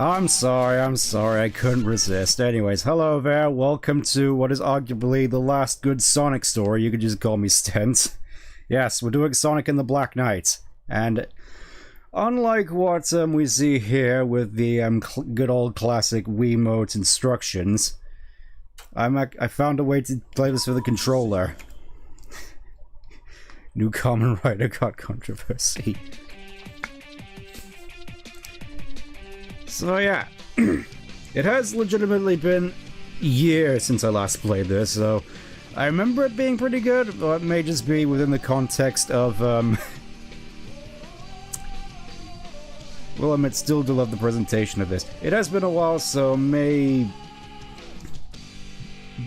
I'm sorry, I couldn't resist. Anyways, hello there, welcome to what is arguably the last good Sonic story. You could just call me Stent. Yes, we're doing Sonic and the Black Knight. And unlike what we see here with the good old classic Wiimote instructions, I found a way to play this with a controller. New Kamen Rider got controversy. So yeah, it has legitimately been years since I last played this, so I remember it being pretty good, but it may just be within the context of, well, I still do love the presentation of this. It has been a while, so may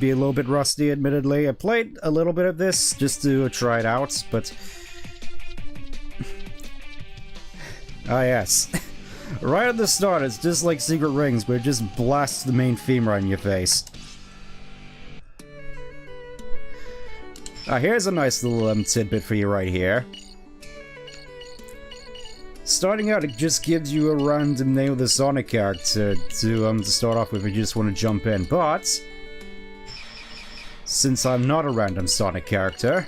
be a little bit rusty, admittedly. I played a little bit of this just to try it out, but... ah, yes. Right at the start, it's just like Secret Rings, where it just blasts the main theme right in your face. Here's a nice little tidbit for you right here. Starting out, it just gives you a random name of the Sonic character to start off with if you just want to jump in, but... since I'm not a random Sonic character...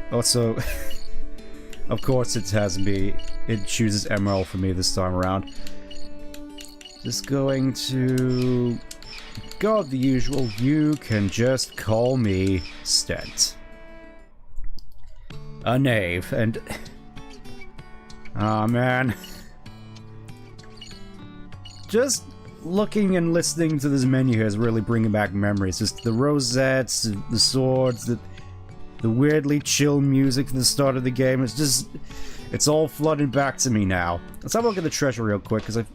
also... of course it chooses Emerald for me this time around. Just going to... go with the usual, you can just call me Stent. A knave, and... aw, man. Just looking and listening to this menu here is really bringing back memories. Just the rosettes, the swords, the weirdly chill music at the start of the game. It's just... it's all flooding back to me now. Let's have a look at the treasure real quick, because I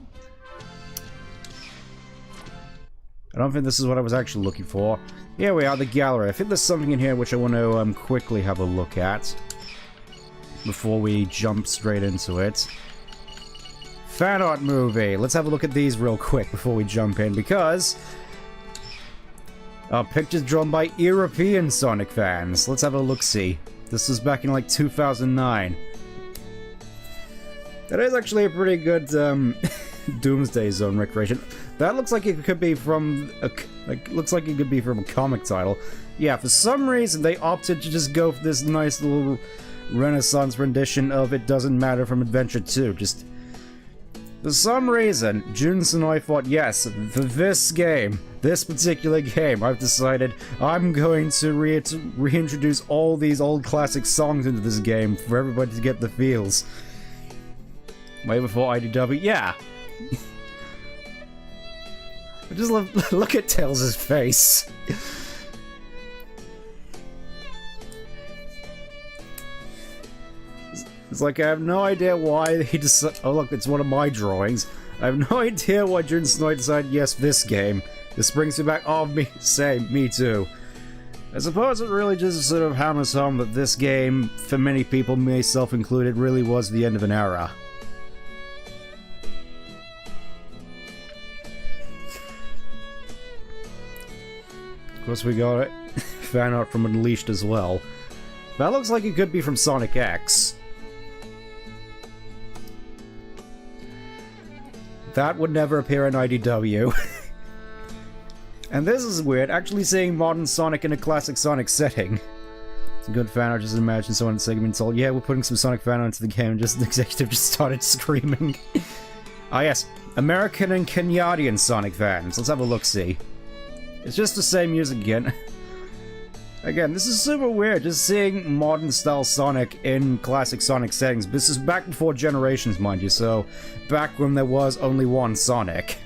don't think this is what I was actually looking for. Here we are, the gallery. I think there's something in here which I want to quickly have a look at before we jump straight into it. Fan art movie. Let's have a look at these real quick before we jump in, because... pictures drawn by European Sonic fans. Let's have a look-see. This was back in, like, 2009. That is actually a pretty good, Doomsday Zone recreation. That looks like it could be from looks like it could be from a comic title. Yeah, for some reason they opted to just go for this nice little Renaissance rendition of It Doesn't Matter from Adventure 2. Just... for some reason, Jun Senoi thought, yes, for this game, this particular game, I've decided I'm going to reintroduce all these old classic songs into this game for everybody to get the feels. Way before IDW, yeah. Just look at Tails' face. It's like, I have no idea why he decided... oh look, it's one of my drawings. I have no idea why Jun Senoi decided, yes, this game. This brings me back, oh, me too. I suppose it really just sort of hammers home that this game, for many people, myself included, really was the end of an era. Of course we got it. Fan art from Unleashed as well. That looks like it could be from Sonic X. That would never appear in IDW. And this is weird, actually seeing modern Sonic in a classic Sonic setting. It's a good fan art, just imagine someone at SEGA being told, yeah, we're putting some Sonic fan art into the game, and just the executive just started screaming. Ah yes, American and Canadian Sonic fans. Let's have a look-see. It's just the same music again. Again, this is super weird, just seeing modern-style Sonic in classic Sonic settings. This is back before Generations, mind you, so back when there was only one Sonic.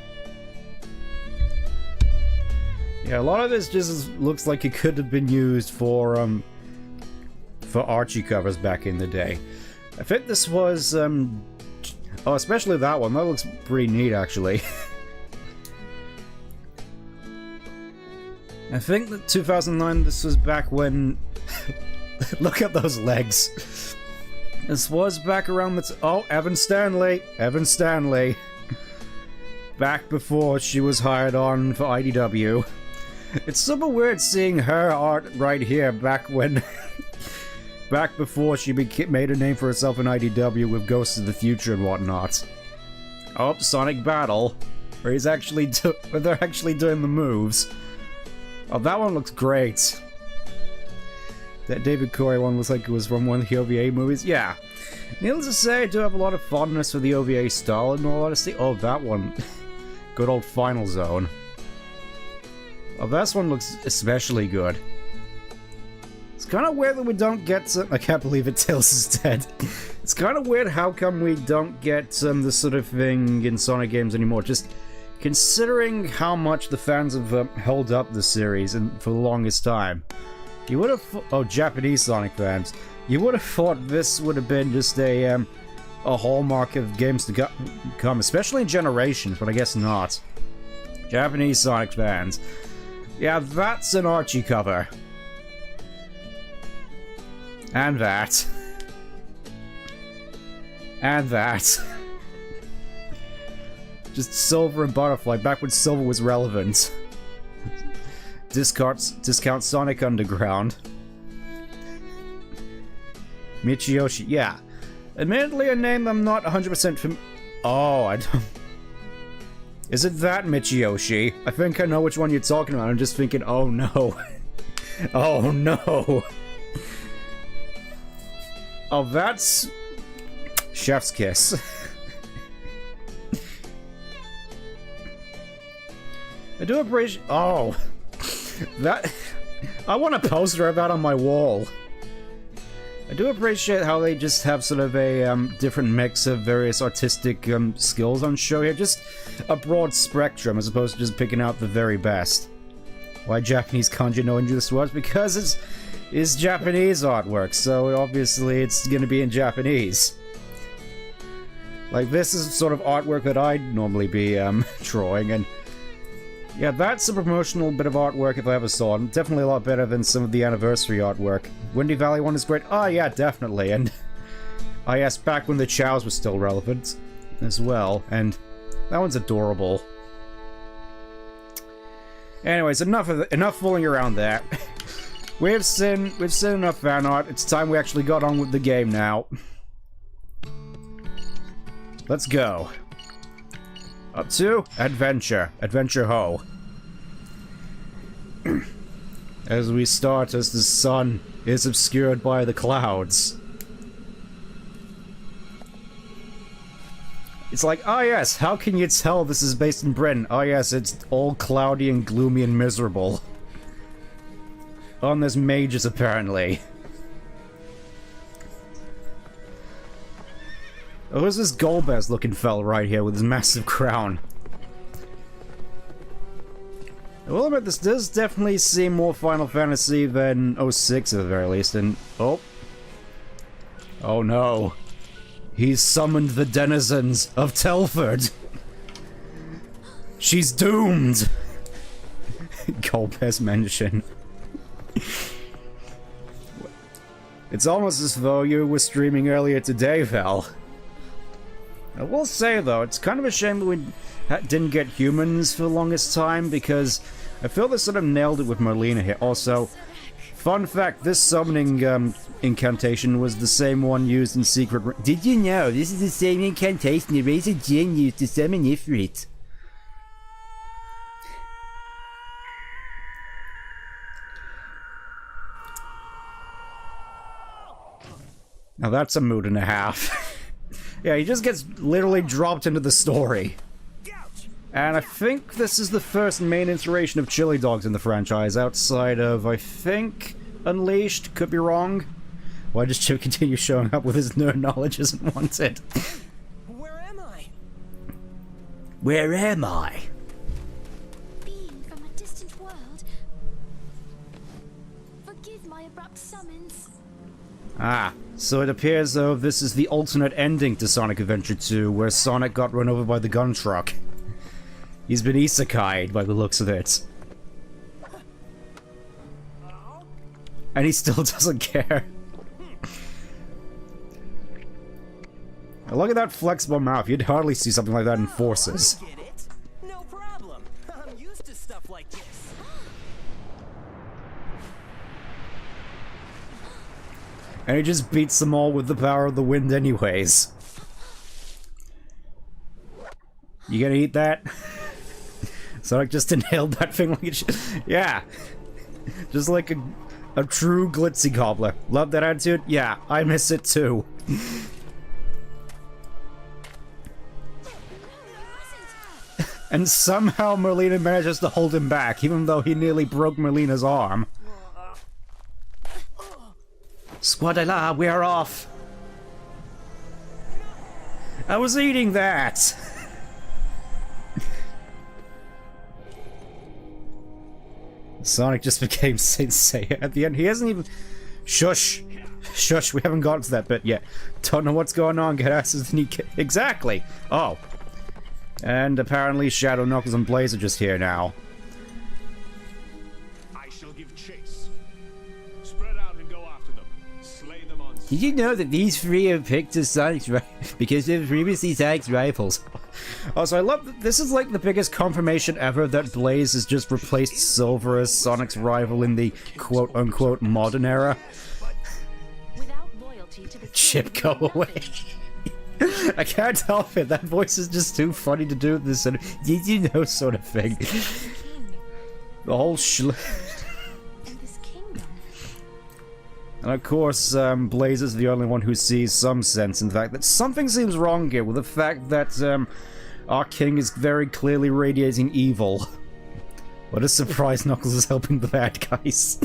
Yeah, a lot of this just looks like it could have been used for Archie covers back in the day. I think this was, oh, especially that one. That looks pretty neat, actually. I think that 2009, this was back when... look at those legs. This was back around the... oh, Evan Stanley! Evan Stanley! Back before she was hired on for IDW. It's super weird seeing her art right here back when... back before she made a name for herself in IDW with Ghosts of the Future and whatnot. Oh, Sonic Battle, where he's actually where they're actually doing the moves. Oh, that one looks great. That David Corey one looks like it was from one of the OVA movies. Yeah. Needless to say, I do have a lot of fondness for the OVA style, in all honesty. Oh, that one. Good old Final Zone. Oh, this one looks especially good. It's kind of weird that we don't get some... I can't believe it, Tails is dead. It's kind of weird how come we don't get this sort of thing in Sonic games anymore. Just considering how much the fans have held up the series and for the longest time. You would have... Oh, Japanese Sonic fans. You would have thought this would have been just a hallmark of games to come, especially in Generations, but I guess not. Japanese Sonic fans. Yeah, that's an Archie cover. And that. And that. Just Silver and Butterfly, back when Silver was relevant. Discount Sonic Underground. Michiyoshi, yeah. Admittedly, a name I'm not 100% Oh, I don't... Is it that Michiyoshi? I think I know which one you're talking about. I'm just thinking, oh no. Oh no. Oh, that's... Chef's Kiss. I do appreciate... Oh. That... I want a poster of that on my wall. I do appreciate how they just have sort of a different mix of various artistic skills on show here. Just a broad spectrum as opposed to just picking out the very best. Why Japanese kanji no English words? Because it's Japanese artwork, so obviously it's going to be in Japanese. Like, this is sort of artwork that I'd normally be drawing, and yeah, that's a promotional bit of artwork if I ever saw it. Definitely a lot better than some of the anniversary artwork. Windy Valley one is great. Oh yeah, definitely. And oh yes, back when the Chows were still relevant as well. And that one's adorable. Anyways, enough fooling around there. We've seen enough fan art. It's time we actually got on with the game now. Let's go. Up to Adventure. Adventure Ho. As we start as the sun is obscured by the clouds. It's like, oh yes, how can you tell this is based in Britain? Oh yes, it's all cloudy and gloomy and miserable. Oh, and there's mages apparently. Oh, who's this Golbez looking fella right here with his massive crown? I will admit, this does definitely seem more Final Fantasy than 06 at the very least, and... Oh. Oh no. He's summoned the denizens of Telford. She's doomed! Golbez Mansion. It's almost as though you were streaming earlier today, Val. I will say, though, it's kind of a shame that we didn't get humans for the longest time, because I feel they sort of nailed it with Merlina here. Also, fun fact, this summoning incantation was the same one used in Secret... Did you know this is the same incantation Eraser Jin used to summon Ifrit? Now that's a mood and a half. Yeah, he just gets literally dropped into the story. And I think this is the first main iteration of Chili Dogs in the franchise, outside of, I think, Unleashed? Could be wrong. Why does Chip continue showing up with his nerd knowledge isn't wanted? Where am I? Where am I? Being from a distant world. Forgive my abrupt summons. Ah, so it appears though this is the alternate ending to Sonic Adventure 2, where Sonic got run over by the gun truck. He's been isekai'd by the looks of it. And he still doesn't care. Look at that flexible mouth. You'd hardly see something like that in Forces. Get it? No problem. I'm used to stuff like this. And he just beats them all with the power of the wind anyways. You gonna eat that? Sonic just inhaled that thing like it yeah. Just like a true glitzy gobbler. Love that attitude? Yeah, I miss it too. And somehow Merlina manages to hold him back, even though he nearly broke Merlina's arm. Squadala, we are off! I was eating that! Sonic just became Saint Seiya at the end. He hasn't even... Shush! Shush, we haven't gotten to that bit yet. Don't know what's going on, get asses and exactly! Oh. And apparently Shadow, Knuckles, and Blaze are just here now. I shall give chase. Spread out and go after them. Slay them on... Did you know that these three have picked as Sonic's because they're previously Sonic's rivals? Also, I love that this is like the biggest confirmation ever that Blaze has just replaced Silver as Sonic's rival in the quote-unquote modern era. Without loyalty to the Chip, go away. I can't help it, that voice is just too funny to do this and did you know sort of thing. The whole And of course, Blaze is the only one who sees some sense in the fact that something seems wrong here with the fact that our king is very clearly radiating evil. What a surprise Knuckles is helping the bad guys.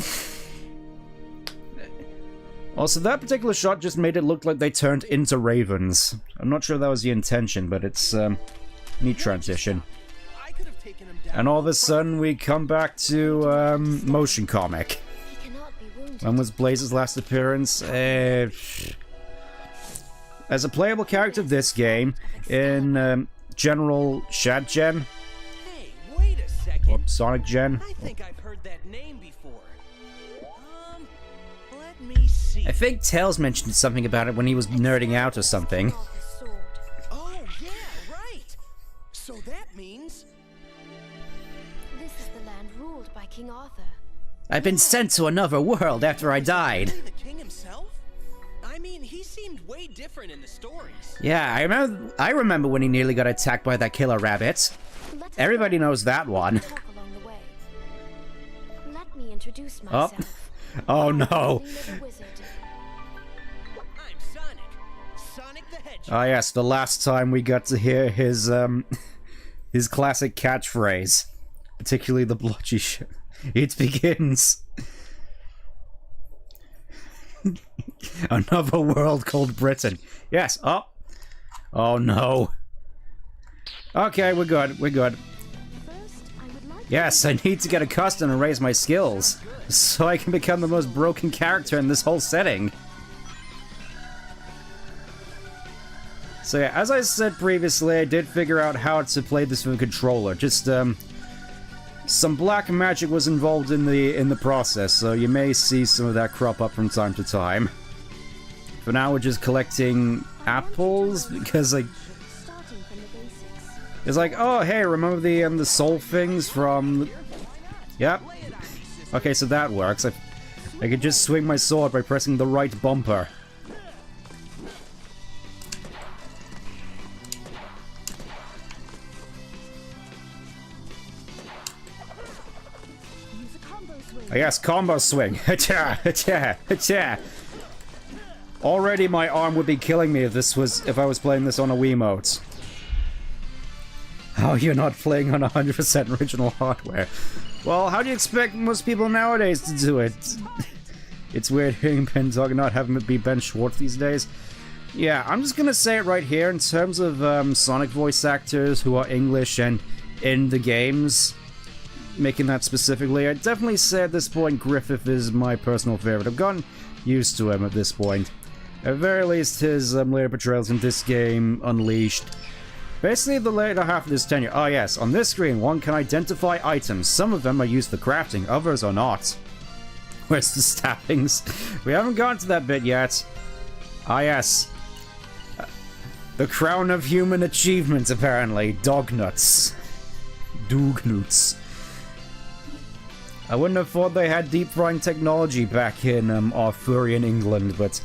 Also, that particular shot just made it look like they turned into ravens. I'm not sure that was the intention, but it's neat transition. And all of a sudden, we come back to motion comic. When was Blaze's last appearance? As a playable character of this game, in General Shad Gen, Hey, wait a second. or Sonic Gen. I think I've heard that name before. Let me see. I think Tails mentioned something about it when he was nerding out or something. Oh, yeah, right. So that means... This is the land ruled by King Arthur. I've been sent to another world after I died. Really the king himself? I mean, he seemed way different in the stories. Yeah, I remember when he nearly got attacked by that killer rabbit. Everybody knows that one. Talk along the way. Let me introduce myself. Oh no. I'm Sonic. Sonic the Hedgehog. Ah yes, the last time we got to hear his his classic catchphrase. Particularly the blotchy shit. It begins. Another world called Britain. Yes. Oh. Oh no. Okay, we're good. We're good. Yes, I need to get accustomed and raise my skills so I can become the most broken character in this whole setting. So yeah, as I said previously, I did figure out how to play this with a controller. Just some black magic was involved in the process, so you may see some of that crop up from time to time. For now, we're just collecting apples because like it's like, oh hey, remember the soul things from? Yep. Okay, so that works. I could just swing my sword by pressing the right bumper. I guess combo swing. Hacha, hacha, hacha. Already my arm would be killing me if I was playing this on a Wiimote. Oh, you're not playing on 100% original hardware. Well, how do you expect most people nowadays to do it? It's weird hearing Pentog not having it be Ben Schwartz these days. Yeah, I'm just gonna say it right here in terms of Sonic voice actors who are English and in the games. Making that specifically, I'd definitely say at this point Griffith is my personal favorite. I've gotten used to him at this point. At the very least, his later portrayals in this game, Unleashed. Basically, the later half of this tenure. Oh yes, on this screen, one can identify items. Some of them are used for crafting, others are not. Where's the stabbings? We haven't gotten to that bit yet. Ah yes. The crown of human achievement, apparently. Dognuts. Doognuts. I wouldn't have thought they had deep frying technology back in Arthurian England, but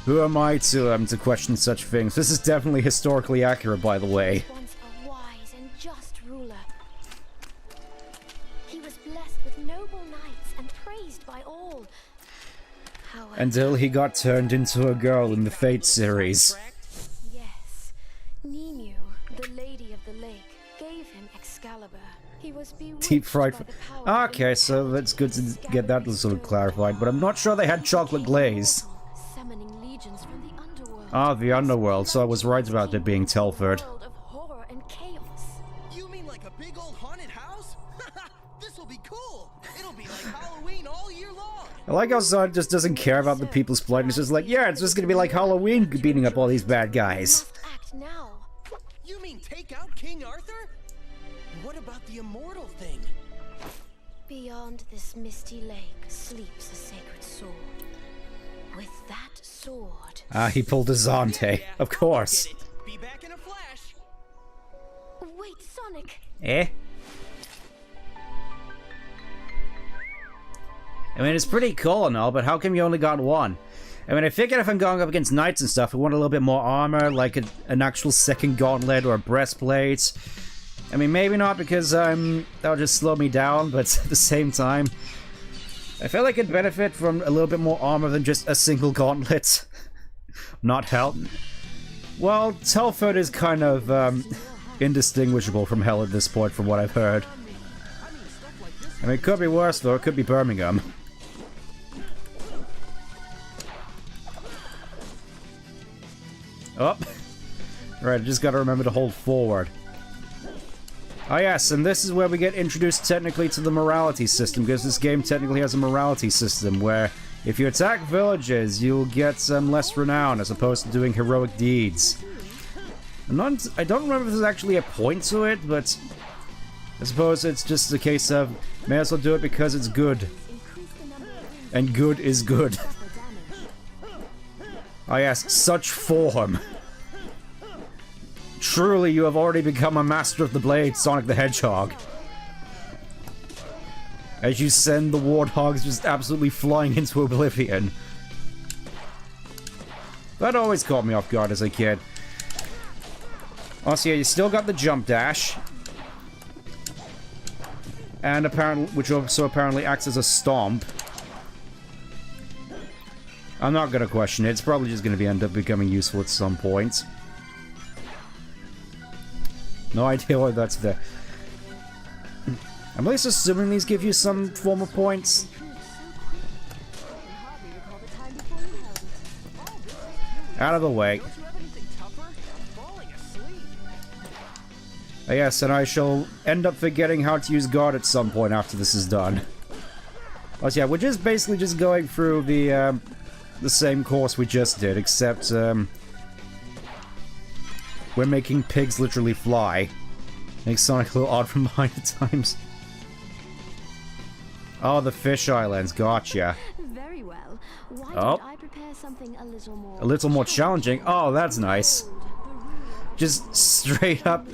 Who am I to question such things? This is definitely historically accurate, by the way. Once a wise and just ruler. He was blessed with noble knights and praised by all. However, Until he got turned into a girl in the Fate series. yes, Nimue, the Lady of the Lake, gave him Excalibur. He was bewitched Deep fried. by the power of Okay, so that's good to get that sort of clarified, but I'm not sure they had chocolate glaze. summoning legions from the underworld. Ah, the underworld, so I was right about it being Telford. World of horror and chaos. You mean like a big old haunted house? This'll be cool. It'll be like Halloween all year long. I like how Zod just doesn't care about the people's plight. It's just like, yeah, it's just gonna be like Halloween beating up all these bad guys. Must act now. You mean take out King Arthur? What about the immortal thing? Beyond this misty lake sleeps a sacred sword. With that sword. Ah, he pulled a Zante. Of course. Get it. Be back in a flash. Wait, Sonic! Eh? I mean, it's pretty cool and all, but how come you only got one? I mean, I figured if I'm going up against knights and stuff, I want a little bit more armor, like an actual second gauntlet or a breastplate. I mean, maybe not because that'll just slow me down, but at the same time, I feel like it'd benefit from a little bit more armor than just a single gauntlet. Not hell. Well, Telford is kind of indistinguishable from hell at this point, from what I've heard. I mean, it could be worse though. It could be Birmingham. Oh, right. I just got to remember to hold forward. Oh yes, and this is where we get introduced technically to the morality system, because this game technically has a morality system where if you attack villages, you'll get some less renown as opposed to doing heroic deeds. I don't remember if there's actually a point to it, but I suppose it's just a case of may as well do it because it's good. And good is good. Oh yes, such form. Truly, you have already become a master of the blade, Sonic the Hedgehog. As you send the warthogs just absolutely flying into oblivion. That always caught me off guard as a kid. Also, yeah, you still got the jump dash. And apparently, which also apparently acts as a stomp. I'm not gonna question it. It's probably just gonna end up becoming useful at some point. No idea why that's there. I'm at least assuming these give you some form of points. Out of the way. Don't you have anything tougher? Falling asleep. Yes, and I shall end up forgetting how to use guard at some point after this is done. Oh yeah, we're just basically just going through the same course we just did, except we're making pigs literally fly. Makes Sonic a little odd from behind at times. Oh, the fish islands, gotcha. Very well. Why Oh. don't I prepare something a little more challenging. Oh, that's nice. Just straight up.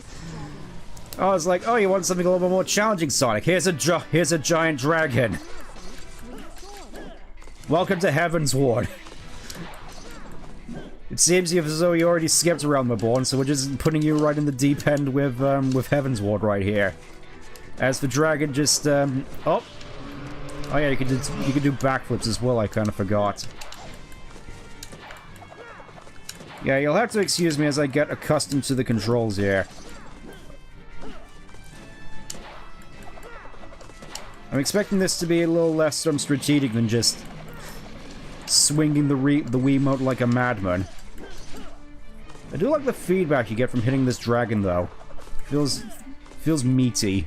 I was like, oh, you want something a little bit more challenging, Sonic? Here's a giant dragon. Welcome to Heaven's Ward. It seems as though you already skipped Realm Reborn, so we're just putting you right in the deep end with Heaven's Ward right here. As the dragon just oh yeah, you could do backflips as well. I kind of forgot. Yeah, you'll have to excuse me as I get accustomed to the controls here. I'm expecting this to be a little less strategic than just swinging the Wiimote like a madman. I do like the feedback you get from hitting this dragon, though. Feels meaty.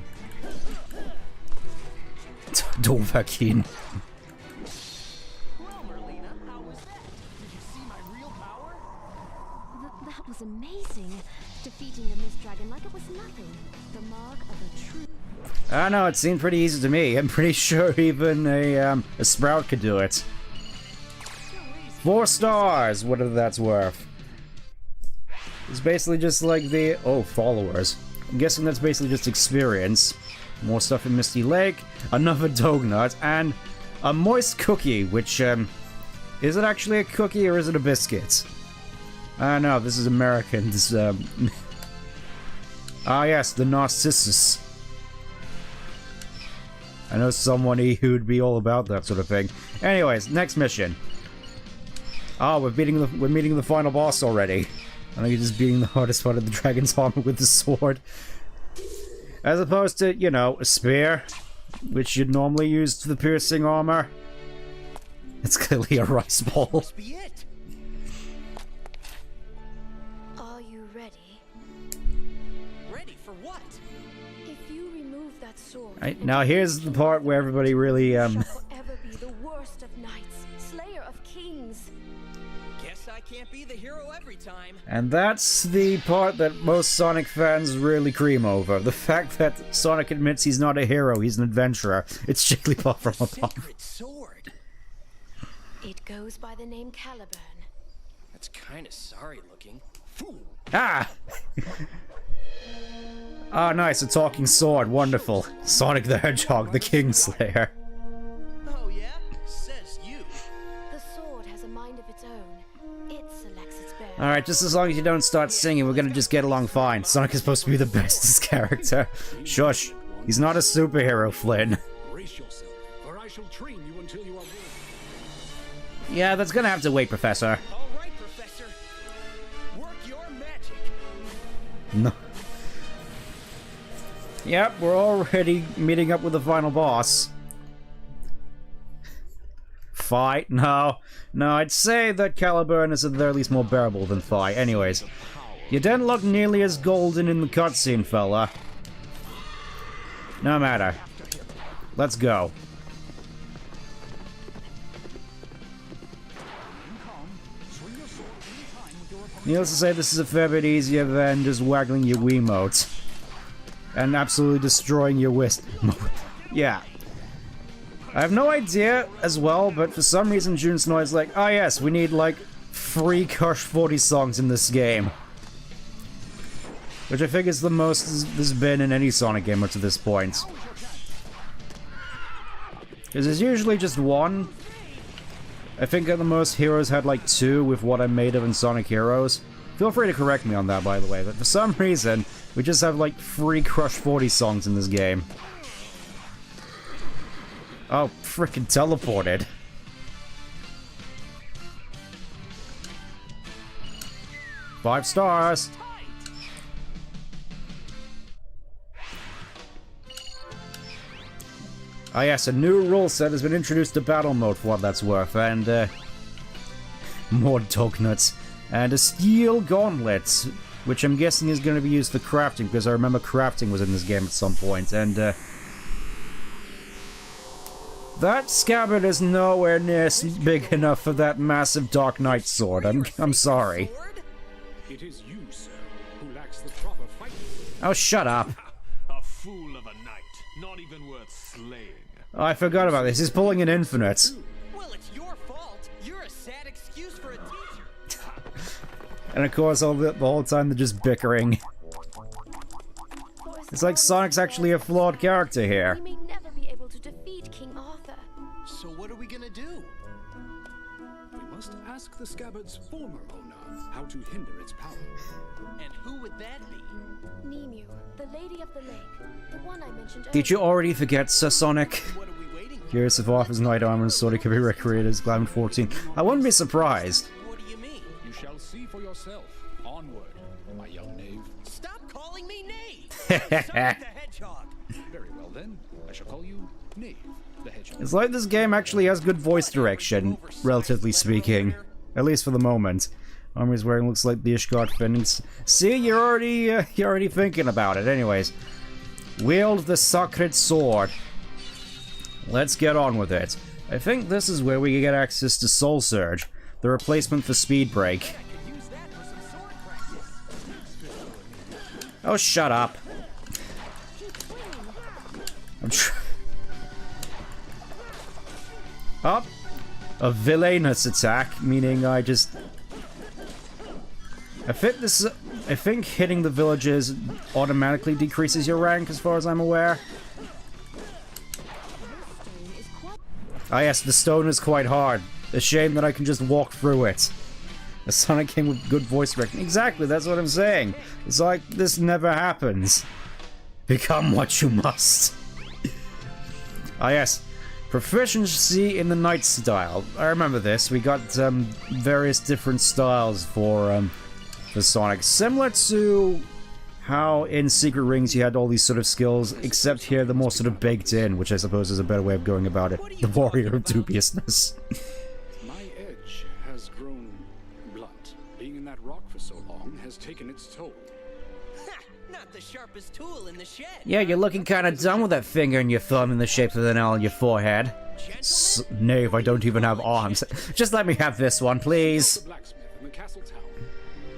Dovahkiin. Well, Merlina, how was that? Did you see my real power? That was amazing. Defeating the Mist Dragon like it was nothing. The mark of a true... I don't know, it seemed pretty easy to me. I'm pretty sure even a Sprout could do it. 4 stars, whatever that's worth. It's basically just like the... oh, followers. I'm guessing that's basically just experience. More stuff in Misty Lake, another donut, and a moist cookie, which, Is it actually a cookie or is it a biscuit? I don't know, this is American. This, ah yes, the Narcissus. I know someone who'd be all about that sort of thing. Anyways, next mission. Oh, we're meeting the final boss already. I think you're just beating the hardest part of the dragon's armor with the sword. As opposed to, you know, a spear, which you'd normally use for the piercing armor. It's clearly a rice ball. Must be it. Are you ready? Ready for what? If you remove that sword... Now here's the part where everybody really, shall forever be the worst of knights, slayer of kings. Guess I can't be the hero every time. And that's the part that most Sonic fans really cream over. The fact that Sonic admits he's not a hero, he's an adventurer. It's Jigglypuff from above. Sacred sword. It goes by the name Caliburn. That's kind of sorry looking. Ah! Ah, nice, a talking sword, wonderful. Sonic the Hedgehog, the Kingslayer. Oh yeah? Says you. The sword has a mind of its own. It selects its bearer. Alright, just as long as you don't start singing, we're gonna just get along fine. Sonic is supposed to be the bestest character. Shush. He's not a superhero, Flynn. Brace yourself, for I shall train you until you are willing. Yeah, that's gonna have to wait, Professor. All right, Professor. Work your magic. No. Yep, we're already meeting up with the final boss. Fight? No. No, I'd say that Caliburn is at the very least more bearable than Fi. Anyways, you didn't look nearly as golden in the cutscene, fella. No matter. Let's go. Needless to say, this is a fair bit easier than just waggling your Wiimote. And absolutely destroying your whist. Yeah. I have no idea as well, but for some reason Jun Snow is like, oh yes, we need like 3 Crush 40 songs in this game. Which I think is the most there's been in any Sonic game up to this point. Because there's usually just 1. I think at the most Heroes had like 2 with What I'm Made Of in Sonic Heroes. Feel free to correct me on that, by the way, but for some reason, we just have like 3 Crush 40 songs in this game. Oh, frickin' teleported. Five stars! Ah yes, a new rule set has been introduced to battle mode for what that's worth, and more dognuts. And a steel gauntlet, which I'm guessing is going to be used for crafting, because I remember crafting was in this game at some point, and that scabbard is nowhere near big enough for that massive Dark Knight sword. I'm sorry. It is you, sir, who lacks the proper fighting. Oh, shut up. A fool of a knight, not even worth slaying. Oh, I forgot about this. He's pulling an infinite. Well, it's your fault. You're a sad excuse for a teacher. And of course, the whole time they're just bickering. It's like Sonic's actually a flawed character here. We may never be able to defeat King Arthur. So what are we gonna do? We must ask the scabbard's former owner how to hinder its power. And who would that be? Nemu, the Lady of the Lake, the one I mentioned earlier. Did you already forget, Sir Sonic? What are we waiting for? Curious if Arthur's Knight Armor and Sword can be recreated as Glam 14. I wouldn't be surprised. What do you mean? You shall see for yourself. Onward, my young knave. Stop calling me Knave! I'm Sonic the Hedgehog! Very well then, I shall call you Knave the Hedgehog. It's like this game actually has good voice direction, relatively speaking. At least for the moment. Armor he's wearing looks like the Ishgard fittings. See, you're already thinking about it. Anyways, wield the sacred sword. Let's get on with it. I think this is where we get access to Soul Surge, the replacement for Speed Break. Use that for some sword practice. Oh, shut up. Up. A villainous attack, meaning I think hitting the villagers automatically decreases your rank, as far as I'm aware. Ah yes, the stone is quite hard. A shame that I can just walk through it. A Sonic game with good voice recognition. Exactly, that's what I'm saying. It's like, this never happens. Become what you must. Ah yes. Proficiency in the Knight style. I remember this. We got various different styles for Sonic. Similar to how in Secret Rings you had all these sort of skills, except here they're more sort of baked in, which I suppose is a better way of going about it. The Warrior of Dubiousness. My edge has grown blunt. Being in that rock for so long has taken its toll. Not the sharpest tool in the shed. Yeah, you're looking kind of dumb with that finger and your thumb in the shape of an L on your forehead. Knave, I don't even have arms. Just let me have this one, please. The blacksmith in the castle town.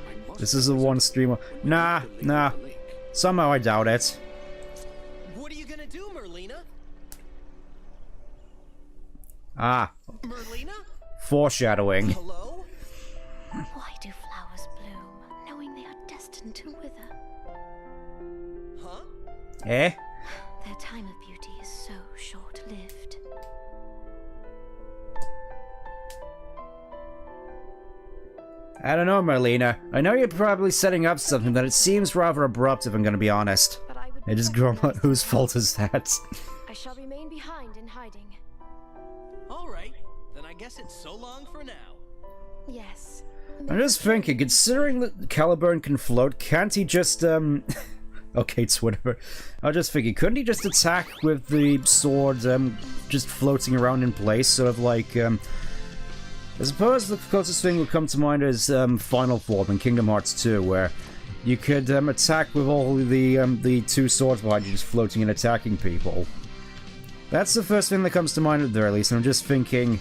I must This is the one streamer. Nah. Somehow I doubt it. What are you gonna do, Merlina? Ah, Merlina? foreshadowing. Hello? Why do flowers bloom, knowing they are destined to wither? Huh? Eh? Their time of beauty is so short-lived. I don't know, Merlina. I know you're probably setting up something, but it seems rather abrupt if I'm gonna be honest. But I would It is prefer Gromot. to Whose remain fault is that? I shall remain behind in hiding. All right. Then I guess it's so long for now. Yes. I'm just thinking, considering that Caliburn can float, can't he just, Okay, it's whatever. I was just thinking, couldn't he just attack with the sword, just floating around in place, sort of like, I suppose the closest thing would come to mind is, Final Form in Kingdom Hearts 2, where you could, attack with all the two swords behind you just floating and attacking people. That's the first thing that comes to mind at the very least, and I'm just thinking...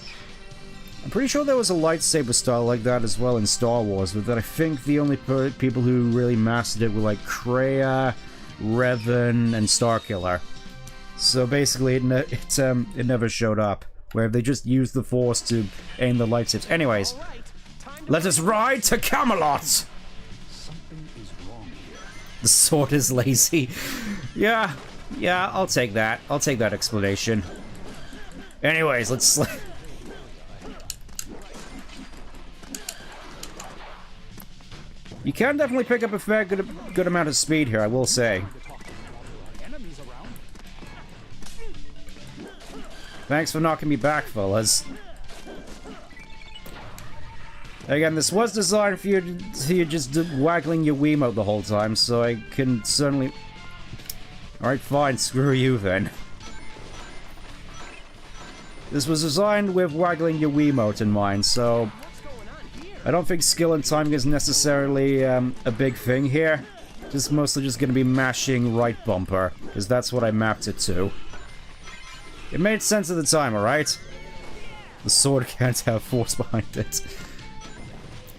I'm pretty sure there was a lightsaber style like that as well in Star Wars, but that I think the only people who really mastered it were like Kreia, Revan, and Starkiller. So basically it never showed up, where they just used the Force to aim the lightsabers. Anyways, let us ride to Camelot! Something is wrong here. The sword is lazy. Yeah, I'll take that. I'll take that explanation. Anyways, let's... You can definitely pick up a fair good amount of speed here, I will say. Enemies around. Thanks for knocking me back, fellas. Again, this was designed for you just waggling your Wiimote the whole time, so I can certainly... Alright, fine, screw you then. This was designed with waggling your Wiimote in mind, so... I don't think skill and timing is necessarily a big thing here. Just mostly just gonna be mashing right bumper, because that's what I mapped it to. It made sense at the time, alright? The sword can't have force behind it.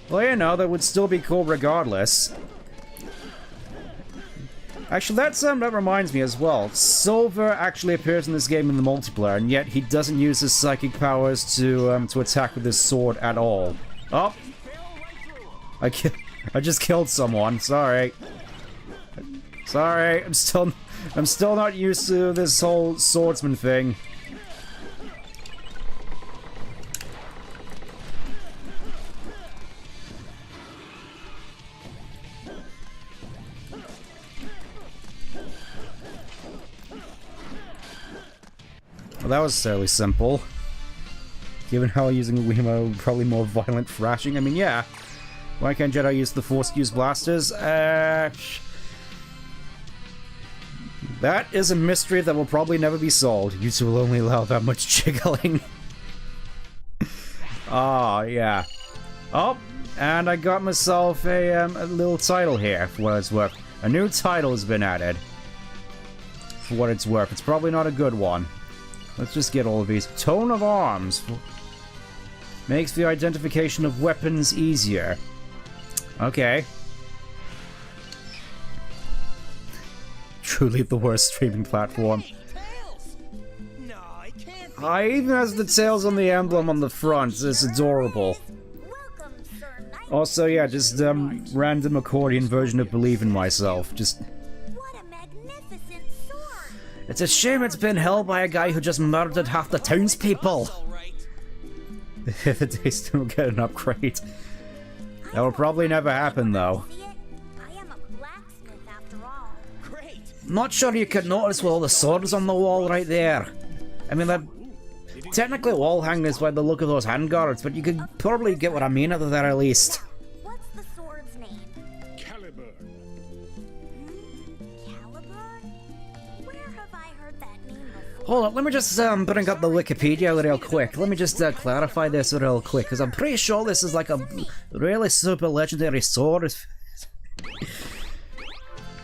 Well, you know, that would still be cool regardless. Actually, that reminds me as well. Silver actually appears in this game in the multiplayer, and yet he doesn't use his psychic powers to attack with his sword at all. Oh! I just killed someone. Sorry. Sorry. I'm still not used to this whole swordsman thing. Well, that was fairly simple. Given how using a Wiimote, probably more violent thrashing. I mean, yeah. Why can't Jedi use the Force to use blasters? That is a mystery that will probably never be solved. You two will only allow that much jiggling. Oh, yeah. Oh, and I got myself a little title here, for what it's worth. A new title has been added. For what it's worth. It's probably not a good one. Let's just get all of these. Tone of arms. Makes the identification of weapons easier. Okay. Truly the worst streaming platform. Hey, Tails! No, I can't. Even has the tails on the emblem on the front. It's adorable. Welcome, Sir Knight. Also, yeah, just random accordion version of Believe in Myself. Just... What a magnificent sword. It's a shame it's been held by a guy who just murdered half the townspeople. All right. The Dayston will get an upgrade. That will probably never happen, though. See it? I am a blacksmith after all. Great. Not sure you could notice with all the swords on the wall right there. I mean, they're technically wall hangers by the look of those handguards, but you could probably get what I mean out of that at least. What's the sword's name? Caliburn. Caliburn? Where have I heard that name before? Hold on, let me just bring up the Wikipedia real quick. Let me just clarify this real quick, because I'm pretty sure this is like a really super legendary sword.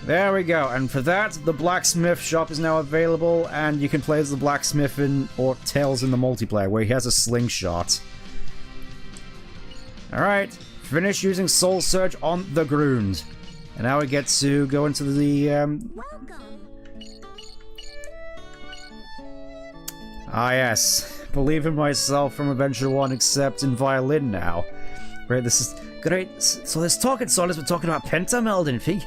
There we go, and for that, the blacksmith shop is now available, and you can play as the blacksmith or Tails in the multiplayer, where he has a slingshot. Alright, finish using Soul Surge on the ground. And now we get to go into the, Welcome. Ah yes, believe in myself from Adventure 1, except in violin now. Right, this is great. So this talking sword has been talking about pentamelding fee.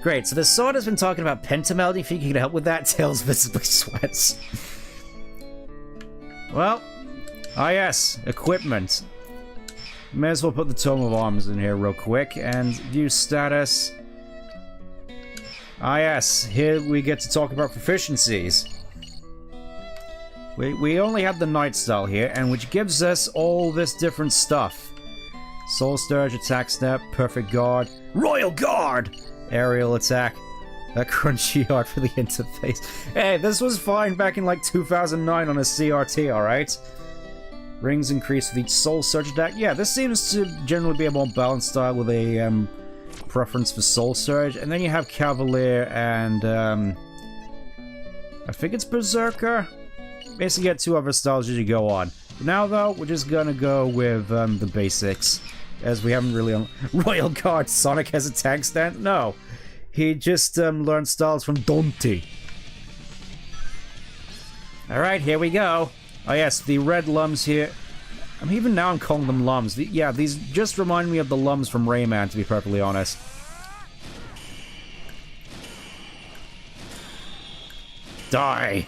Great, so this sword has been talking about pentamelding fee. Can help with that? Tails visibly sweats. Well, ah yes, equipment. May as well put the Tome of Arms in here real quick and view status. Ah yes, here we get to talk about proficiencies. We only have the Knight style here, and which gives us all this different stuff. Soul Surge, Attack Step, Perfect Guard, Royal Guard, Aerial Attack, a crunchy art for the interface. Hey, this was fine back in like 2009 on a CRT, alright? Rings increase with each Soul Surge attack. Yeah, this seems to generally be a more balanced style with a preference for Soul Surge. And then you have Cavalier and I think it's Berserker. Basically get two other styles as you go on. For now though, we're just gonna go with the basics, as we haven't really Royal Guard. Sonic has a tank stand? No. He just learned styles from Dante. Alright, here we go. Oh yes, the red lums here. I mean, even now I'm calling them lums. Yeah, these just remind me of the lums from Rayman, to be perfectly honest. Die!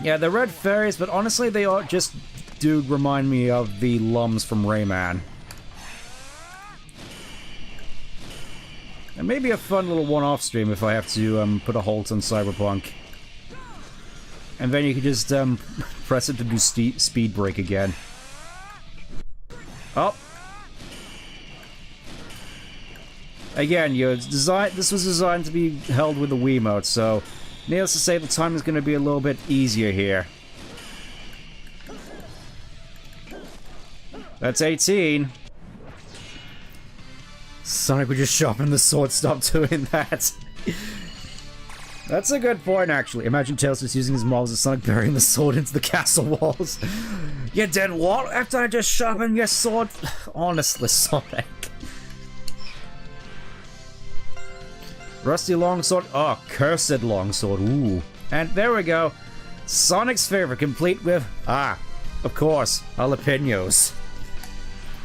Yeah, they're red fairies, but honestly they are just do remind me of the lums from Rayman. And maybe a fun little one-off stream if I have to put a halt on Cyberpunk. And then you can just press it to do speed break again. Oh. Again, this was designed to be held with the Wiimote, so needless to say the time is going to be a little bit easier here. That's 18. Sonic would just sharpen the sword, stop doing that. That's a good point, actually. Imagine Tails just using his marbles and Sonic burying the sword into the castle walls. You did what after I just sharpened your sword? Honestly, Sonic. Rusty longsword. Oh, cursed longsword. Ooh. And there we go. Sonic's favorite, complete with, of course, jalapenos.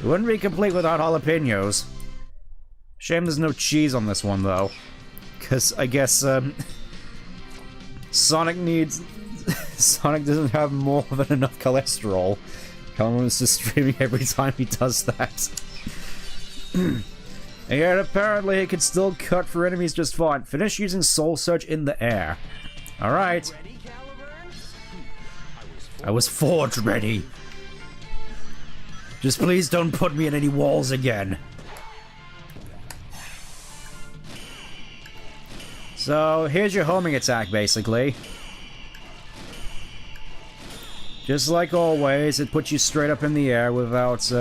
It wouldn't be complete without jalapenos. Shame there's no cheese on this one, though. Because I guess, Sonic doesn't have more than enough cholesterol. Caliburn is streaming every time he does that. And yet apparently it can still cut for enemies just fine. Finish using Soul Surge in the air. Alright. I was forged ready. Just please don't put me in any walls again. So, here's your homing attack, basically. Just like always, it puts you straight up in the air without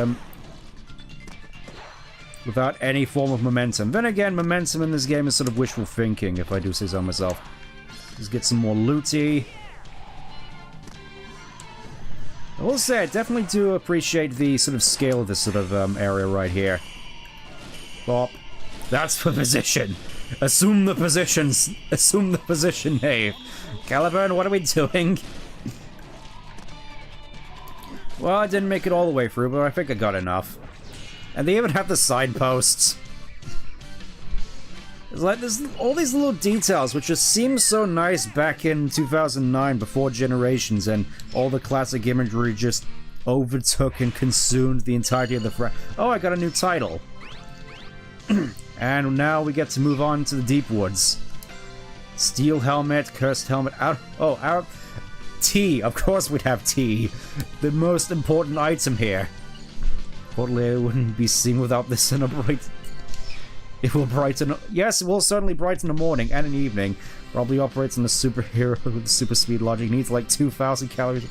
any form of momentum. Then again, momentum in this game is sort of wishful thinking, if I do say so myself. Let's get some more looty. I will say, I definitely do appreciate the sort of scale of this sort of area right here. Bop. That's for position. Assume the positions. Assume the position, hey. Caliburn, what are we doing? Well, I didn't make it all the way through, but I think I got enough. And they even have the signposts. It's like there's all these little details which just seem so nice back in 2009 before Generations and all the classic imagery just overtook and consumed the entirety of the Oh, I got a new title. And now we get to move on to the Deep Woods. Steel helmet, cursed helmet, our tea. Of course we'd have tea. The most important item here. Totally I wouldn't be seen without this in a bright... It will brighten... Yes, it will certainly brighten the morning and an evening. Probably operates on a superhero with super speed logic. Needs like 2,000 calories.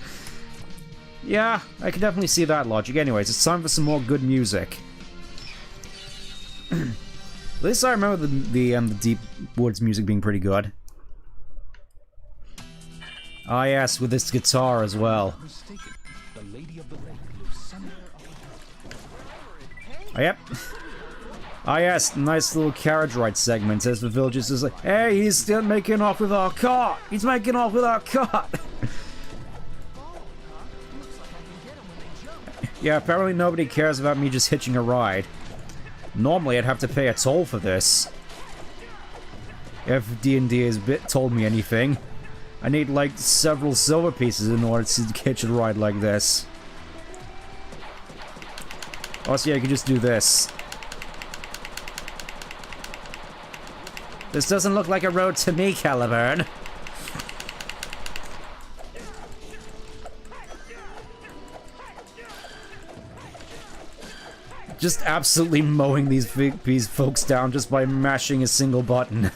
Yeah, I can definitely see that logic. Anyways, it's time for some more good music. At least I remember the Deep Woods music being pretty good. Ah yes, with this guitar as well. Oh, yep. Ah yes, nice little carriage ride segment as the villagers is like, hey, he's still making off with our cart! He's making off with our cart! Yeah, apparently nobody cares about me just hitching a ride. Normally I'd have to pay a toll for this. If D&D has told me anything. I need like several silver pieces in order to hitch a ride like this. Also, yeah, I could just do this. This doesn't look like a road to me, Caliburn. Just absolutely mowing these folks down just by mashing a single button.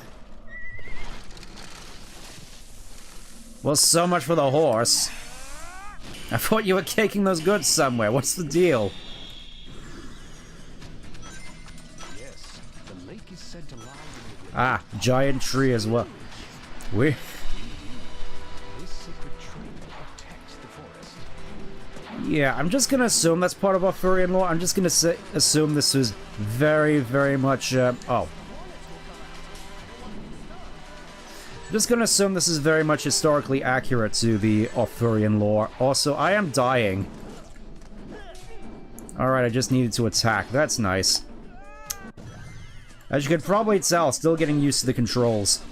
Well, so much for the horse. I thought you were caking those goods somewhere. What's the deal? Ah, giant tree as well. Yeah, I'm just gonna assume that's part of Arthurian lore. I'm just gonna assume this was very, very much, I'm just gonna assume this is very much historically accurate to the Arthurian lore. Also, I am dying. Alright, I just needed to attack. That's nice. As you can probably tell, still getting used to the controls.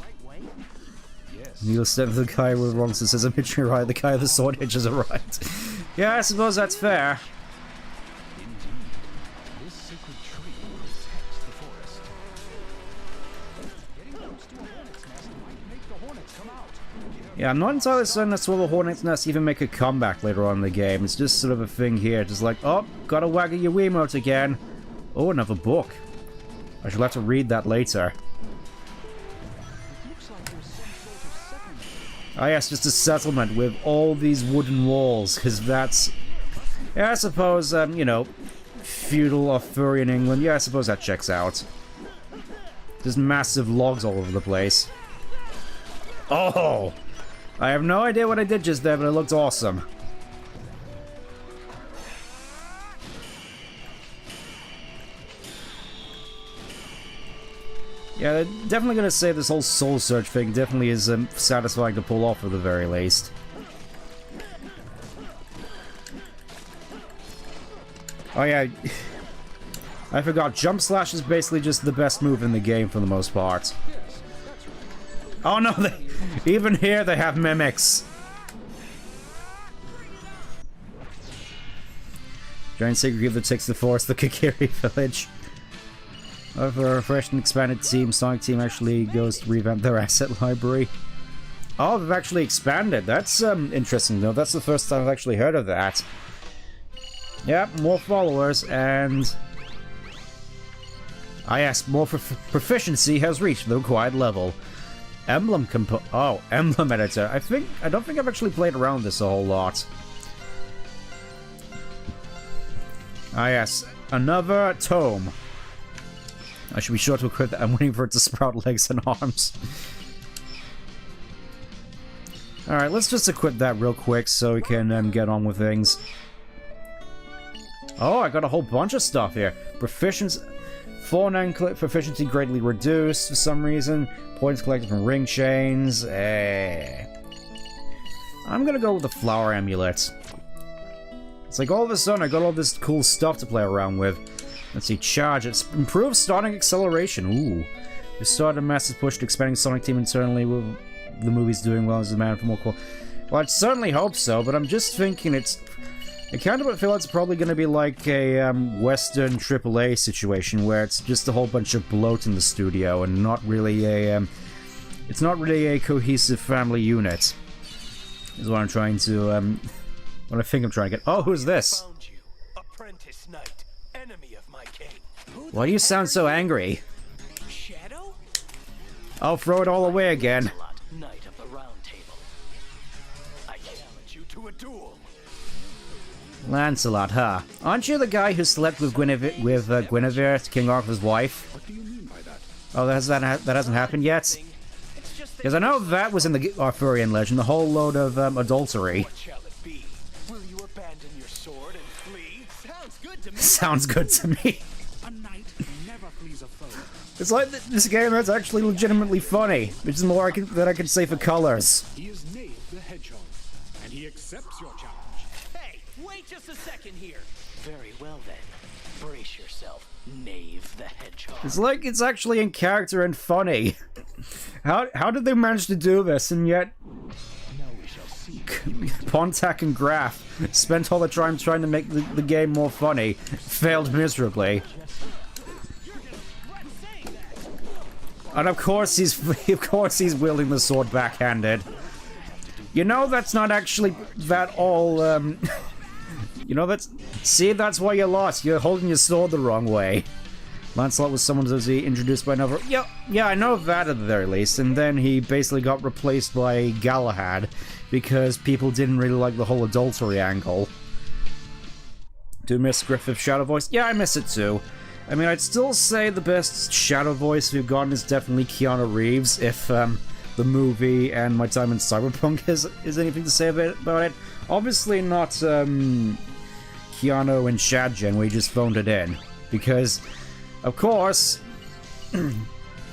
Needless to say, the guy with wrong says I'm hitching a ride, the guy with the sword hitches a ride. Yeah, I suppose that's fair. Yeah, I'm not entirely certain that's where the Hornet's Nest even make a comeback later on in the game. It's just sort of a thing here, just like, oh, gotta waggle your Wiimote again. Oh, another book. I shall have to read that later. Ah yes, just a settlement with all these wooden walls, because that's... Yeah, I suppose, you know, feudal Arthurian England, yeah, I suppose that checks out. Just massive logs all over the place. Oh! I have no idea what I did just there, but it looked awesome. Yeah, they're definitely gonna say this whole soul search thing definitely is satisfying to pull off at the very least. Oh yeah, I forgot, jump slash is basically just the best move in the game for the most part. Oh no, even here they have mimics. Giant secret gift that takes the forest, the Kakiri village. Of a refreshed and expanded team, Sonic Team actually goes to revamp their asset library. Oh, they've actually expanded. That's interesting though. That's the first time I've actually heard of that. Yep, more followers and... Ah yes, more proficiency has reached the required level. Emblem Emblem Editor. I don't think I've actually played around with this a whole lot. Ah yes, another tome. I should be sure to equip that. I'm waiting for it to sprout legs and arms. Alright, let's just equip that real quick so we can get on with things. Oh, I got a whole bunch of stuff here. Proficiency... 4-9 proficiency greatly reduced for some reason. Points collected from ring chains. I'm gonna go with the flower amulet. It's like all of a sudden I got all this cool stuff to play around with. Let's see, charge. It improves starting acceleration. Ooh. We started a massive push to expanding Sonic Team internally. With the movie's doing well as a man for more quality. Well, I'd certainly hope so, but I'm just thinking it's... I kind of feel it's probably going to be like a Western AAA situation where it's just a whole bunch of bloat in the studio and not really a... it's not really a cohesive family unit. Is what I'm trying to... what I think I'm trying to get... Oh, who's this? Found you, apprentice knight, enemy of my king. Why do you sound so angry? Shadow? I'll throw it all away again. Knight of the Round Table. I challenge you to a duel. Lancelot, huh? Aren't you the guy who slept with Guinevere, King Arthur's wife? What do you mean by that? Oh, that hasn't happened yet? It's just Because I know that was in the Arthurian legend, the whole load of adultery. what shall it be? Will you abandon your sword and flee? Sounds good to me. Sounds good to me. A knight never flees a foe. It's like this game is actually legitimately funny, which is more than I can say for colors. He is Knave the Hedgehog, and he accepts your challenge. Hey, wait just a second here. Very well then. Brace yourself, Knave the Hedgehog. It's like it's actually in character and funny. How did they manage to do this, and yet Now we shall see. Pontac and Graf spent all the time trying to make the game more funny, failed miserably. And of course he's wielding the sword backhanded. You know that's not actually that all you know that's why you lost. You're holding your sword the wrong way. Lancelot was someone who was introduced by another. Yeah, I know that at the very least. And then he basically got replaced by Galahad because people didn't really like the whole adultery angle. Do you miss Griffith's shadow voice? Yeah, I miss it too. I mean, I'd still say the best shadow voice we've gotten is definitely Keanu Reeves, if the movie and my time in Cyberpunk is anything to say about it. Obviously not Keanu and Shadgen, where he just phoned it in. Because, of course,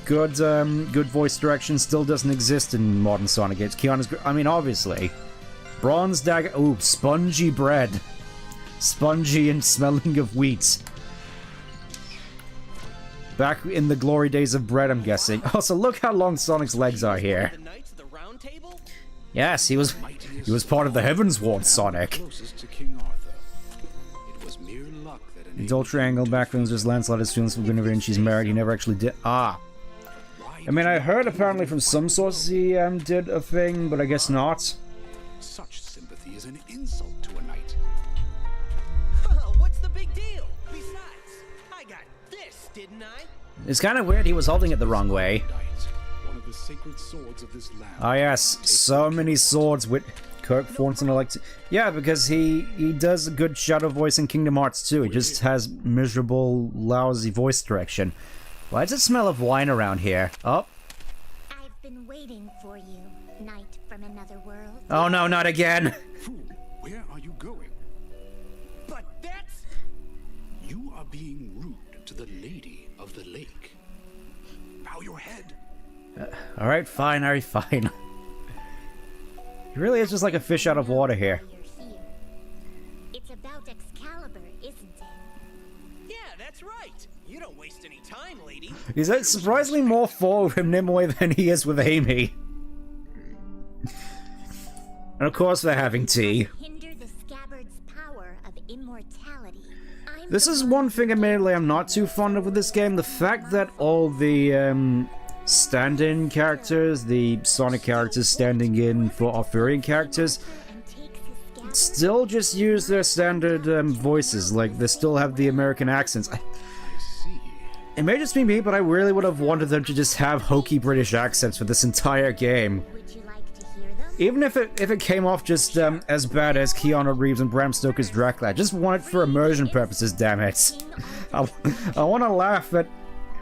good voice direction still doesn't exist in modern Sonic games. I mean, obviously. Bronze Dagger... Ooh, spongy bread. Spongy and smelling of wheat. Back in the glory days of bread, I'm guessing. Also, look how long Sonic's legs are here. The Knights of the Round Table? Yes, he was part of the Heavensward Sonic. Closest to King Arthur. It was mere luck that enabled Adultery angle backgrounds just Lancelot has feelings for Guinevere and she's married. He never actually did. Ah. I mean, I heard apparently from some sources he did a thing, but I guess not. Such sympathy is an insult to a knight. What's the big deal? Besides, I got this, didn't I? It's kind of weird he was holding it the wrong way. Knight, one of the sacred swords of this land. Ah yes, so many swords with Kirk Thornton I like to... Yeah, because he does a good shadow voice in Kingdom Hearts too. He just has miserable, lousy voice direction. Why does it smell of wine around here? Oh. I've been waiting for you, knight from another world. Oh no, not again! Fool, where are you going? But that's... You are being rude to the lady of the lake. Bow your head. Alright, fine, fine. He really is just like a fish out of water here. You're here. It's about Excalibur, isn't it? Yeah, that's right. You don't waste any time, lady. He's surprisingly more forward with Nimue than he is with Amy. And of course they're having tea. Hinder the scabbard's power of immortality. This is one thing admittedly I'm not too fond of with this game. The fact that all the stand-in characters, the Sonic characters standing in for Arthurian characters, still just use their standard voices. Like, they still have the American accents. I see. It may just be me, but I really would have wanted them to just have hokey British accents for this entire game. Would you like to hear them? Even if it came off just as bad as Keanu Reeves and Bram Stoker's Dracula. I just want it for immersion purposes, damn it. I want to laugh at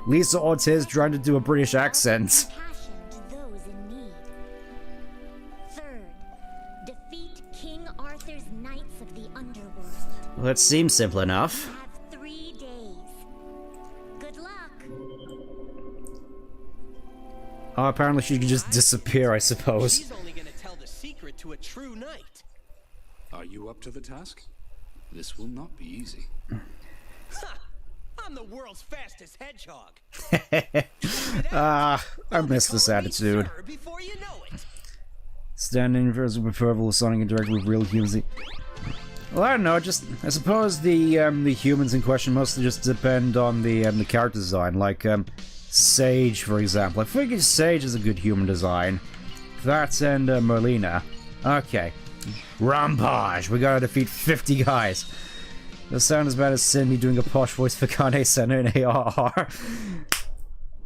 Lisa Ortiz trying to do a British accent. Passion to those in need. Third, defeat King Arthur's Knights of the Underworld. Well, that seems simple enough. You have 3 days. Good luck. Oh, apparently she can just disappear, I suppose. He's only gonna tell the secret to a true knight. Are you up to the task? This will not be easy. Ha! I'm the world's fastest hedgehog. I miss this attitude. Sir, before you know it. Standing in front of preferable Sonic interaction with real humans. Well, I don't know. Just I suppose the humans in question mostly just depend on the character design. Like Sage, for example. I figure Sage is a good human design. That and Merlina. Okay. Rampage. We gotta defeat 50 guys. Does sound as bad as Cindy doing a posh voice for Kane Senna in ARR.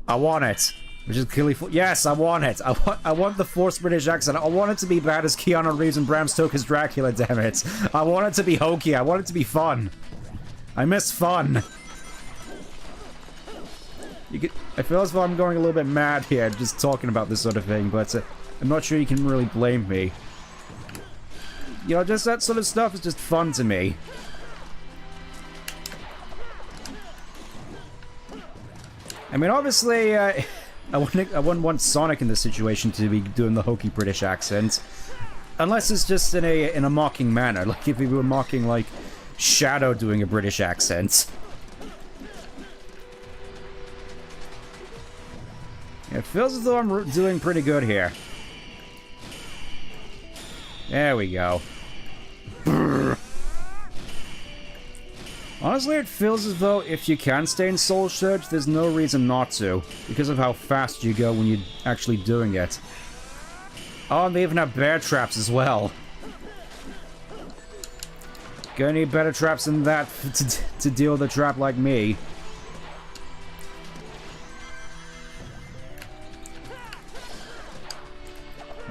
I want it. Which is clearly yes, I want it. I want the forced British accent. I want it to be bad as Keanu Reeves and Bram Stoker's Dracula, damn it. I want it to be hokey. I want it to be fun. I miss fun. I feel as though I'm going a little bit mad here just talking about this sort of thing, but I'm not sure you can really blame me. You know, just that sort of stuff is just fun to me. I mean, obviously, I wouldn't want Sonic in this situation to be doing the hokey British accent. Unless it's just in a mocking manner. Like if we were mocking, like, Shadow doing a British accent. It feels as though I'm doing pretty good here. There we go. Brrr. Honestly, it feels as though if you can stay in Soul Surge, there's no reason not to, because of how fast you go when you're actually doing it. Oh, and they even have bear traps as well. Gonna need better traps than that to deal with a trap like me.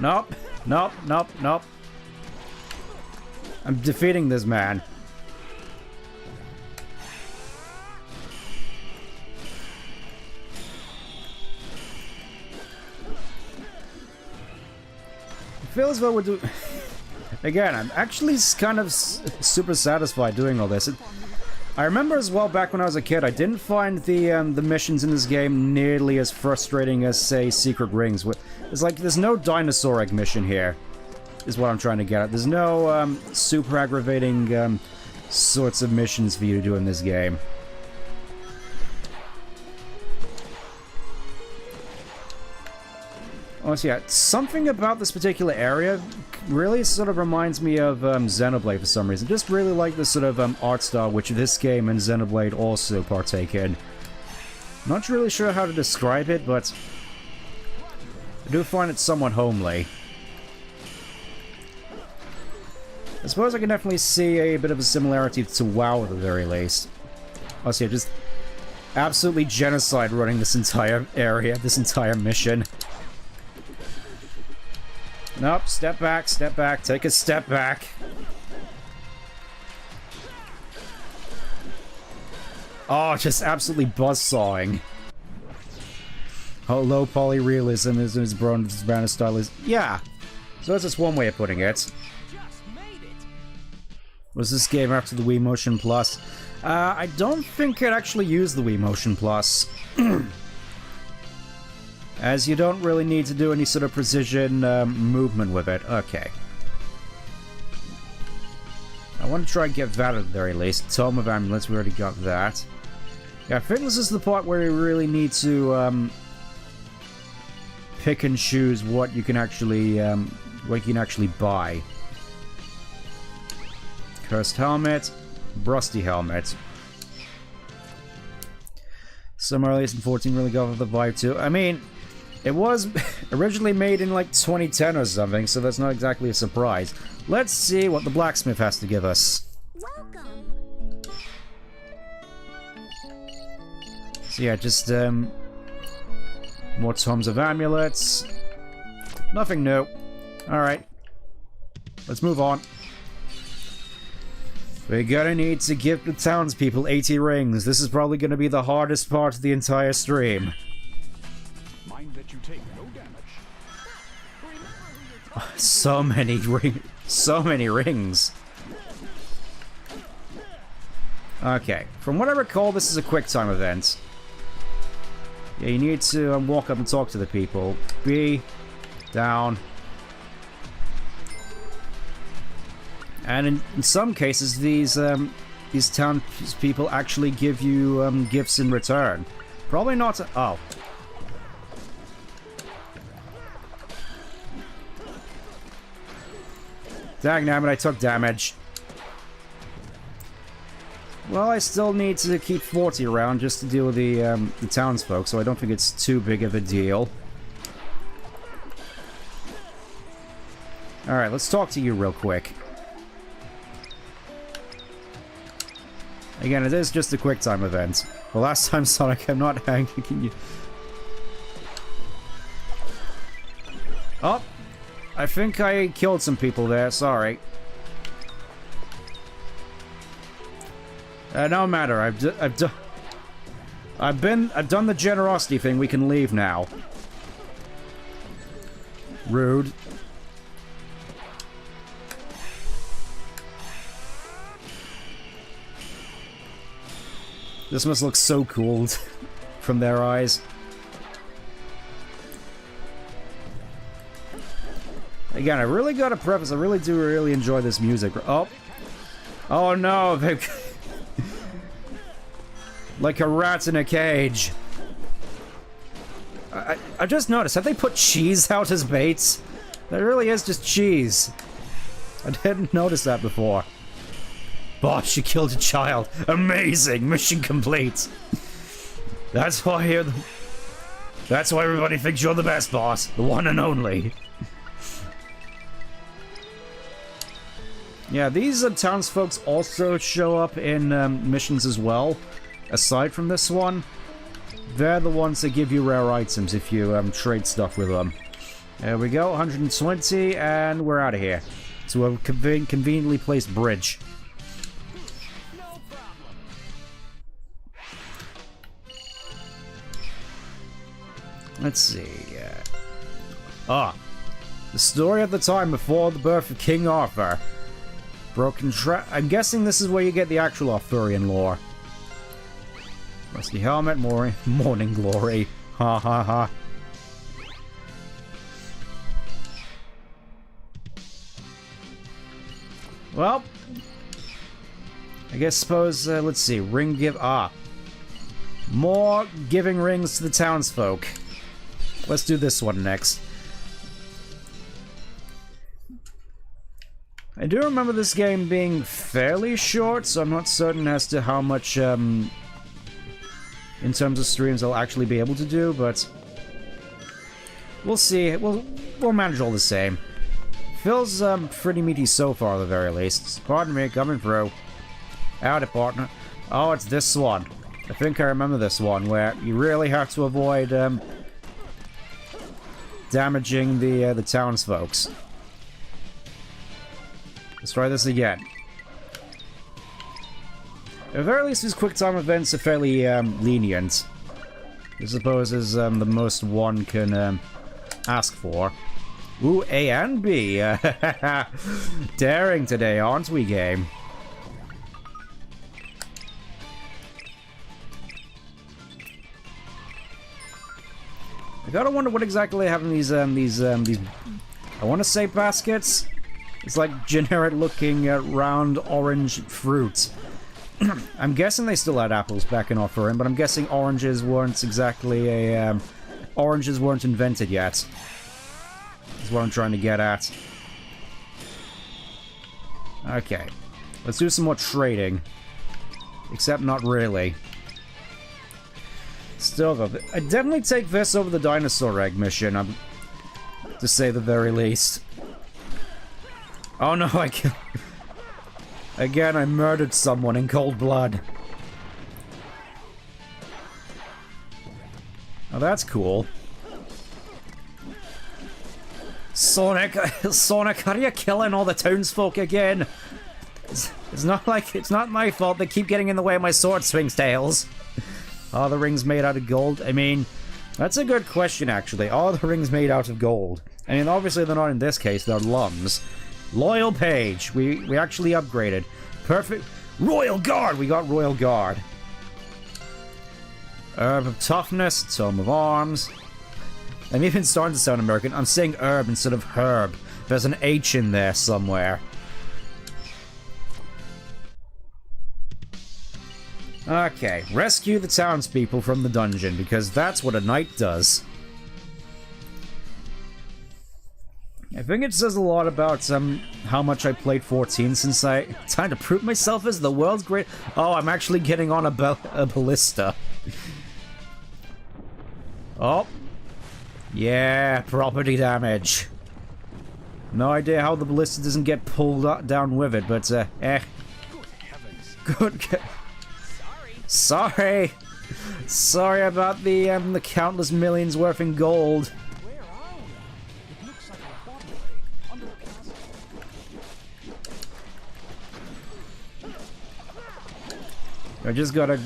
Nope. Nope. Nope. Nope. I'm defeating this man. I feel as though we're doing... Again, I'm actually kind of super satisfied doing all this. I remember as well back when I was a kid, I didn't find the missions in this game nearly as frustrating as, say, Secret Rings. It's like, there's no dinosaur egg mission here, is what I'm trying to get at. There's no super aggravating sorts of missions for you to do in this game. Honestly, yeah, something about this particular area really sort of reminds me of Xenoblade for some reason. Just really like this sort of art style which this game and Xenoblade also partake in. Not really sure how to describe it, but I do find it somewhat homely. I suppose I can definitely see a bit of a similarity to WoW at the very least. Honestly, just absolutely genocide running this entire area, this entire mission. Nope, step back, take a step back. Oh, just absolutely buzzsawing. How low poly realism is in his brand of style is. Yeah, so that's just one way of putting it. Was this game after the Wii Motion Plus? I don't think it actually used the Wii Motion Plus. As you don't really need to do any sort of precision movement with it. Okay. I want to try and get that at the very least. Tome of Amulets, we already got that. Yeah, I think this is the part where you really need to pick and choose what you can actually buy. Cursed Helmet, Rusty Helmet. Some early S&14 really got the vibe too. I mean, it was originally made in like 2010 or something, so that's not exactly a surprise. Let's see what the blacksmith has to give us. Welcome. So yeah, just more tomes of amulets. Nothing new. Alright. Let's move on. We're gonna need to give the townspeople 80 rings. This is probably gonna be the hardest part of the entire stream. Mind that you take no damage. So many rings. Okay, from what I recall, this is a quick time event. Yeah, you need to walk up and talk to the people. B, down. And in some cases, these these townspeople actually give you gifts in return. Probably not. Oh. Dang nabbit, I took damage. Well, I still need to keep 40 around just to deal with the townsfolk, so I don't think it's too big of a deal. Alright, let's talk to you real quick. Again, it is just a quick time event. The last time, Sonic, I'm not hanging you. Oh! I think I killed some people there, sorry. No matter, I've done the generosity thing, we can leave now. Rude. This must look so cool from their eyes. Again, I really gotta preface, I really do enjoy this music. Oh! Oh no, they... like a rat in a cage. I just noticed, have they put cheese out as baits? There really is just cheese. I didn't notice that before. Boss, you killed a child. Amazing! Mission complete. That's why you're the... That's why everybody thinks you're the best, boss. The one and only. Yeah, these townsfolk also show up in missions as well. Aside from this one, they're the ones that give you rare items if you trade stuff with them. There we go, 120, and we're out of here. To a conveniently placed bridge. Let's see. The story of the time before the birth of King Arthur. Broken I'm guessing this is where you get the actual Arthurian lore. Rusty helmet, morning glory. Ha ha ha. Well, I suppose, let's see, ring give... more giving rings to the townsfolk. Let's do this one next. I do remember this game being fairly short, so I'm not certain as to how much, in terms of streams I'll actually be able to do, but... we'll see. We'll manage all the same. Feels, pretty meaty so far, at the very least. Pardon me, coming through. Howdy, partner. Oh, it's this one. I think I remember this one, where you really have to avoid, damaging the townsfolks. Let's try this again. At the very least, these quick time events are fairly, lenient. I suppose is, the most one can, ask for. Ooh, A and B. Daring today, aren't we, game? I gotta wonder what exactly they have in these, I want to say baskets. It's like generic-looking, round orange fruit. I'm guessing they still had apples back in Offering, but I'm guessing oranges weren't exactly a, oranges weren't invented yet. That's what I'm trying to get at. Okay. Let's do some more trading. Except not really. Still, though, I'd definitely take this over the dinosaur egg mission, to say the very least. Oh no, I killed... Again, I murdered someone in cold blood. Oh, that's cool. Sonic, Sonic, are you killing all the townsfolk again? It's not like, it's not my fault they keep getting in the way of my sword swings, Tails. Are the rings made out of gold? I mean, that's a good question, actually. Are the rings made out of gold? I mean, obviously they're not in this case, they're lums. Loyal Page, we actually upgraded. Perfect. Royal Guard, we got Royal Guard. Herb of Toughness, Tome of Arms. I'm even starting to sound American. I'm saying herb instead of herb. There's an H in there somewhere. Okay, rescue the townspeople from the dungeon, because that's what a knight does. I think it says a lot about how much I played 14 since time to prove myself as the world's great. Oh, I'm actually getting on a ballista. Oh. Yeah, property damage. No idea how the ballista doesn't get pulled down with it, but Good heavens. Good. Sorry. Sorry about the countless millions worth in gold. Where are we? It looks like a waterway under the castle. I just gotta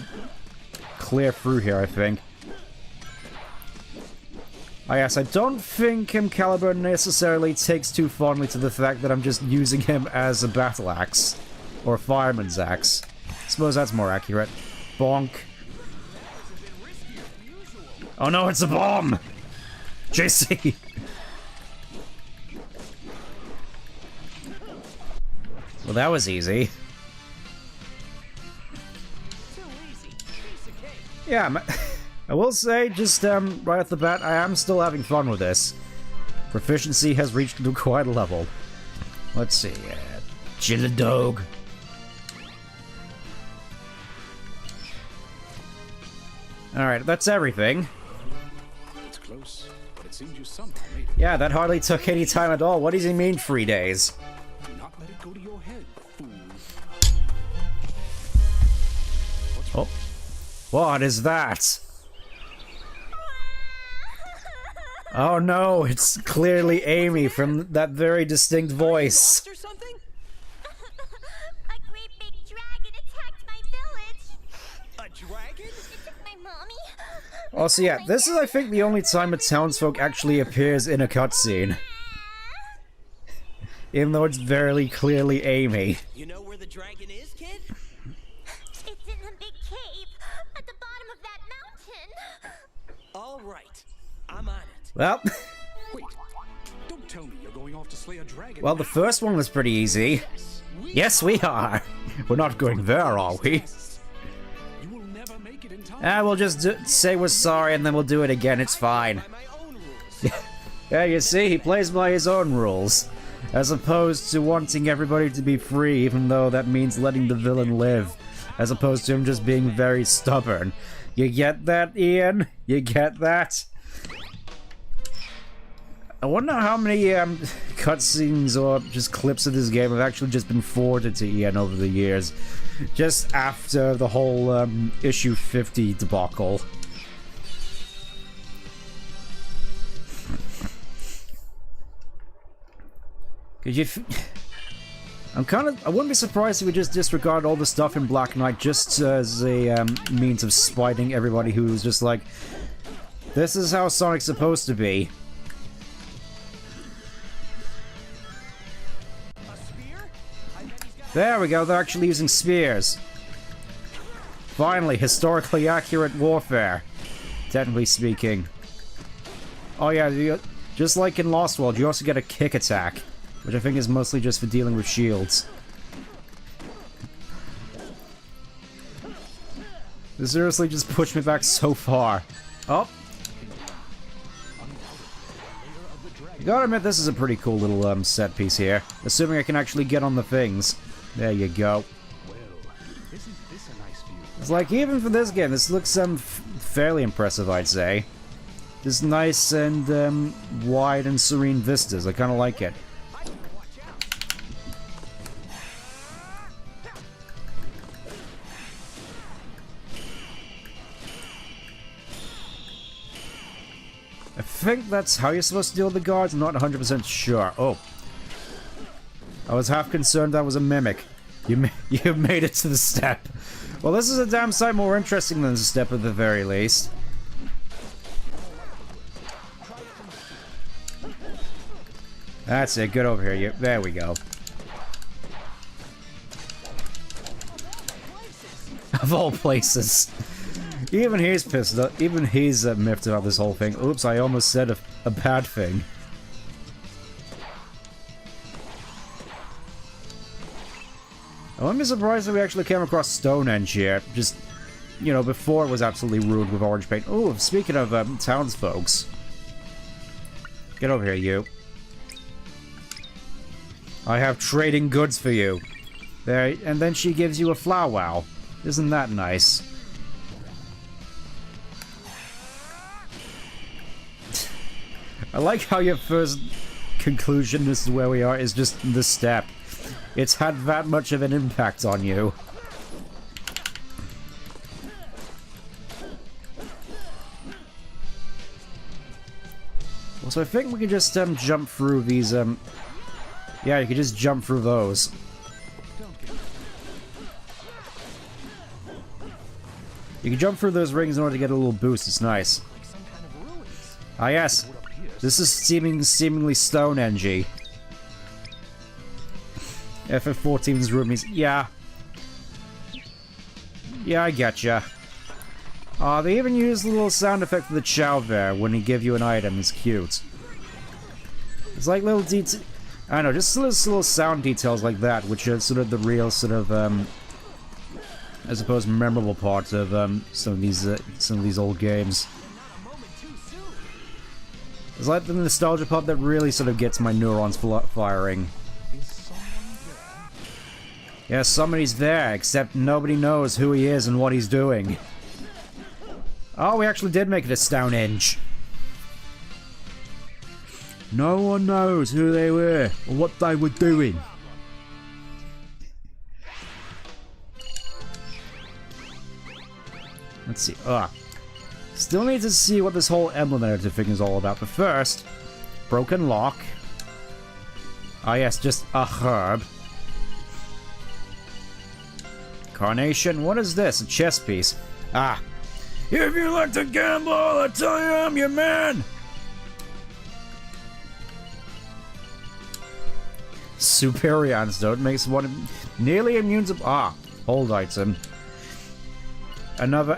clear through here, I think. Oh yes, I don't think Caliburn necessarily takes too fondly to the fact that I'm just using him as a battle axe. Or a fireman's axe. I suppose that's more accurate. Bonk. Oh no, it's a bomb! JC! Well, that was easy. Yeah, I will say, just right off the bat, I am still having fun with this. Proficiency has reached quite a level. Let's see, Chilladog. Alright, that's everything. It's close, but it seems you somehow made it. Yeah, that hardly took any time at all. What does he mean, 3 days? Do not let it go to your head, fool. Oh. What is that? Oh no, it's clearly Amy from that very distinct voice. Or something? A great big dragon attacked my village. A dragon? It took my mommy. Also, yeah, this is, I think, the only time a townsfolk actually appears in a cutscene. Even though it's very clearly Amy. You know where the dragon is, kid? It's in the big cave at the bottom of that mountain. All right. I'm on it. Well, Wait, don't tell me you're going off to slay a dragon. well, the first one was pretty easy. Yes, we are. We're not going there, are we? You will never make it in time. We'll just say we're sorry and then we'll do it again. It's fine. By my own rules. Yeah, you see, he plays by his own rules. As opposed to wanting everybody to be free, even though that means letting the villain live. As opposed to him just being very stubborn. You get that, Ian? You get that? I wonder how many cutscenes or just clips of this game have actually just been forwarded to Ian over the years. Just after the whole issue 50 debacle. Cause I wouldn't be surprised if we just disregard all the stuff in Black Knight just as a means of spiting everybody who's just like, this is how Sonic's supposed to be. There we go, they're actually using spears. Finally, historically accurate warfare. Technically speaking. Oh yeah, just like in Lost World, you also get a kick attack. Which I think is mostly just for dealing with shields. This seriously just pushed me back so far. Oh! You gotta admit, this is a pretty cool little set piece here. Assuming I can actually get on the things. There you go. It's like, even for this game, this looks fairly impressive, I'd say. Just nice and wide and serene vistas. I kinda like it. I think that's how you're supposed to deal with the guards. I'm not 100% sure. Oh. I was half concerned that was a mimic. You made it to the step. Well, this is a damn sight more interesting than the step at the very least. That's it. Get over here. There we go. Of all places. Even he's pissed. Even he's miffed about this whole thing. Oops, I almost said a bad thing. I wouldn't be surprised if we actually came across Stonehenge here. Just you know, before it was absolutely ruined with orange paint. Oh, speaking of townsfolks. Get over here, you. I have trading goods for you. There, and then she gives you a flower wow. Isn't that nice? I like how your first conclusion as to where we are is just the step. It's had that much of an impact on you. So I think we can just jump through these yeah, you can just jump through those. You can jump through those rings in order to get a little boost. It's nice. Ah yes, this is seemingly Stonehenge. FF14's roomies. Yeah. Yeah, I getcha. They even used a little sound effect for the chow there when he give you an item. It's cute. It's like little details. I don't know, just little sound details like that, which are sort of the real sort of I suppose memorable parts of some of these old games. It's like the nostalgia part that really sort of gets my neurons firing. Yeah, somebody's there, except nobody knows who he is and what he's doing. Oh, we actually did make it a Stonehenge. No one knows who they were or what they were doing. Let's see. Still need to see what this whole emblem editor thing is all about. But first, broken lock. Ah yes, just a herb. Carnation. What is this? A chess piece. Ah. If you like to gamble, I tell you I'm your man! Superior antidote makes one nearly immune to... hold item. Another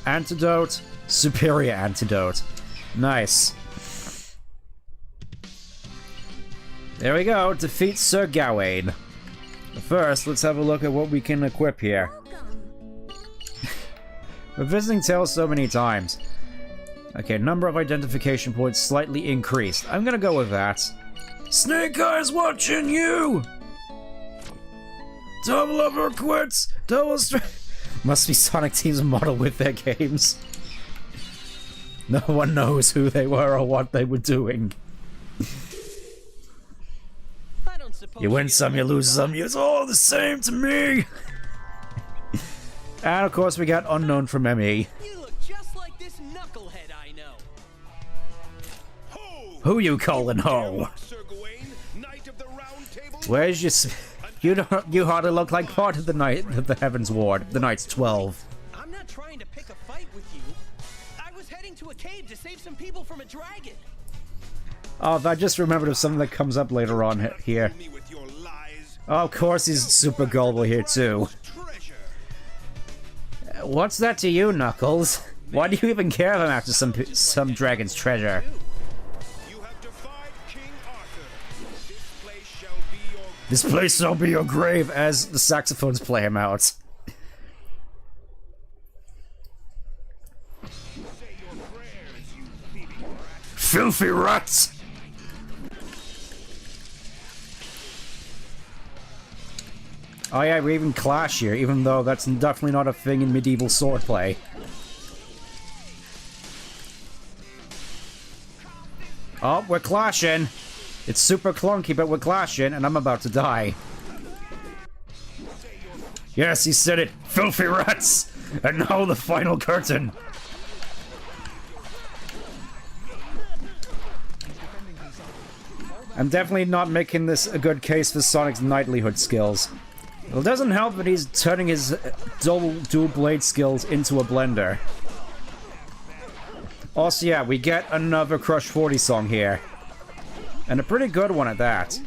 antidote. Superior antidote. Nice. There we go. Defeat Sir Gawain. But first, let's have a look at what we can equip here. We're visiting Tails so many times. Okay, number of identification points slightly increased. I'm gonna go with that. Snake Eyes watching you! Double over quits! Double Must be Sonic Team's model with their games. No one knows who they were or what they were doing. You win some, you lose some, it's all the same to me! And of course we got Unknown from ME. You look just like this knucklehead I know. Who you calling ho? Where's your you hardly look like part of the Knight of the Heavens Ward. The Knight's 12. I'm not trying to pick a fight with you. I was heading to a cave to save some people from a dragon. Oh, I just remembered of something that comes up later on here. Oh, of course he's super gullible here too. What's that to you, Knuckles? Why do you even care if I'm after some dragon's treasure? This place shall be your grave as the saxophones play him out. Filthy rats! Oh yeah, we even clash here, even though that's definitely not a thing in medieval swordplay. Oh, we're clashing! It's super clunky, but we're clashing, and I'm about to die. Yes, he said it! Filthy rats! And now the final curtain! I'm definitely not making this a good case for Sonic's knightlyhood skills. It doesn't help that he's turning his dual blade skills into a blender. Also, yeah, we get another Crush 40 song here. And a pretty good one at that.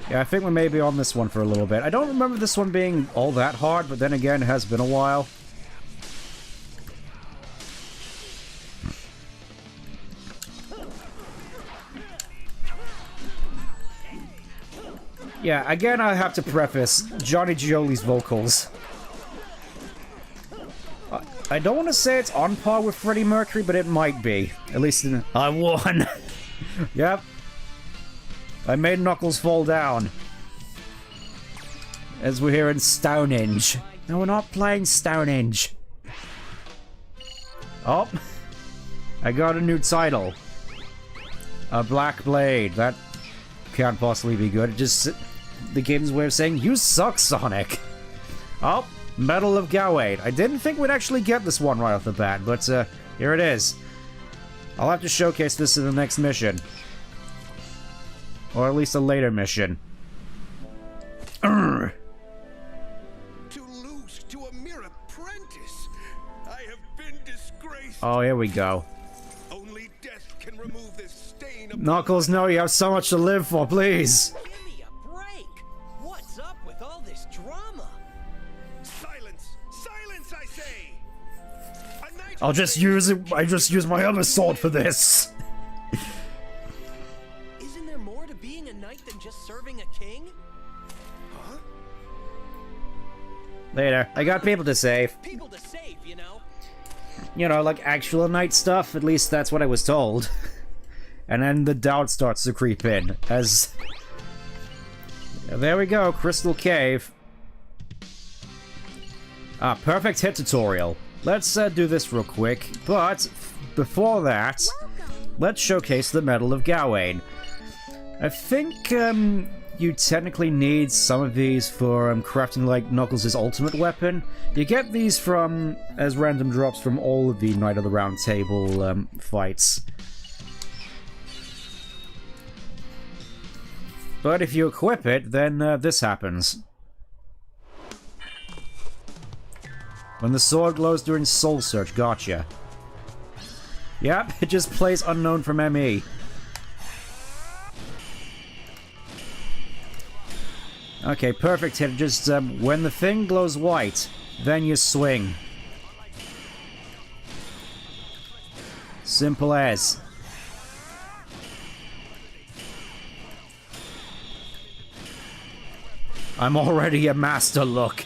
Yeah, I think we may be on this one for a little bit. I don't remember this one being all that hard, but then again, it has been a while. Yeah, again, I have to preface Johnny Gioli's vocals. I don't want to say it's on par with Freddie Mercury, but it might be. At least in... I won! Yep. I made Knuckles fall down. As we're here in Stonehenge. No, we're not playing Stonehenge. Oh. I got a new title. A Black Blade. That can't possibly be good. It just... The game's way of saying, you suck, Sonic. Oh. Medal of Gawain. I didn't think we'd actually get this one right off the bat, but here it is. I'll have to showcase this in the next mission. Or at least a later mission. To lose to a mere apprentice, I have been disgraced. Oh, here we go. Only death can remove this stain of Knuckles, no, you have so much to live for, please. Give me a break. What's up with all this drama? Silence! Silence, I say! A knight I'll just use it. I just use my other sword for this. Isn't there more to being a knight than just serving a king? Huh? Later. I got people to save. People to save, you know. You know, like actual knight stuff. At least that's what I was told. And then the doubt starts to creep in as... There we go, Crystal Cave. Ah, perfect hit tutorial. Let's do this real quick, but before that, let's showcase the Medal of Gawain. I think you technically need some of these for crafting like Knuckles' ultimate weapon. You get these from as random drops from all of the Knight of the Round Table fights. But if you equip it, then this happens. When the sword glows during Soul Search, gotcha. Yep, it just plays unknown from ME. Okay, perfect hit. Just when the thing glows white, then you swing. Simple as. I'm already a master, look.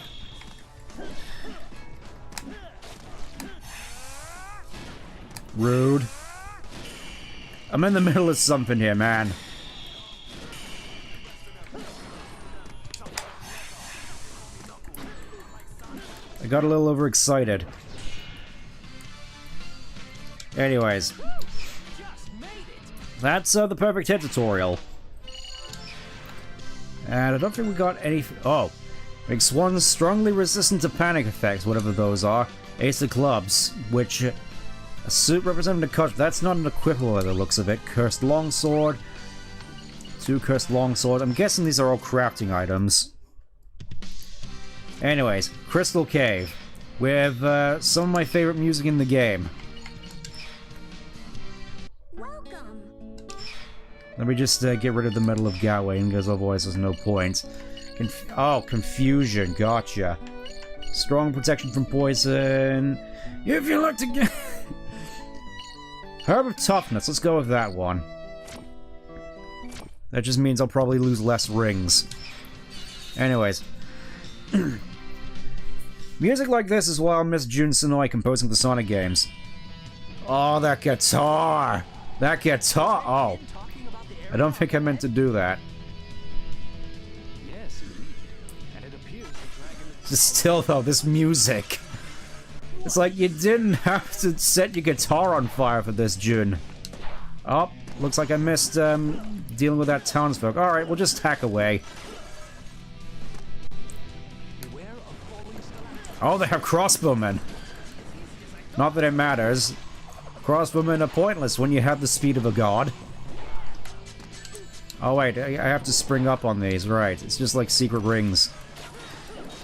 Rude. I'm in the middle of something here, man. I got a little overexcited. Anyways. That's the perfect hit tutorial. And I don't think we got any... Oh. Makes one strongly resistant to panic effects, whatever those are. Ace of Clubs, which... a suit representing the cut. That's not an equipable by the looks of it. Cursed Longsword. 2 Cursed Longsword. I'm guessing these are all crafting items. Anyways, Crystal Cave. With some of my favorite music in the game. Welcome. Let me just get rid of the Medal of Gawain, because otherwise there's no point. Confusion. Gotcha. Strong protection from poison. If you like to get... Herb of Toughness. Let's go with that one. That just means I'll probably lose less rings. Anyways. Music like this is why I'll miss Jun Senoi composing the Sonic games. Oh, that guitar! That guitar! Oh. I don't think I meant to do that. Still, though, this music. It's like you didn't have to set your guitar on fire for this, Jun. Oh, looks like I missed dealing with that townsfolk. Alright, we'll just hack away. Oh, they have crossbowmen. Not that it matters. Crossbowmen are pointless when you have the speed of a god. Oh wait, I have to spring up on these, right. It's just like secret rings.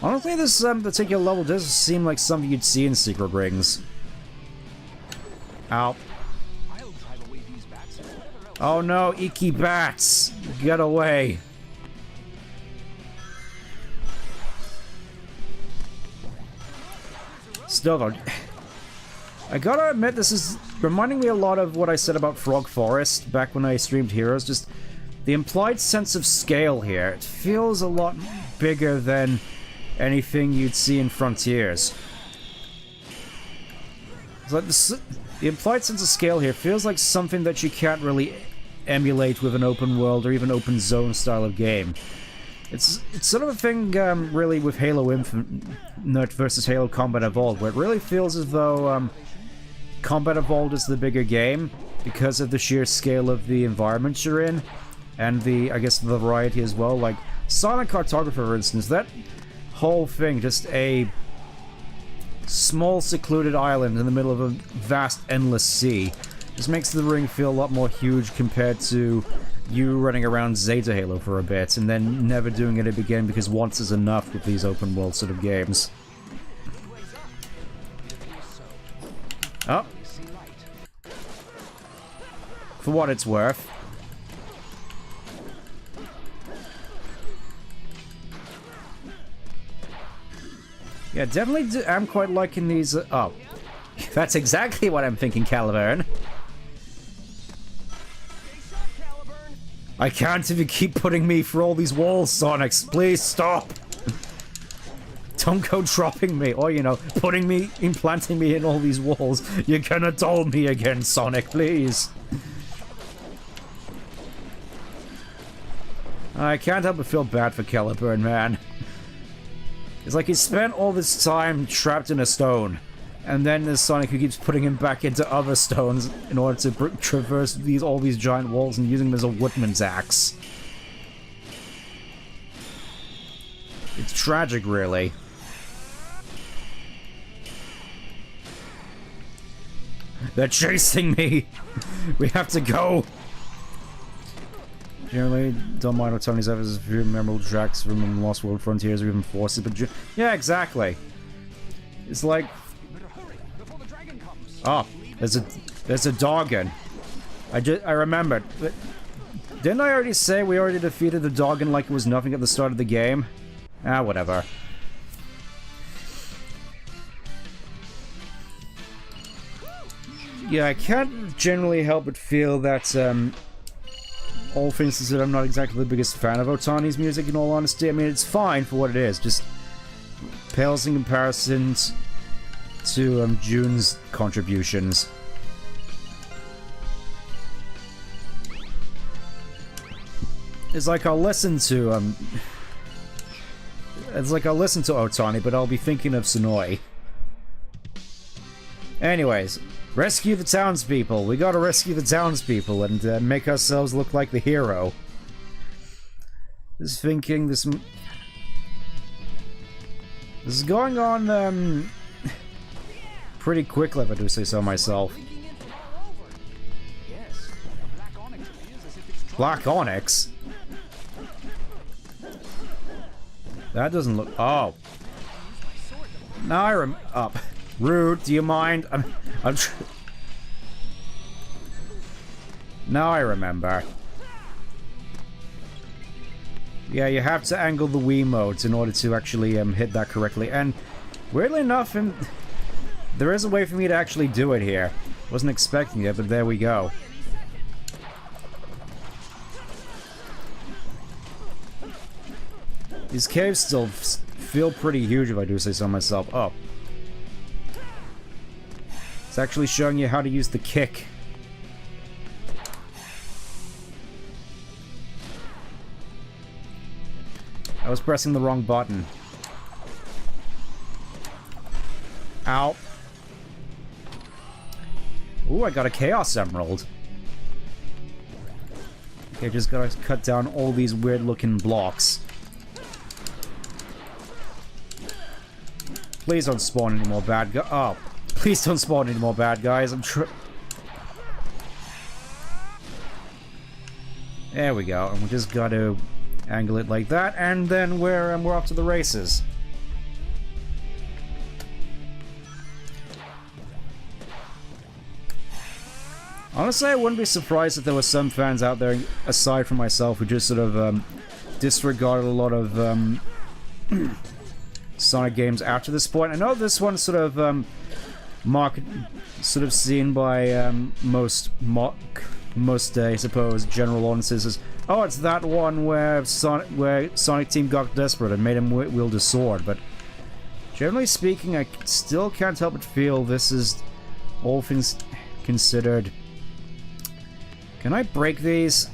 Honestly, this particular level does seem like something you'd see in secret rings. Ow. Oh no, icky bats! Get away! Still though, I gotta admit this is reminding me a lot of what I said about Frog Forest back when I streamed Heroes. Just the implied sense of scale here, it feels a lot bigger than anything you'd see in Frontiers. It's like the implied sense of scale here feels like something that you can't really emulate with an open world or even open zone style of game. It's sort of a thing, really, with Halo Infinite versus Halo Combat Evolved, where it really feels as though Combat Evolved is the bigger game because of the sheer scale of the environments you're in, and the, I guess, the variety as well. Like, Sonic Cartographer, for instance, that whole thing, just a small secluded island in the middle of a vast, endless sea, just makes the ring feel a lot more huge compared to you running around Zeta Halo for a bit, and then never doing it again because once is enough with these open world sort of games. Oh. For what it's worth. Yeah, definitely am quite liking these, oh. That's exactly what I'm thinking, Caliburn. I can't if you keep putting me through all these walls, Sonics. Please stop. Don't go dropping me, or, you know, implanting me in all these walls. You're gonna dull me again, Sonic, please. I can't help but feel bad for Caliburn, man. It's like he spent all this time trapped in a stone, and then there's Sonic who keeps putting him back into other stones in order to traverse all these giant walls and using them as a woodman's axe. It's tragic, really. They're chasing me! We have to go! Generally, don't mind what Tony's efforts a few memorable tracks from Lost World Frontiers or even Forces, but yeah, exactly. It's like, oh, there's a Doggon. I remembered. Didn't I already say we already defeated the Doggon like it was nothing at the start of the game? Ah, whatever. Yeah, I can't generally help but feel that, all things considered, I'm not exactly the biggest fan of Otani's music, in all honesty. I mean, it's fine for what it is, just pales in comparison to June's contributions. It's like I'll listen to Otani, but I'll be thinking of Sonoi. Anyways, rescue the townspeople. We gotta rescue the townspeople and make ourselves look like the hero. Just thinking this is going on pretty quickly, if I do say so myself. Black Onyx? That doesn't look... Oh. Now I up. Rude, do you mind? Now I remember. Yeah, you have to angle the Wiimotes in order to actually hit that correctly. And weirdly enough, there is a way for me to actually do it here. Wasn't expecting it, but there we go. These caves still feel pretty huge, if I do say so myself. Oh. It's actually showing you how to use the kick. I was pressing the wrong button. Ow. Ooh, I got a Chaos Emerald. Okay, just gotta cut down all these weird looking blocks. Please don't spawn any more bad guys. Oh, please don't spawn any more bad guys. There we go, and we just gotta angle it like that, and then we're off to the races. Honestly, I wouldn't be surprised if there were some fans out there, aside from myself, who just sort of disregarded a lot of Sonic games after this point. I know this one's sort of seen by most I suppose general audiences as Oh, it's that one where Sonic Team got desperate and made him wield a sword, but generally speaking, I still can't help but feel this is, all things considered... Can I break these?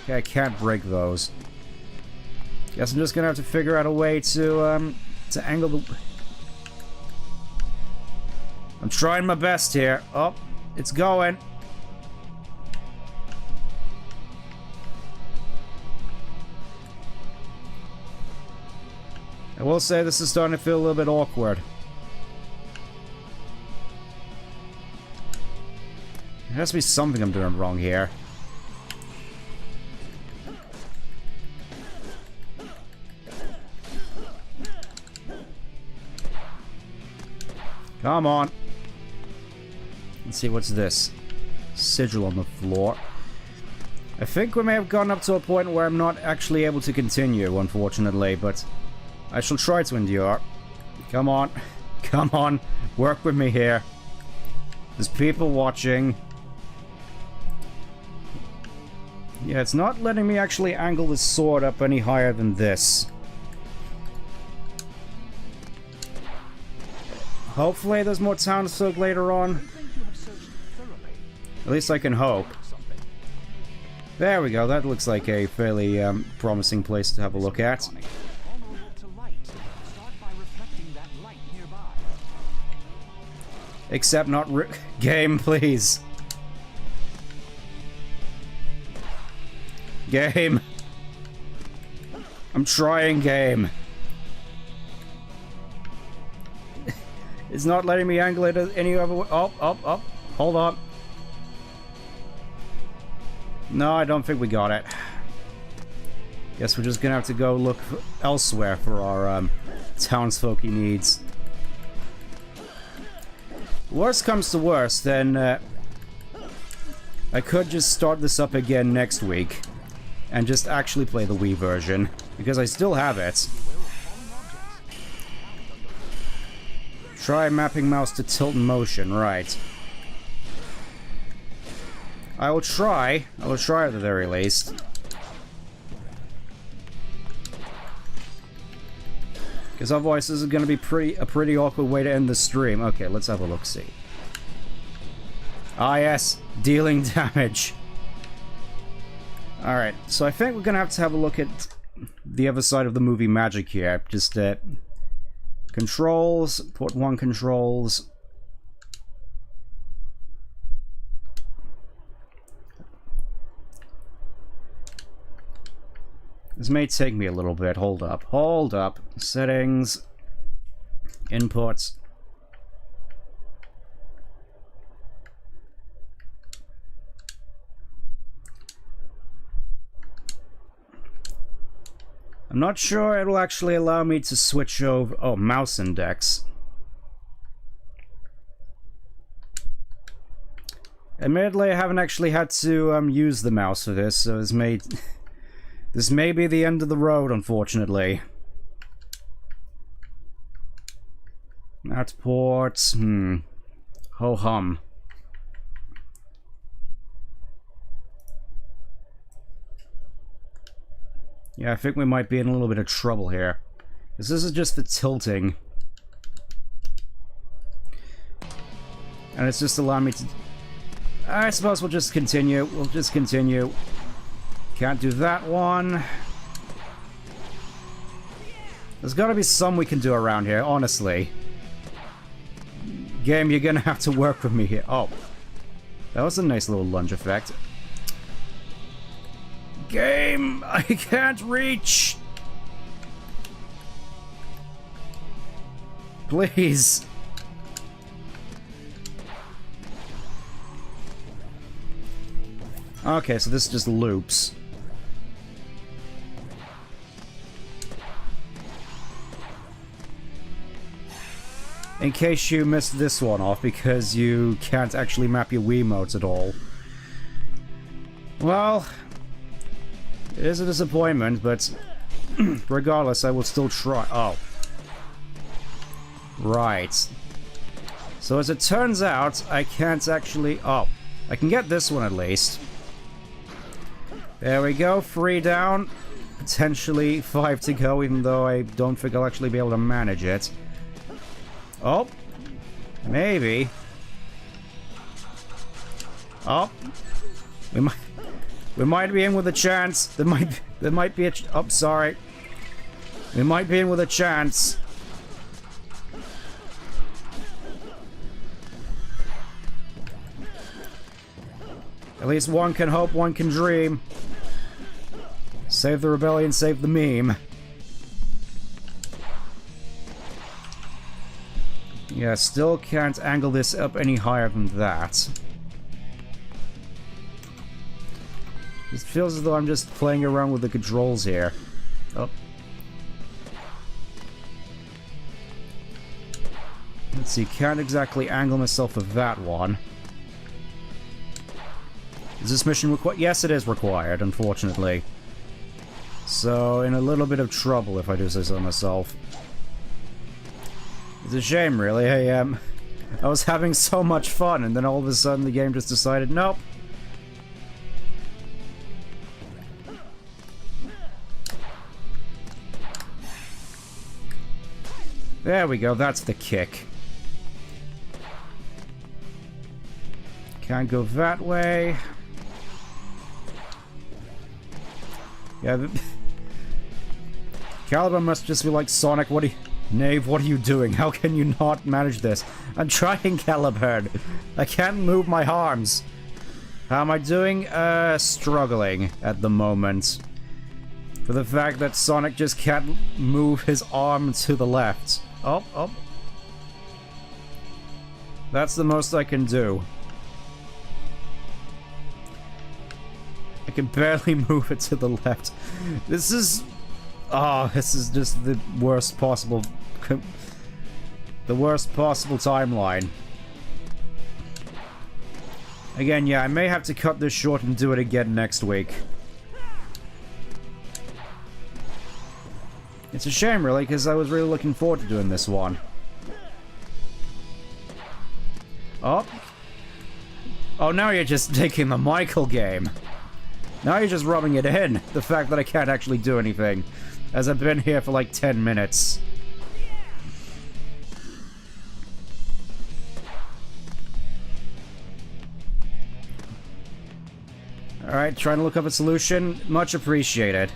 Okay, I can't break those. Guess I'm just gonna have to figure out a way to angle the... I'm trying my best here. Oh, it's going. I will say this is starting to feel a little bit awkward. There has to be something I'm doing wrong here. Come on. Let's see, what's this? Sigil on the floor. I think we may have gotten up to a point where I'm not actually able to continue, unfortunately, but I shall try to endure. Come on. Come on. Work with me here. There's people watching. Yeah, it's not letting me actually angle the sword up any higher than this. Hopefully there's more townsfolk later on. At least I can hope. There we go, that looks like a fairly promising place to have a look at. Except not game, please. Game. I'm trying, game. It's not letting me angle it any other way. Oh, oh, oh. Hold on. No, I don't think we got it. Guess we're just gonna have to go look elsewhere for our townsfolky needs. Worst comes to worst, then I could just start this up again next week and just actually play the Wii version, because I still have it. Try mapping mouse to tilt motion, right. I will try at the very least. Because otherwise this is going to be a pretty awkward way to end the stream. Okay, let's have a look-see. Ah yes, dealing damage. Alright, so I think we're going to have a look at the other side of the movie magic here. Just, controls, port 1 controls. This may take me a little bit. Hold up. Hold up. Settings. Inputs. I'm not sure it'll actually allow me to switch over... Oh, mouse index. Admittedly, I haven't actually had to use the mouse for this, so this may... This may be the end of the road, unfortunately. That port... Ho-hum. Yeah, I think we might be in a little bit of trouble here. Because this is just the tilting. And it's just allowing me to... I suppose we'll just continue. We'll just continue. Can't do that one. There's gotta be some we can do around here, honestly. Game, you're gonna have to work with me here. Oh. That was a nice little lunge effect. Game! I can't reach! Please. Okay, so this just loops. In case you missed this one off because you can't actually map your Wiimotes at all. Well, it is a disappointment, but regardless, I will still try. Oh. Right. So as it turns out, I can't actually... Oh, I can get this one at least. There we go, 3 down. Potentially 5 to go, even though I don't think I'll actually be able to manage it. Oh. Maybe. Oh. We might be in with a chance. There might be a oh, sorry. We might be in with a chance. At least one can hope, one can dream. Save the rebellion, save the meme. Yeah, still can't angle this up any higher than that. It feels as though I'm just playing around with the controls here. Oh. Let's see, can't exactly angle myself with that one. Is this mission required? Yes, it is required, unfortunately. So, in a little bit of trouble, if I do say so myself. It's a shame, really. I was having so much fun, and then all of a sudden the game just decided, nope. There we go, that's the kick. Can't go that way. Yeah, Caliburn must just be like, Sonic, Knave, what are you doing? How can you not manage this? I'm trying, Caliburn. I can't move my arms. How am I doing? Struggling at the moment. For the fact that Sonic just can't move his arm to the left. Oh, oh. That's the most I can do. I can barely move it to the left. This is... oh, this is just the worst possible... the worst possible timeline. Again, yeah, I may have to cut this short and do it again next week. It's a shame, really, because I was really looking forward to doing this one. Oh. Oh, now you're just taking the Michael game. Now you're just rubbing it in, the fact that I can't actually do anything, as I've been here for like 10 minutes. Alright, trying to look up a solution. Much appreciated.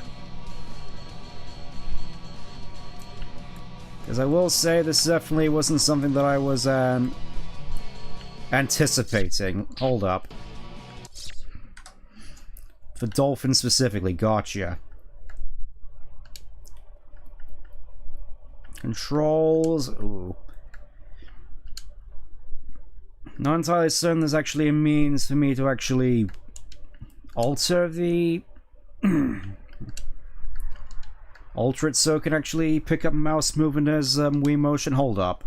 Because I will say this definitely wasn't something that I was anticipating. Hold up. For dolphins specifically, gotcha. Controls, ooh. Not entirely certain there's actually a means for me to actually alter the... alter it so it can actually pick up mouse movement as Wii motion. Hold up.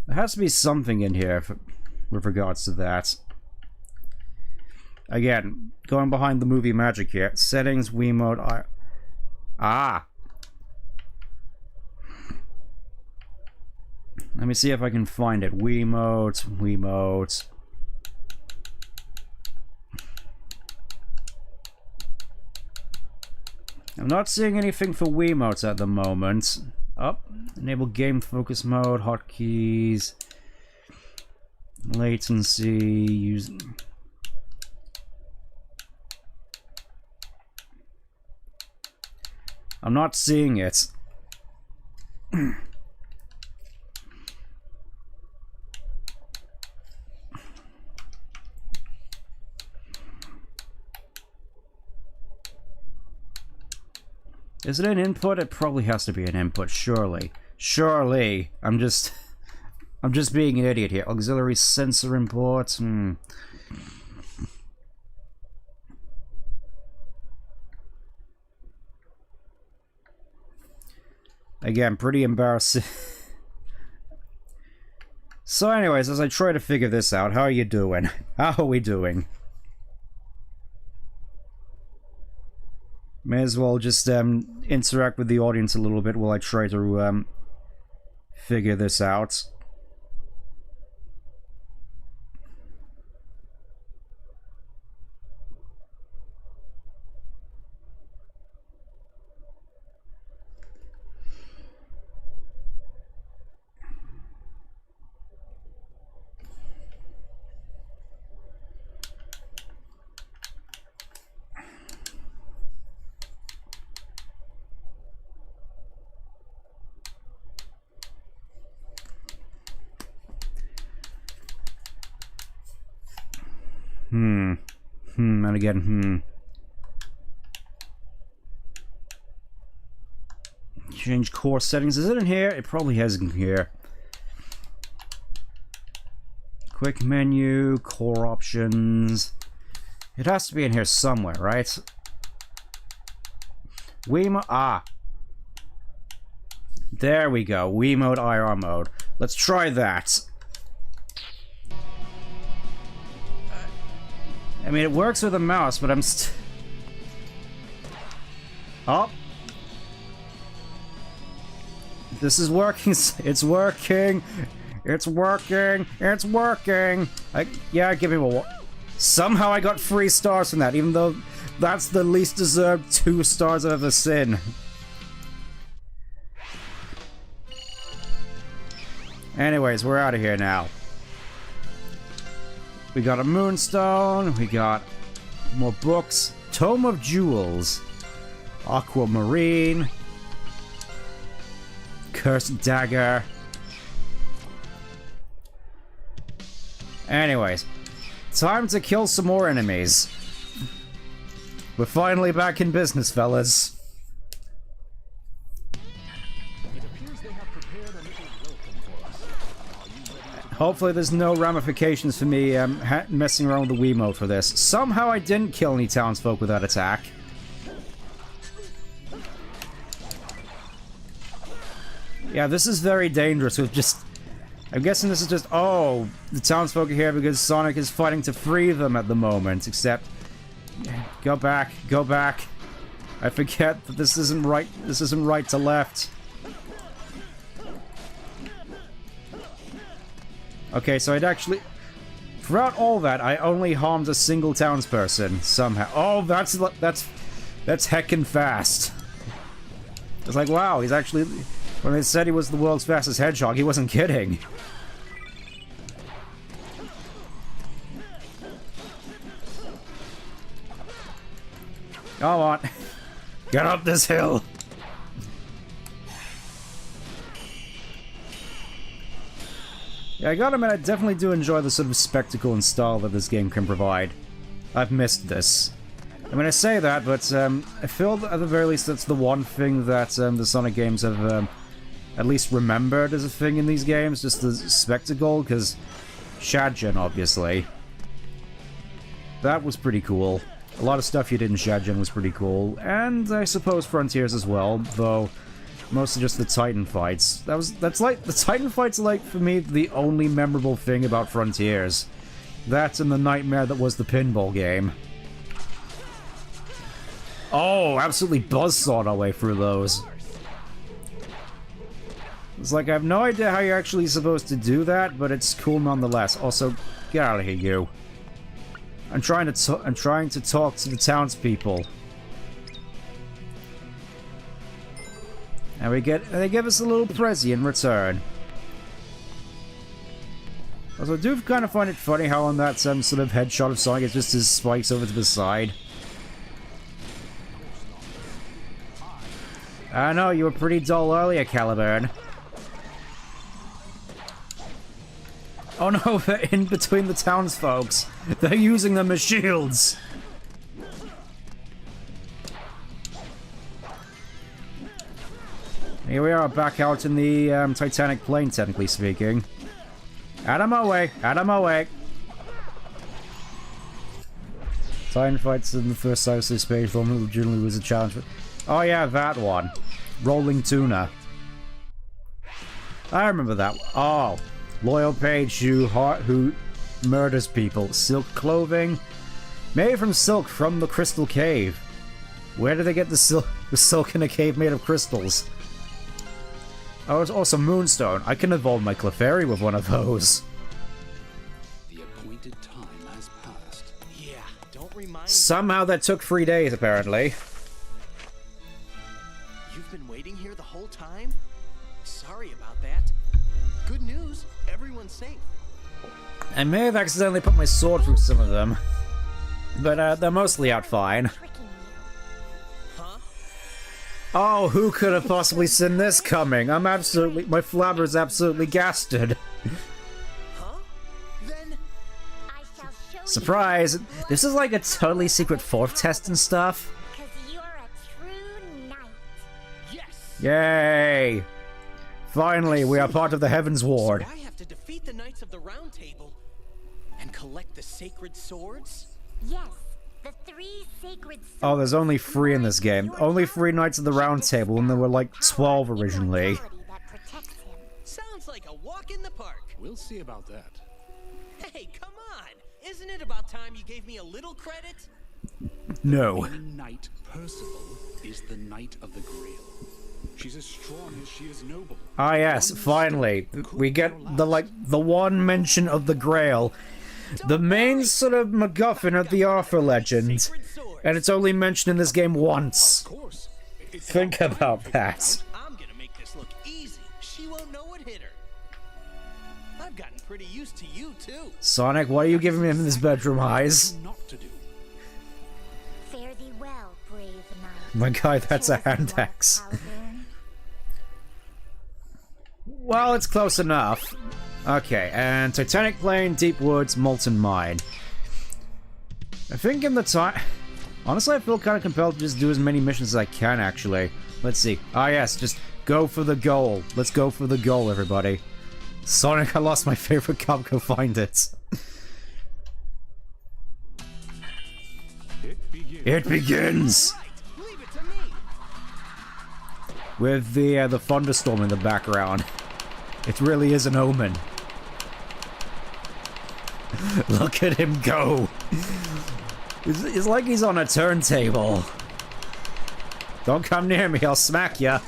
There has to be something in here with regards to that. Again, going behind the movie magic here. Settings, Wiimote, ah! Let me see if I can find it. Wiimote, Wiimote. I'm not seeing anything for Wiimotes at the moment. Oh, enable game focus mode, hotkeys, latency, use... I'm not seeing it. Is it an input? It probably has to be an input, surely. Surely. I'm just being an idiot here. Auxiliary sensor imports. Again, pretty embarrassing. So anyways, as I try to figure this out, how are you doing? How are we doing? May as well just interact with the audience a little bit while I try to figure this out. And again, Change core settings. Is it in here? It probably has in here. Quick menu, core options. It has to be in here somewhere, right? There we go. Wii mode, IR mode. Let's try that. I mean, it works with a mouse, but I'm Oh! This is working. It's working. It's working. It's working. Yeah, give me a... Somehow I got 3 stars from that, even though that's the least deserved 2 stars I've ever seen. Anyways, we're out of here now. We got a moonstone, we got more books, Tome of Jewels, Aquamarine, Cursed Dagger. Anyways, time to kill some more enemies. We're finally back in business, fellas. Hopefully there's no ramifications for me messing around with the Wiimote for this. Somehow I didn't kill any townsfolk with that attack. Yeah, this is very dangerous with just... I'm guessing this is just... Oh, the townsfolk are here because Sonic is fighting to free them at the moment, except... Go back, go back. I forget that this isn't right to left. Okay, so I'd actually... Throughout all that, I only harmed a single townsperson, somehow. Oh, that's heckin' fast. It's like, wow, he's actually... When they said he was the world's fastest hedgehog, he wasn't kidding. Come on. Get up this hill. Yeah, I gotta admit, I definitely do enjoy the sort of spectacle and style that this game can provide. I've missed this. I mean, I say that, but I feel that at the very least that's the one thing that the Sonic games have at least remembered as a thing in these games, just the spectacle, because Shadgen, obviously. That was pretty cool. A lot of stuff you did in Shadgen was pretty cool, and I suppose Frontiers as well, though mostly just the Titan fights. That's like, the Titan fights are like, for me, the only memorable thing about Frontiers. That and the nightmare that was the pinball game. Oh, absolutely buzzsawed our way through those. It's like, I have no idea how you're actually supposed to do that, but it's cool nonetheless. Also, get out of here, you. I'm trying to talk to the townspeople. And they give us a little prezi in return. Also, I do kind of find it funny how on that sort of headshot of Sonic it's just his spikes over to the side. I know, you were pretty dull earlier, Caliburn. Oh no, they're in between the townsfolks. They're using them as shields. Here we are, back out in the Titanic plane, technically speaking. Out of my way! Out of my way! Titan fights in the first side of this page form generally was a challenge. Oh yeah, that one. Rolling Tuna. I remember that. Oh. Loyal page who murders people. Silk clothing. Made from silk from the Crystal Cave. Where did they get the silk in a cave made of crystals? Oh, it's also Moonstone. I can evolve my Clefairy with one of those. The appointed time has passed. Yeah, don't remind me. Somehow that took 3 days, apparently. You've been waiting here the whole time? Sorry about that. Good news, everyone's safe. I may have accidentally put my sword through some of them. But they're mostly out fine. Tricking you. Huh? Oh, who could have possibly seen this coming? My flabber's absolutely gasted. Huh? Then I shall show Surprise! This is like a totally secret fourth test and stuff. Because you're a true knight. Yes! Yay! Finally, we are part of the Heavens Ward. So I have to defeat the Knights of the Round Table and collect the sacred swords? Yes, the 3 sacred swords. Oh, there's only 3 in this game. Only 3 Knights of the Round Table, and there were like 12 originally. That protects him. Sounds like a walk in the park. We'll see about that. Hey, come on! Isn't it about time you gave me a little credit? No. Main knight Percival is the Knight of the Grail. She's as strong as she is noble. Ah yes, finally. We get the one mention of the Grail. The main sort of MacGuffin of the Arthur legend. And it's only mentioned in this game once. Of course. It's Think about that. I'm gonna make this look easy. She won't know what hit her. I've gotten pretty used to you, too. Sonic, why are you giving him his bedroom eyes? not to do. Fare thee well, brave knight. My guy, that's a Chosen hand one, axe. Caliburn. Well, it's close enough. Okay, and Titanic Plain, Deep Woods, Molten Mine. I think in the time... Honestly, I feel kind of compelled to just do as many missions as I can, actually. Let's see. Ah, yes, just go for the goal. Let's go for the goal, everybody. Sonic, I lost my favorite cup, go find it. It begins! Right, leave it to me. With the thunderstorm in the background. It really is an omen. Look at him go! It's like he's on a turntable. Don't come near me, I'll smack ya.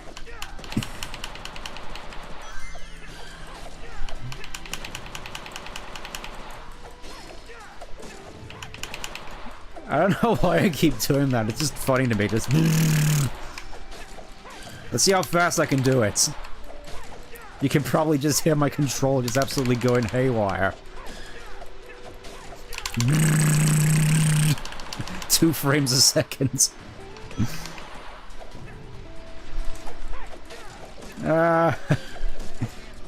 I don't know why I keep doing that, it's just funny to me, just... Let's see how fast I can do it. You can probably just hear my controller just absolutely going haywire. 2 frames a second.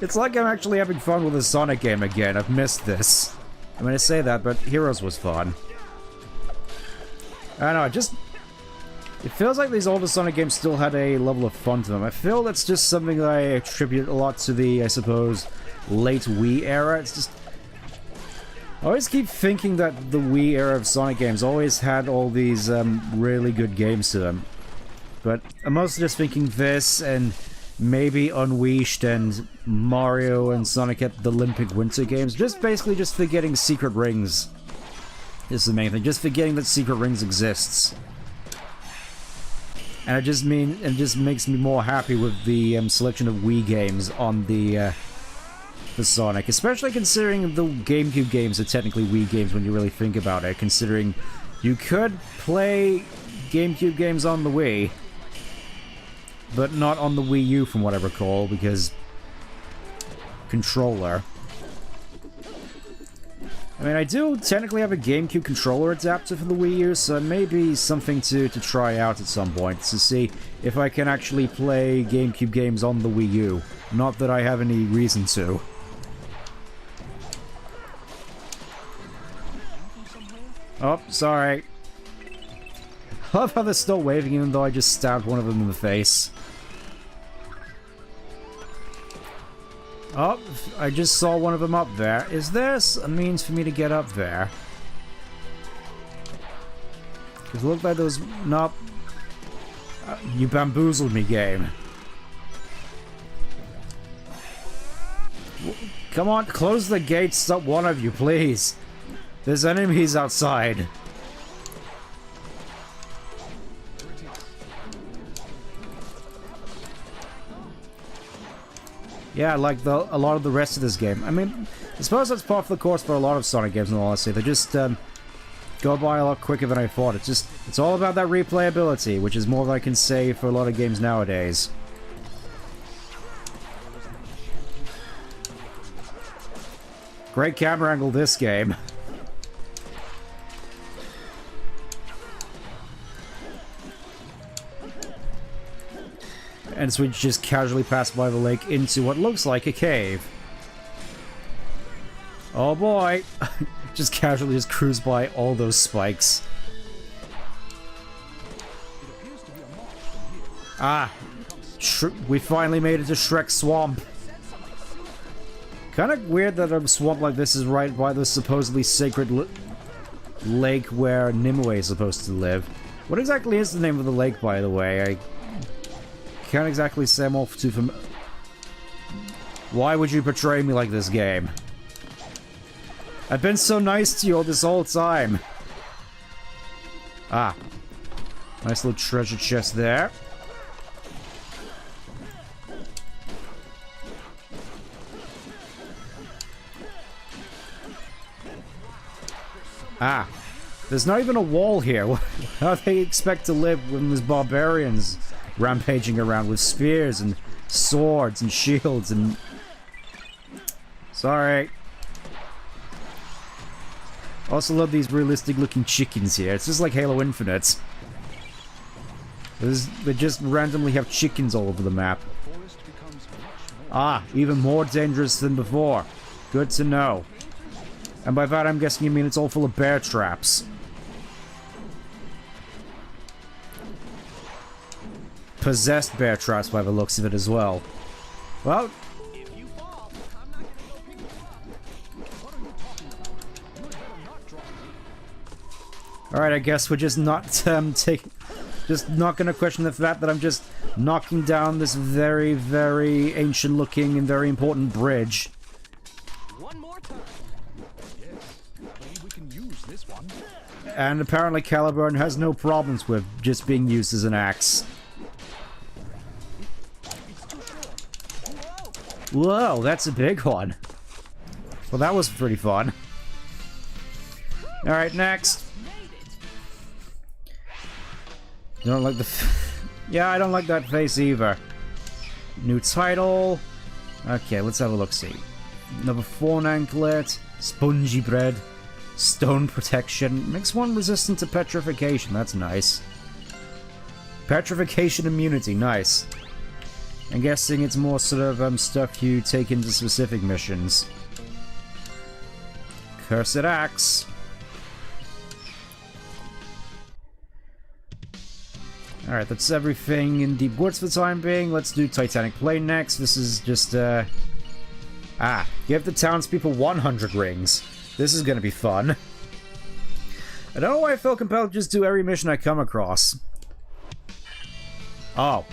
It's like I'm actually having fun with a Sonic game again. I've missed this. I mean, I say that, but Heroes was fun. I don't know, it feels like these older Sonic games still had a level of fun to them. I feel that's just something that I attribute a lot to the, I suppose, late Wii era. It's just... I always keep thinking that the Wii era of Sonic games always had all these really good games to them. But I'm mostly just thinking this, and maybe Unleashed, and Mario and Sonic at the Olympic Winter Games. Just basically just forgetting Secret Rings is the main thing. Just forgetting that Secret Rings exists. And it just makes me more happy with the selection of Wii games on the Sonic, especially considering the GameCube games are technically Wii games when you really think about it, considering you could play GameCube games on the Wii, but not on the Wii U from what I recall, because controller. I mean, I do technically have a GameCube controller adapter for the Wii U, so it may be something to try out at some point, to see if I can actually play GameCube games on the Wii U. Not that I have any reason to. Oh, sorry. I love how they're still waving even though I just stabbed one of them in the face. Oh, I just saw one of them up there. Is there a means for me to get up there? Because it looked like there was not... you bamboozled me, game. Come on, close the gates, up one of you, please. There's enemies outside. Yeah, like a lot of the rest of this game. I mean, I suppose that's part of the course for a lot of Sonic games, in all honesty. They just go by a lot quicker than I thought. It's all about that replayability, which is more than I can say for a lot of games nowadays. Great camera angle, this game. And so we just casually pass by the lake into what looks like a cave. Oh boy! Just casually just cruise by all those spikes. Ah, we finally made it to Shrek Swamp. Kind of weird that a swamp like this is right by the supposedly sacred lake where Nimue is supposed to live. What exactly is the name of the lake, by the way? I can't exactly say I'm all too familiar. Why would you portray me like this, game? I've been so nice to you all this whole time. Ah. Nice little treasure chest there. Ah. There's not even a wall here. How do they expect to live when there's barbarians rampaging around with spears and swords and shields and... Sorry. Also love these realistic looking chickens here. It's just like Halo Infinite. They just randomly have chickens all over the map. Ah, even more dangerous than before. Good to know. And by that I'm guessing you mean it's all full of bear traps. Possessed bear traps by the looks of it as well. Well... Alright, I guess we're just not just not gonna question the fact that I'm just knocking down this very, very ancient looking and very important bridge. One more time. Yes, I believe we can use this one. And apparently Caliburn has no problems with just being used as an axe. Whoa, that's a big one. Well, that was pretty fun. Alright, next. You don't like the... Yeah, I don't like that face either. New title. Okay, let's have a look-see. Number 4 anklet. Spongy bread. Stone protection. Makes one resistant to petrification. That's nice. Petrification immunity. Nice. I'm guessing it's more sort of stuff you take into specific missions. Cursed axe. Alright, that's everything in Deep Woods for the time being. Let's do Titanic Plane next. This is just, give the townspeople 100 rings. This is gonna be fun. I don't know why I feel compelled to just do every mission I come across. Oh.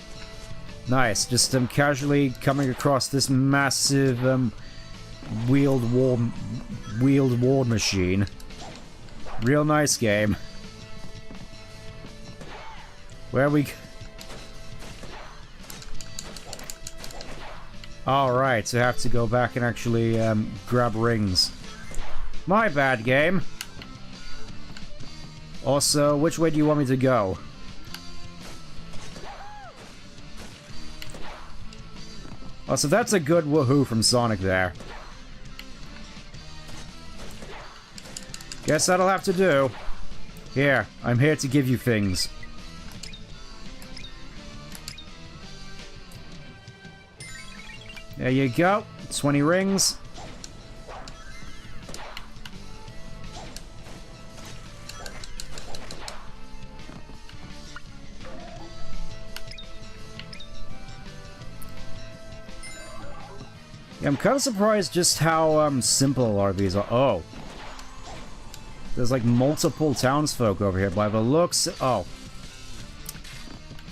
Nice. Just, casually coming across this massive, wheeled war machine. Real nice game. Where we... Alright, so I have to go back and actually grab rings. My bad, game. Also, which way do you want me to go? Also, that's a good woohoo from Sonic there. Guess that'll have to do. Here, I'm here to give you things. There you go. 20 rings. Yeah, I'm kind of surprised just how simple a lot of these are. Oh. There's like multiple townsfolk over here by the looks. Oh.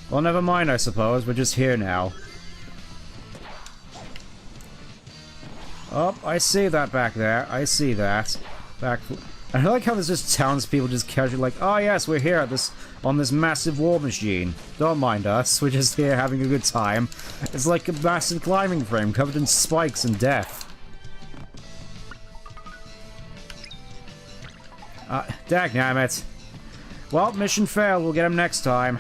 Well, never mind, I suppose. We're just here now. Oh, I see that back there. I see that. I like how there's just townspeople just casually like, oh yes, we're here at on this massive war machine. Don't mind us, we're just here having a good time. It's like a massive climbing frame covered in spikes and death. Dagnammit. Well, mission failed, we'll get him next time.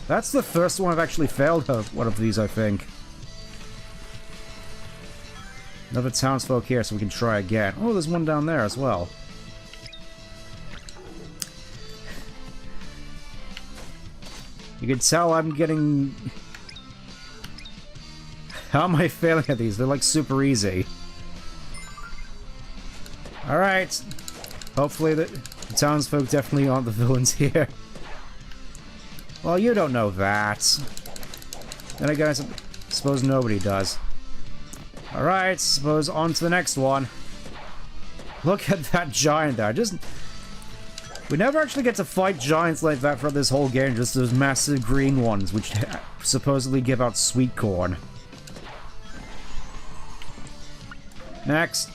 That's the first one I've actually failed of one of these, I think. Another townsfolk here, so we can try again. Oh, there's one down there as well. You can tell I'm getting... How am I failing at these? They're like super easy. Alright. Hopefully the townsfolk definitely aren't the villains here. Well, you don't know that. Then again, I suppose nobody does. Alright, suppose on to the next one. Look at that giant there. We never actually get to fight giants like that for this whole game, just those massive green ones, which supposedly give out sweet corn. Next.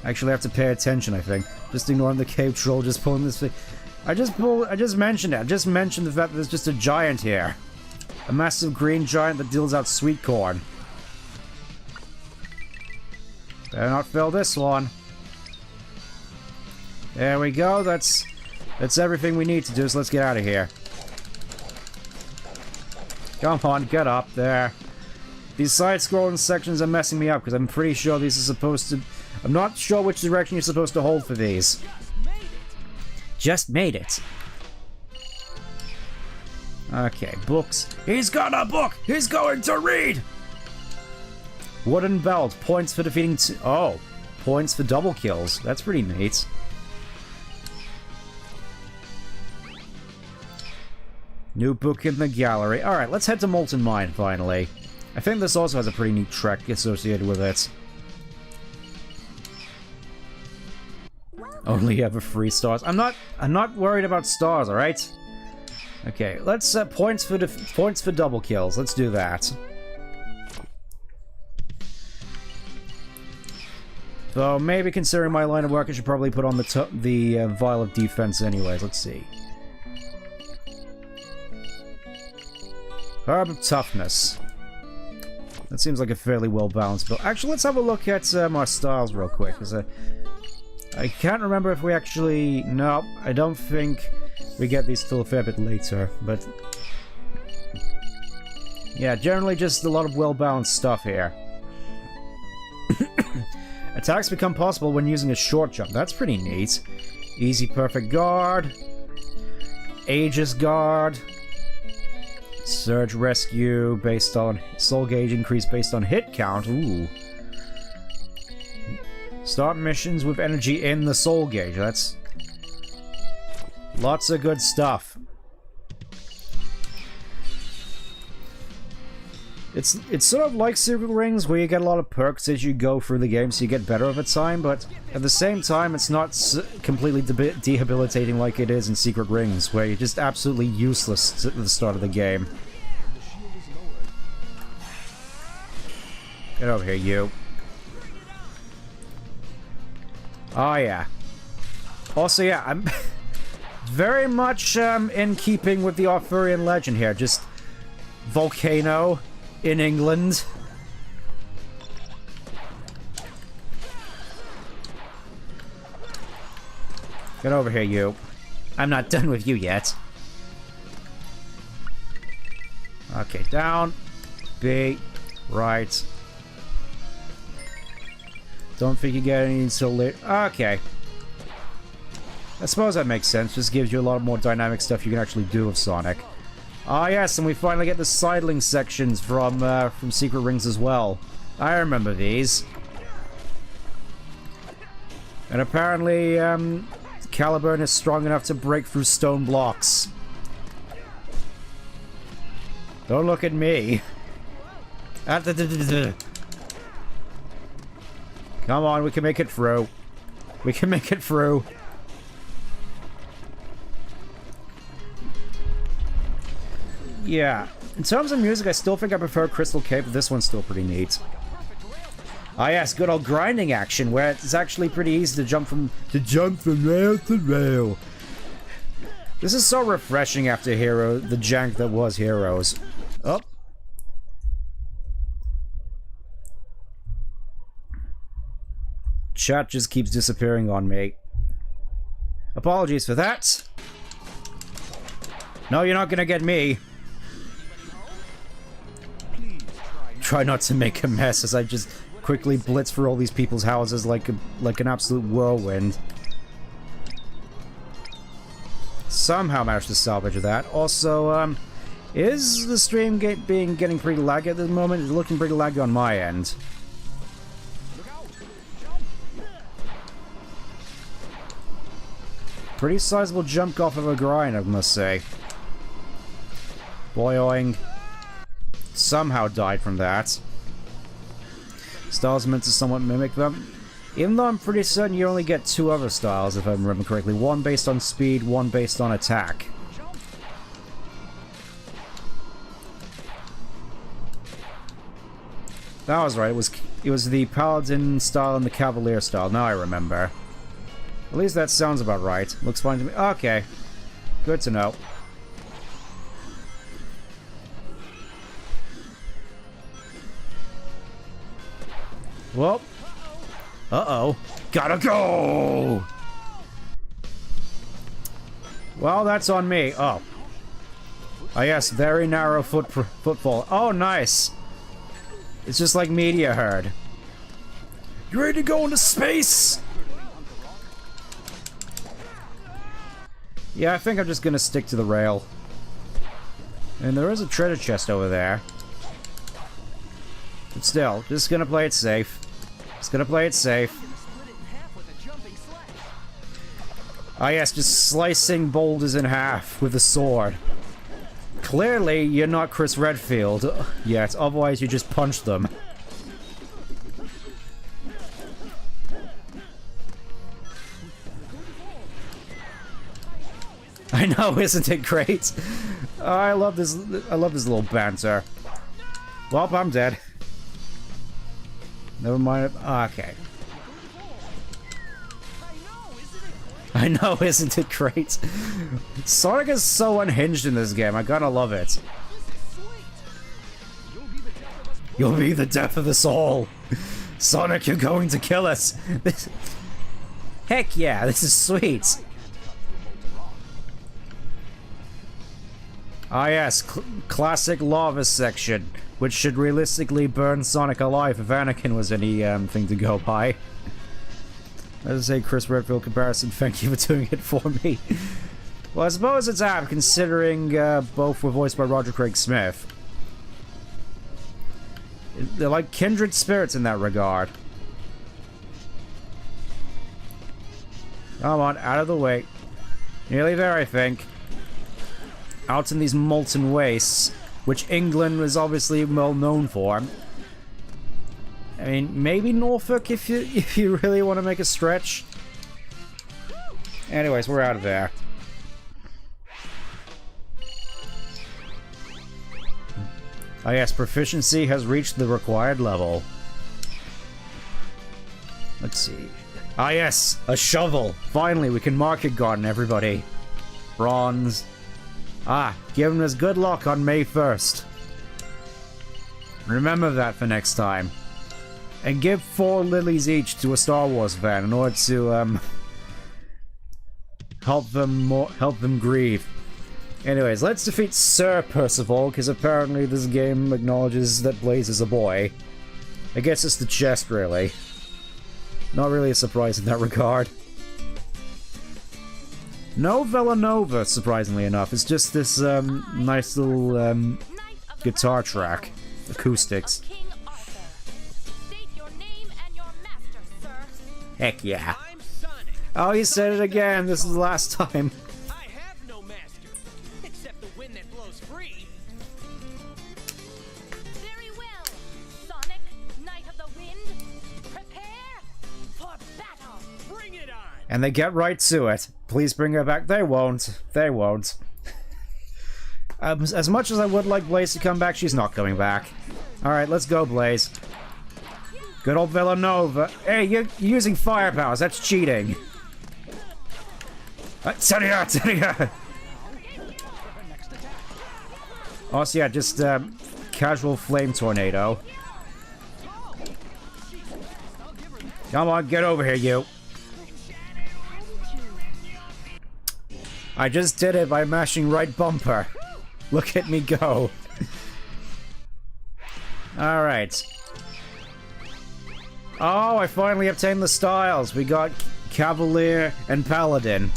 Actually, I have to pay attention, I think. Just ignoring the cave troll, just pulling this thing. I just mentioned it. I just mentioned the fact that there's just a giant here. A massive green giant that deals out sweet corn. Better not fail this one. There we go. That's everything we need to do, so let's get out of here. Come on, get up there. These side-scrolling sections are messing me up, because I'm pretty sure these are supposed to... I'm not sure which direction you're supposed to hold for these. Just made it. Okay, books. He's got a book! He's going to read! Wooden belt. Points for defeating... Oh. Points for double kills. That's pretty neat. New book in the gallery. Alright, let's head to Molten Mine, finally. I think this also has a pretty neat trek associated with it. Only ever 3 stars. I'm not worried about stars, alright? Okay, let's set points for double kills. Let's do that. Though maybe considering my line of work, I should probably put on the vial of defense anyways. Let's see. Herb of toughness. That seems like a fairly well-balanced build. Actually, let's have a look at our styles real quick, because I can't remember if we actually... No, I don't think we get these till a fair bit later, but... Yeah, generally just a lot of well-balanced stuff here. Attacks become possible when using a short jump. That's pretty neat. Easy perfect guard. Aegis guard. Surge rescue based on... Soul gauge increase based on hit count. Ooh. Start missions with energy in the soul gauge. That's... Lots of good stuff. It's sort of like Secret Rings, where you get a lot of perks as you go through the game, so you get better over time, but at the same time, it's not completely debilitating like it is in Secret Rings, where you're just absolutely useless at the start of the game. Get over here, you. Oh, yeah. Also, yeah, I'm very much in keeping with the Arthurian legend here, just volcano in England. Get over here, you. I'm not done with you yet. Okay, down. B. Right. Don't think you get any until later. Okay. I suppose that makes sense. Just gives you a lot more dynamic stuff you can actually do with Sonic. Ah, yes, and we finally get the sidling sections from Secret Rings as well. I remember these. And apparently, Caliburn is strong enough to break through stone blocks. Don't look at me. Come on, we can make it through. We can make it through. Yeah, in terms of music, I still think I prefer Crystal Cave, but this one's still pretty neat. Ah yes, good old grinding action, where it's actually pretty easy to jump from rail to rail. This is so refreshing after the jank that was Heroes. Oh. Chat just keeps disappearing on me. Apologies for that. No, you're not gonna get me. Try not to make a mess as I just quickly blitz through all these people's houses like an absolute whirlwind. Somehow managed to salvage that. Also, is the stream getting pretty laggy at the moment? It's looking pretty laggy on my end. Pretty sizable jump off of a grind, I must say. Boing. Somehow died from that. Styles meant to somewhat mimic them. Even though I'm pretty certain you only get 2 other styles, if I remember correctly. One based on speed, one based on attack. That was right, it was the Paladin style and the Cavalier style, now I remember. At least that sounds about right. Looks fine to me. Okay. Good to know. Well. Uh-oh. Gotta go! Well, that's on me. Oh. Oh yes, very narrow footfall. Oh, nice! It's just like Media Herd. You ready to go into space? Yeah, I think I'm just gonna stick to the rail. And there is a treasure chest over there. But still, just gonna play it safe. Just gonna play it safe. Ah yes, just slicing boulders in half with a sword. Clearly, you're not Chris Redfield yet, otherwise you just punch them. I know, isn't it great? I love this little banter. Well, I'm dead. Never mind. Okay. I know, isn't it great? Sonic is so unhinged in this game. I gotta love it. You'll be the death of us all. Sonic, you're going to kill us. Heck yeah, this is sweet. Ah yes, classic lava section, which should realistically burn Sonic alive if Anakin was any thing to go by. As I say, Chris Redfield comparison, thank you for doing it for me. Well, I suppose it's apt, considering both were voiced by Roger Craig Smith. They're like kindred spirits in that regard. Come on, out of the way. Nearly there, I think. Out in these molten wastes, which England was obviously well known for. I mean, maybe Norfolk if you really want to make a stretch. Anyways, we're out of there. Ah yes, proficiency has reached the required level. Let's see. Ah yes, a shovel. Finally, we can market garden everybody. Bronze. Ah, giving us good luck on May 1st. Remember that for next time. And give 4 lilies each to a Star Wars fan in order to help them grieve. Anyways, let's defeat Sir Percival, because apparently this game acknowledges that Blaze is a boy. I guess it's the chest, really. Not really a surprise in that regard. No Villanova, surprisingly enough. It's just this nice little guitar track. Acoustics. Heck yeah. Oh, he said it again. This is the last time. I have no master, except the wind that blows free. Very well, Sonic, Knight of the Wind. Prepare for battle. Bring it on. And they get right to it. Please bring her back. They won't. They won't. As much as I would like Blaze to come back, she's not coming back. Alright, let's go, Blaze. Good old Villanova. Hey, you're using fire powers. That's cheating. Seria! Oh, so yeah, just casual flame tornado. Come on, get over here, you. I just did it by mashing right bumper. Look at me go. Alright. Oh, I finally obtained the styles. We got Cavalier and Paladin.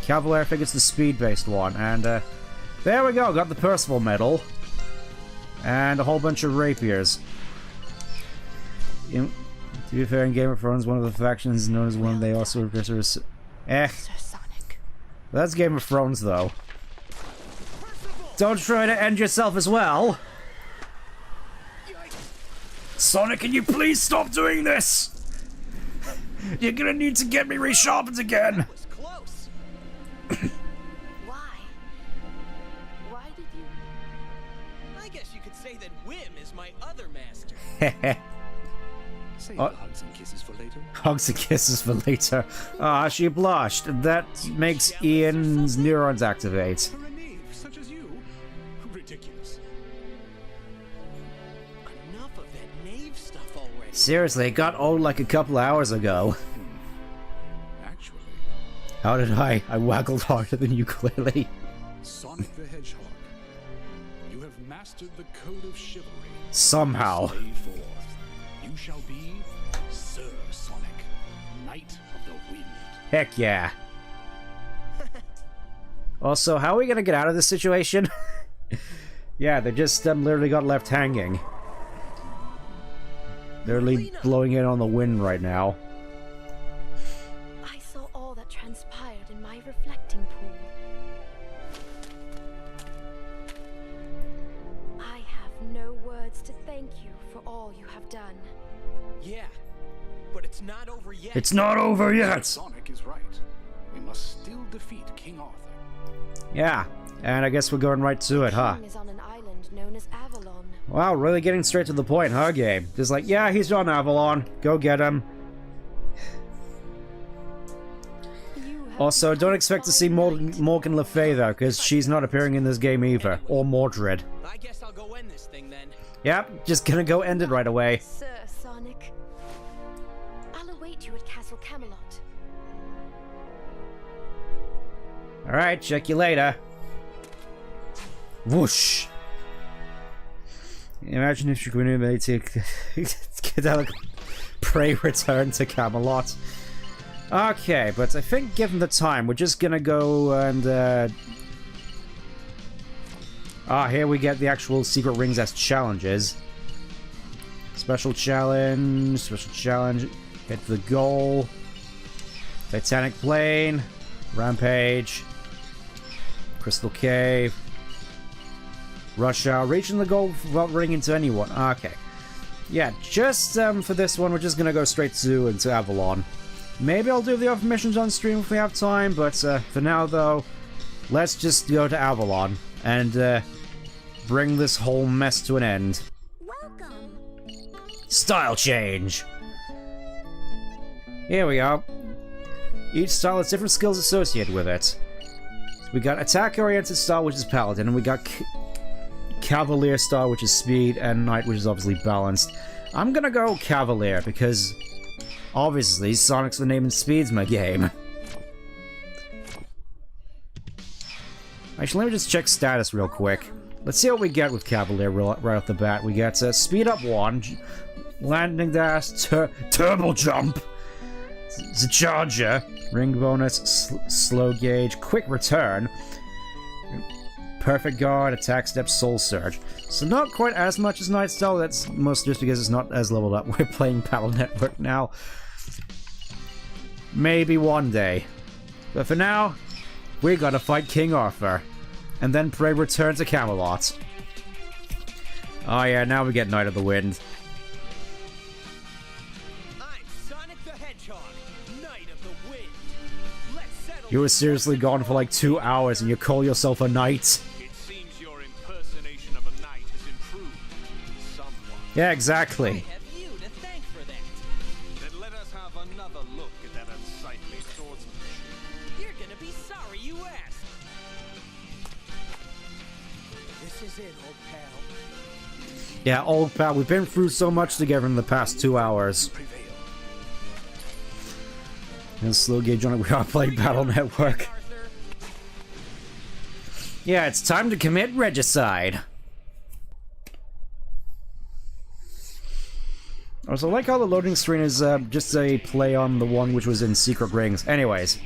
Cavalier, I think it's the speed-based one. And, there we go. Got the Percival medal. And a whole bunch of rapiers. To be fair, in Game of Thrones, one of the factions known as one, they also refer to as... Sir Sonic, That's Game of Thrones, though. Don't try to end yourself as well. Sonic, can you please stop doing this? You're gonna need to get me resharpened again. That was close. Why? Why did you? I guess you could say that Whim is my other master. Save the hugs and kisses for later. Hugs and kisses for later. Ah, she blushed. That makes Ian's neurons activate. For a knave such as you? Ridiculous. Enough of that knave stuff already. Seriously, it got old like a couple hours ago. Actually, How did I? I waggled harder than you, clearly. Sonic the Hedgehog, you have mastered the code of chivalry. Somehow. Stay forth. You shall be Sir Sonic, Knight of the Wind. Heck yeah. Also, how are we gonna get out of this situation? Yeah, they just literally got left hanging. They're Merlina. blowing it on the wind right now. I saw all that transpired in my reflecting pool. I have no words to thank you for all you have done. Yeah, but it's not over yet. It's not over yet! Sonic is right. We must still defeat King Arthur. Yeah, and I guess we're going right to it, huh? King is on an island known as Avalon. Wow, really getting straight to the point, huh, game? Just like, yeah, he's on Avalon. Go get him. You have Also, don't become expect to my see knight. Morgan Le Fay, though, because she's not appearing in this game either. Or Mordred. I guess I'll go end this thing then. Yep, just gonna go end it right away. Sir Sonic. I'll await you at Castle Camelot. Alright, check you later. Whoosh. Imagine if you could able to get out Pray return to Camelot. Okay, but I think given the time, we're just gonna go and here we get the actual secret rings as challenges. Special challenge, hit the goal. Titanic Plane, Rampage, Crystal Cave, Rush Hour, reaching the goal without running into anyone. Okay. Yeah, just for this one, we're just gonna go straight into Avalon. Maybe I'll do the other missions on stream if we have time, but for now, though, let's just go to Avalon and bring this whole mess to an end. Welcome. Style change! Here we go. Each style has different skills associated with it. So we got attack-oriented style, which is Paladin, and we got Cavalier style, which is Speed, and Knight, which is obviously balanced. I'm gonna go Cavalier, because obviously Sonic's the name and Speed's my game. Actually, let me just check status real quick. Let's see what we get with Cavalier right off the bat. We get Speed Up 1, Landing Dash, Turbo Jump, the Charger, Ring Bonus, Slow Gauge, Quick Return, Perfect Guard, Attack Step, Soul Surge. So not quite as much as Night Style, that's mostly just because it's not as leveled up. We're playing Battle Network now. Maybe one day. But for now, we gotta fight King Arthur. And then pray return to Camelot. Oh yeah, now we get Knight of the Wind. I'm Sonic the Hedgehog, Knight of the Wind. Let's settle. You were seriously gone for like 2 hours and you call yourself a knight? It seems your impersonation of a knight has improved somewhat. Yeah, exactly. I have you to thank for that. Then let us have another look at that unsightly swordsmanship. You're gonna be sorry you asked. This is it, old pal. Yeah, old pal, we've been through so much together in the past 2 hours. Prevail. And slow gauge on it, we gotta play Battle Network. Arthur. Yeah, it's time to commit regicide. Also, I like how the loading screen is just a play on the one which was in Secret Rings. Anyways.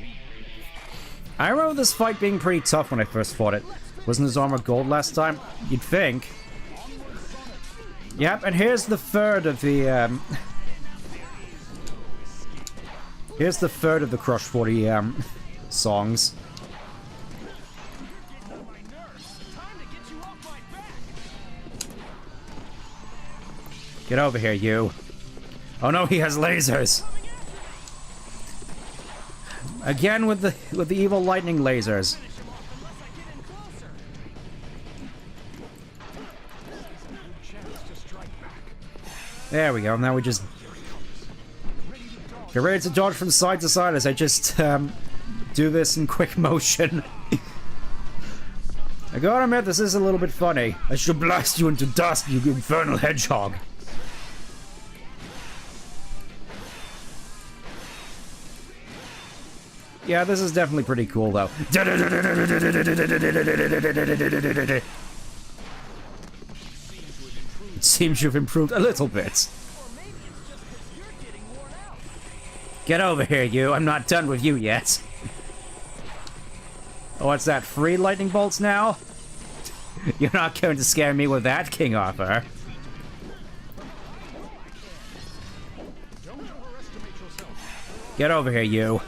I remember this fight being pretty tough when I first fought it. Wasn't his armor gold last time? You'd think. Yep, and here's the third of the, here's the third of the Crush 40, songs. Get over here, you. Oh no, he has lasers. Again with the evil lightning lasers. There we go. Now we just get ready to dodge from side to side as I just do this in quick motion. I gotta admit, this is a little bit funny. I should blast you into dust, you infernal hedgehog. Yeah, this is definitely pretty cool, though. It seems you've improved a little bit. Get over here, you. I'm not done with you yet. Oh, what's that? Free lightning bolts now? You're not going to scare me with that, King Arthur. Get over here, you.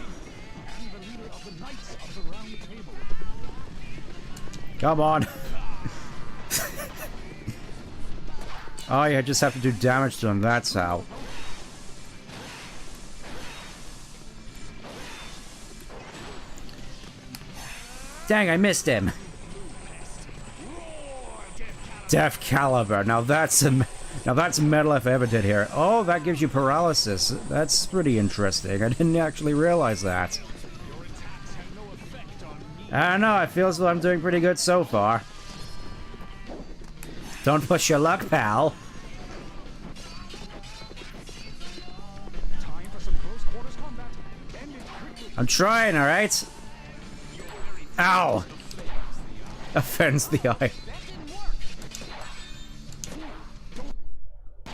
Come on. Oh, yeah, I just have to do damage to him, that's how. Dang, I missed him. Death Caliburn. Now that's metal if I ever did here. Oh, that gives you paralysis. That's pretty interesting. I didn't actually realize that. I don't know, I feel as though I'm doing pretty good so far. Don't push your luck, pal. I'm trying, alright? Ow! Offends the eye.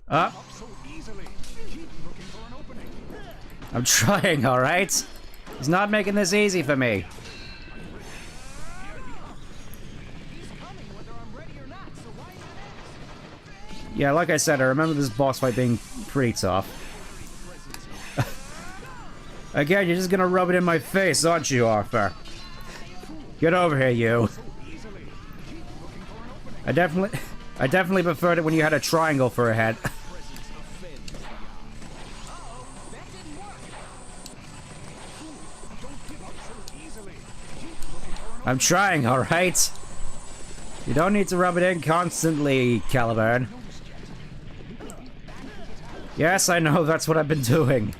Up. I'm trying, alright? He's not making this easy for me. Yeah, like I said, I remember this boss fight being pretty tough. Again, you're just gonna rub it in my face, aren't you, Arthur? Get over here, you. I definitely preferred it when you had a triangle for a head. I'm trying, alright? You don't need to rub it in constantly, Caliburn. Yes, I know, that's what I've been doing.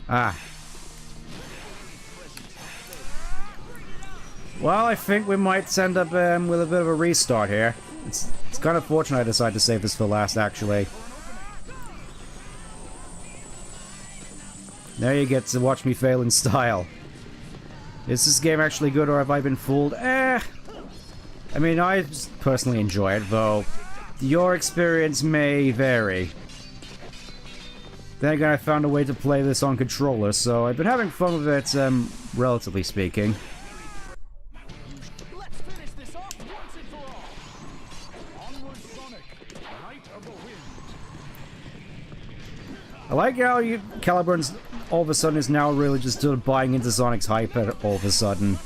Ah. Well, I think we might end up with a bit of a restart here. It's kind of fortunate I decided to save this for last, actually. Now you get to watch me fail in style. Is this game actually good, or have I been fooled? I mean, I personally enjoy it, though your experience may vary. Then again, I found a way to play this on controller, so I've been having fun with it, relatively speaking. Let's finish this off once and for all. Onward, Sonic, Knight of the Wind. I like how Caliburn's all of a sudden is now really just buying into Sonic's hype all of a sudden.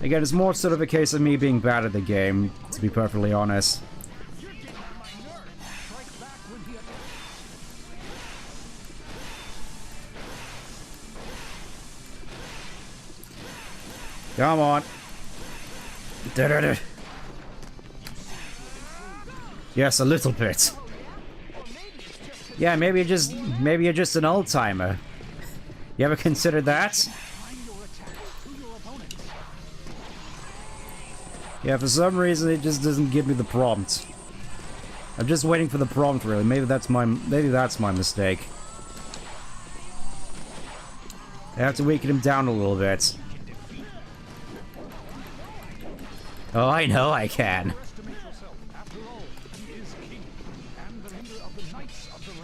Again, it's more sort of a case of me being bad at the game, to be perfectly honest. Come on. Yes, a little bit. Yeah, maybe you're just an old timer. You ever considered that? Yeah, for some reason it just doesn't give me the prompt. I'm just waiting for the prompt, really. Maybe that's my mistake. I have to weaken him down a little bit. Oh, I know I can.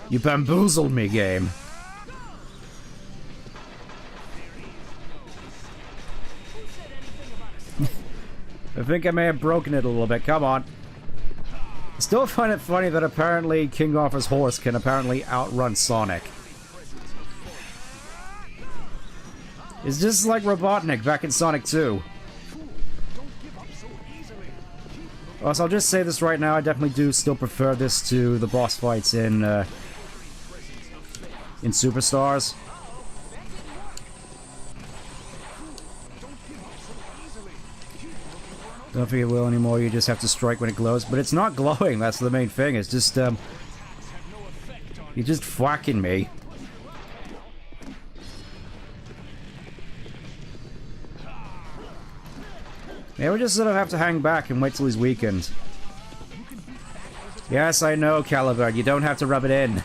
You bamboozled me, game. I think I may have broken it a little bit. Come on. I still find it funny that apparently King Arthur's horse can apparently outrun Sonic. It's just like Robotnik back in Sonic 2. Also, I'll just say this right now, I definitely do still prefer this to the boss fights in Superstars. Don't think it will anymore, you just have to strike when it glows. But it's not glowing, that's the main thing. It's just, you're just whacking me. Yeah, we just sort of have to hang back and wait till he's weakened. Yes, I know, Caliburn, you don't have to rub it in.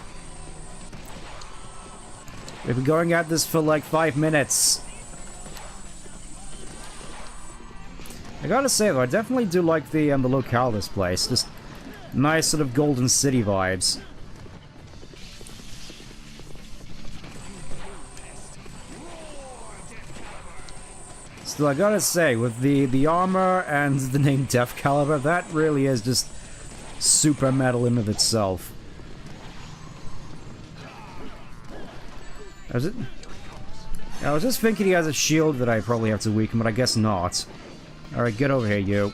We've been going at this for like 5 minutes. I gotta say though, I definitely do like the locale of this place. Just nice sort of Golden City vibes. Still, I gotta say, with the armor and the name Death Caliber, that really is just super metal in of itself. I was just thinking he has a shield that I probably have to weaken, but I guess not. Alright, get over here, you.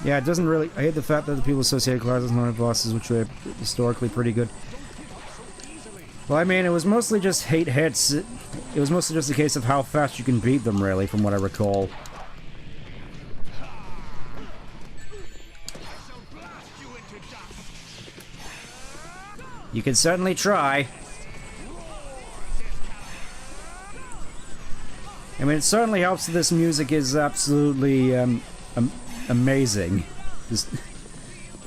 Yeah, it doesn't really... I hate the fact that the people associate classes and non-bosses, which are historically pretty good. Well, I mean, it was mostly just hate hits. It was mostly just a case of how fast you can beat them, really, from what I recall. You can certainly try. I mean, it certainly helps that this music is absolutely amazing. Just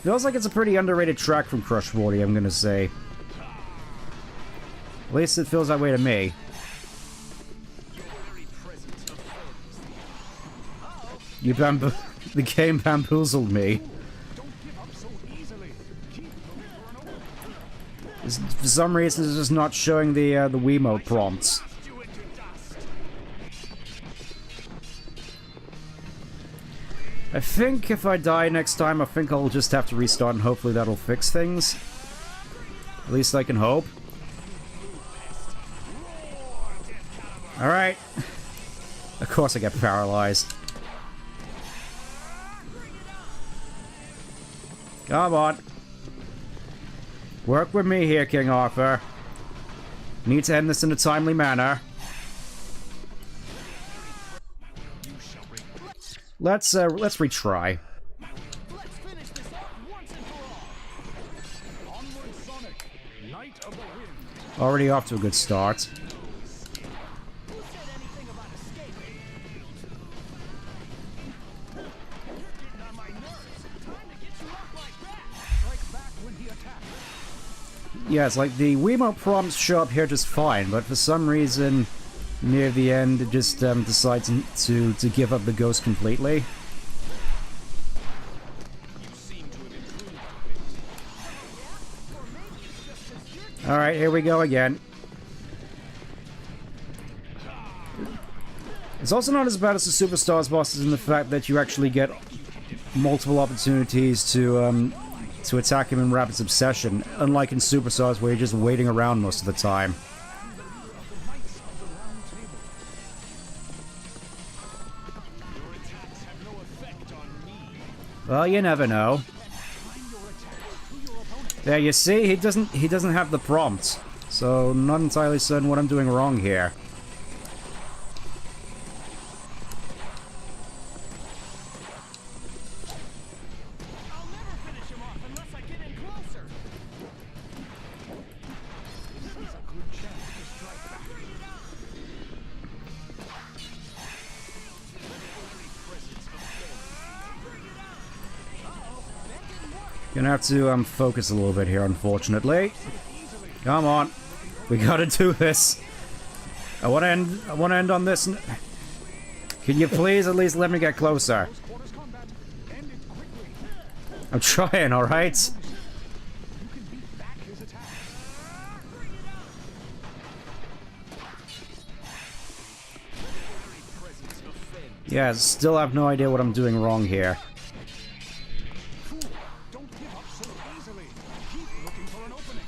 feels like it's a pretty underrated track from Crush 40, I'm gonna say. At least it feels that way to me. The game bamboozled me. For some reason, it's just not showing the Wiimote prompts. I think if I die next time, I think I'll just have to restart and hopefully that'll fix things. At least I can hope. Alright. Of course I get paralyzed. Come on. Work with me here, King Arthur. Need to end this in a timely manner. Let's retry. Let's finish this off once and for all. Onward, Sonic, Knight of the Wind. Already off to a good start. Who said anything about escaping? Getting on my nerves. Time to get you up like that. Strike back when he attacks. Yeah, it's like the Wiimote prompts show up here just fine, but for some reason, near the end, it just decides to give up the ghost completely. Alright, here we go again. It's also not as bad as the Superstars bosses in the fact that you actually get multiple opportunities to attack him in rapid succession, unlike in Superstars where you're just waiting around most of the time. Well, you never know. There, you see, he doesn't have the prompt, so I'm not entirely certain what I'm doing wrong here. I'll never finish him off unless I get in closer. This is a good chance to strike back. Gonna have to focus a little bit here, unfortunately. Come on, we gotta do this. I want to end on this. Can you please at least let me get closer? Quarters combat ended quickly. I'm trying, all right. You can beat back his attack. Yeah, still have no idea what I'm doing wrong here. Don't give up so easily. Keep looking for an opening.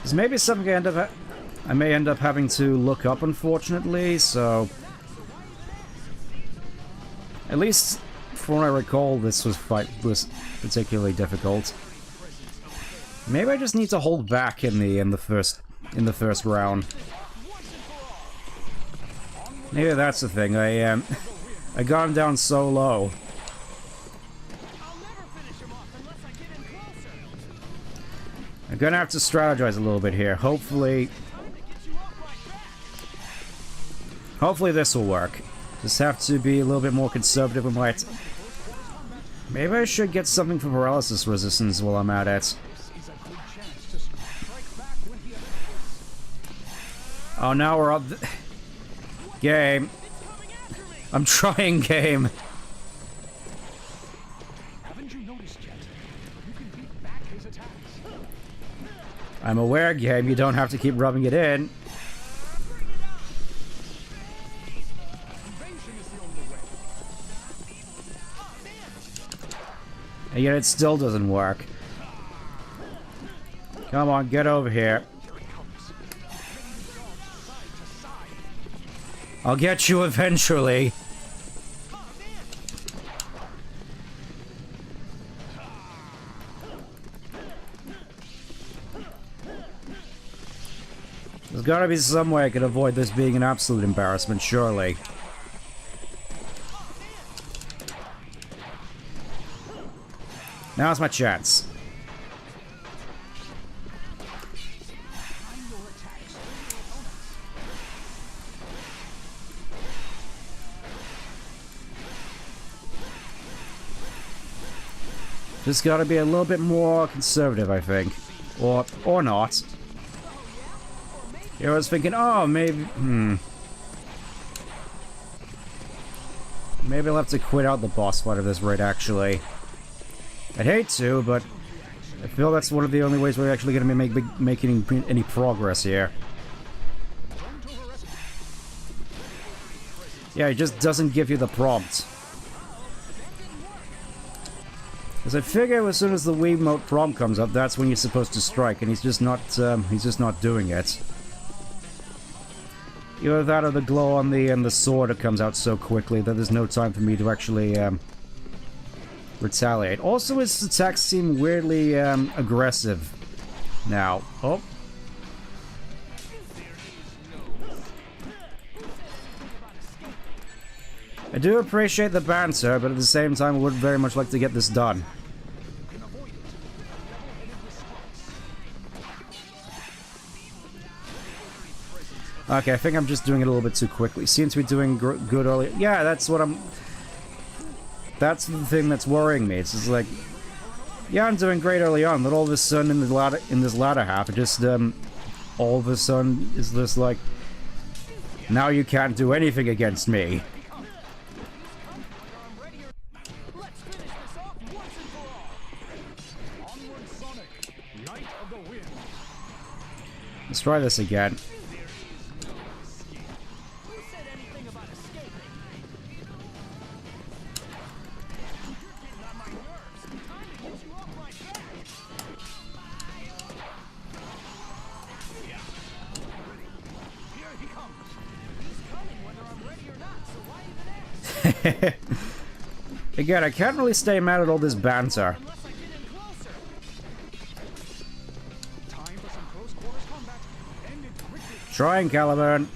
Because maybe something I may end up having to look up, unfortunately, so... At least, from what I recall, this was particularly difficult. Maybe I just need to hold back in the first round. Maybe that's the thing. I got him down so low. I'm gonna have to strategize a little bit here. Hopefully this will work. Just have to be a little bit more conservative with my... Maybe I should get something for paralysis resistance while I'm at it. Oh, now we're up... Game. I'm trying, game. I'm aware, game. You don't have to keep rubbing it in. And yet it still doesn't work. Come on, get over here. I'll get you eventually. There's gotta be some way I can avoid this being an absolute embarrassment, surely. Now's my chance. Just gotta be a little bit more conservative, I think. Or not. I was thinking, oh, maybe... Maybe I'll have to quit out the boss fight at this rate, actually. I'd hate to, but I feel that's one of the only ways we're actually going to be making any progress here. Yeah, it just doesn't give you the prompt. Because I figure as soon as the Wiimote prompt comes up, that's when you're supposed to strike, and he's just not doing it. Either that or the glow on the sword that comes out so quickly that there's no time for me to actually retaliate. Also, his attacks seem weirdly aggressive now. Oh. I do appreciate the banter, but at the same time I would very much like to get this done. Okay, I think I'm just doing it a little bit too quickly. Seems to be doing good early. Yeah, that's what I'm... That's the thing that's worrying me. It's just like... Yeah, I'm doing great early on, but all of a sudden in this latter half, it just, all of a sudden is just like... Now you can't do anything against me. Let's try this again. Again, I can't really stay mad at all this banter. Trying, Caliburn.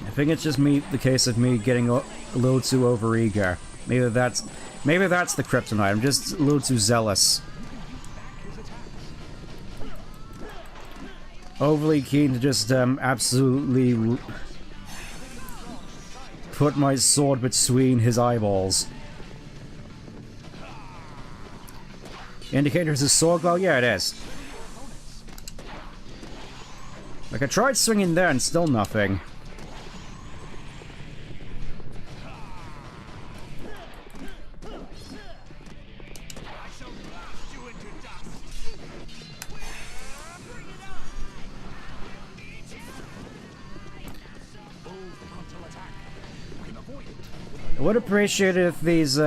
I think it's just the case of me getting a little too overeager. Maybe that's the kryptonite. I'm just a little too zealous. Overly keen to just absolutely put my sword between his eyeballs. Indicator is his sword glow? Yeah, it is. Like, I tried swinging there and still nothing. I would appreciate it if these,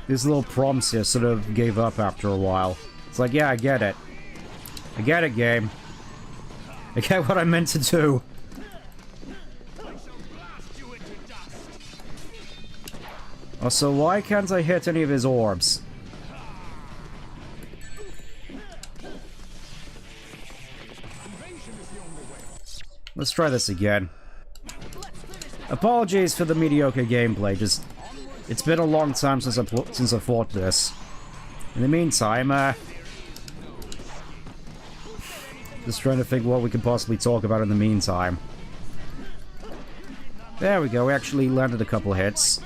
these little prompts here sort of gave up after a while. It's like, yeah, I get it. I get it, game. I get what I meant to do. Also, why can't I hit any of his orbs? Let's try this again. Apologies for the mediocre gameplay, just... It's been a long time since I fought this. In the meantime, just trying to think what we could possibly talk about in the meantime. There we go, we actually landed a couple hits.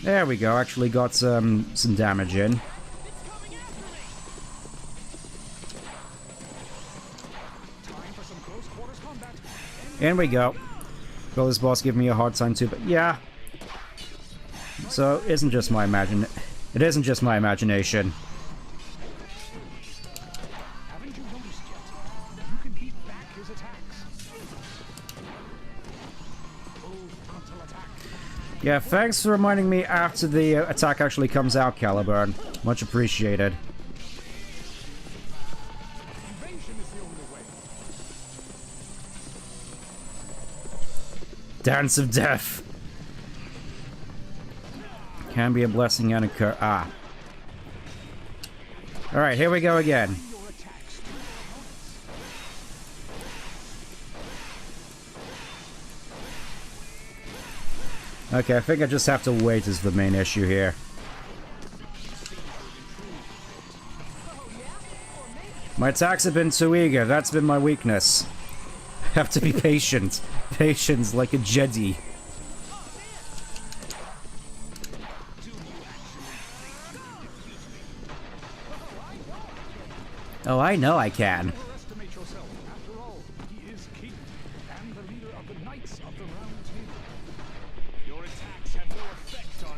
There we go, actually got some damage in. In we go. Will this boss give me a hard time too? But yeah. So, it isn't just my imagination. Haven't you noticed yet? You can beat back his attacks. Full frontal attack. Yeah, thanks for reminding me after the attack actually comes out, Caliburn. Much appreciated. Invasion is the only way. Dance of Death. Can be a blessing and a curse. Ah. Alright, here we go again. Your attacks to opponents. Okay, I think I just have to wait is the main issue here. My attacks have been too eager. That's been my weakness. I have to be patient. Patience like a Jedi. Oh, I know I can. Overestimate yourself. After all, he is king and the leader of the Knights of the Round Table. Your attacks have no effect on...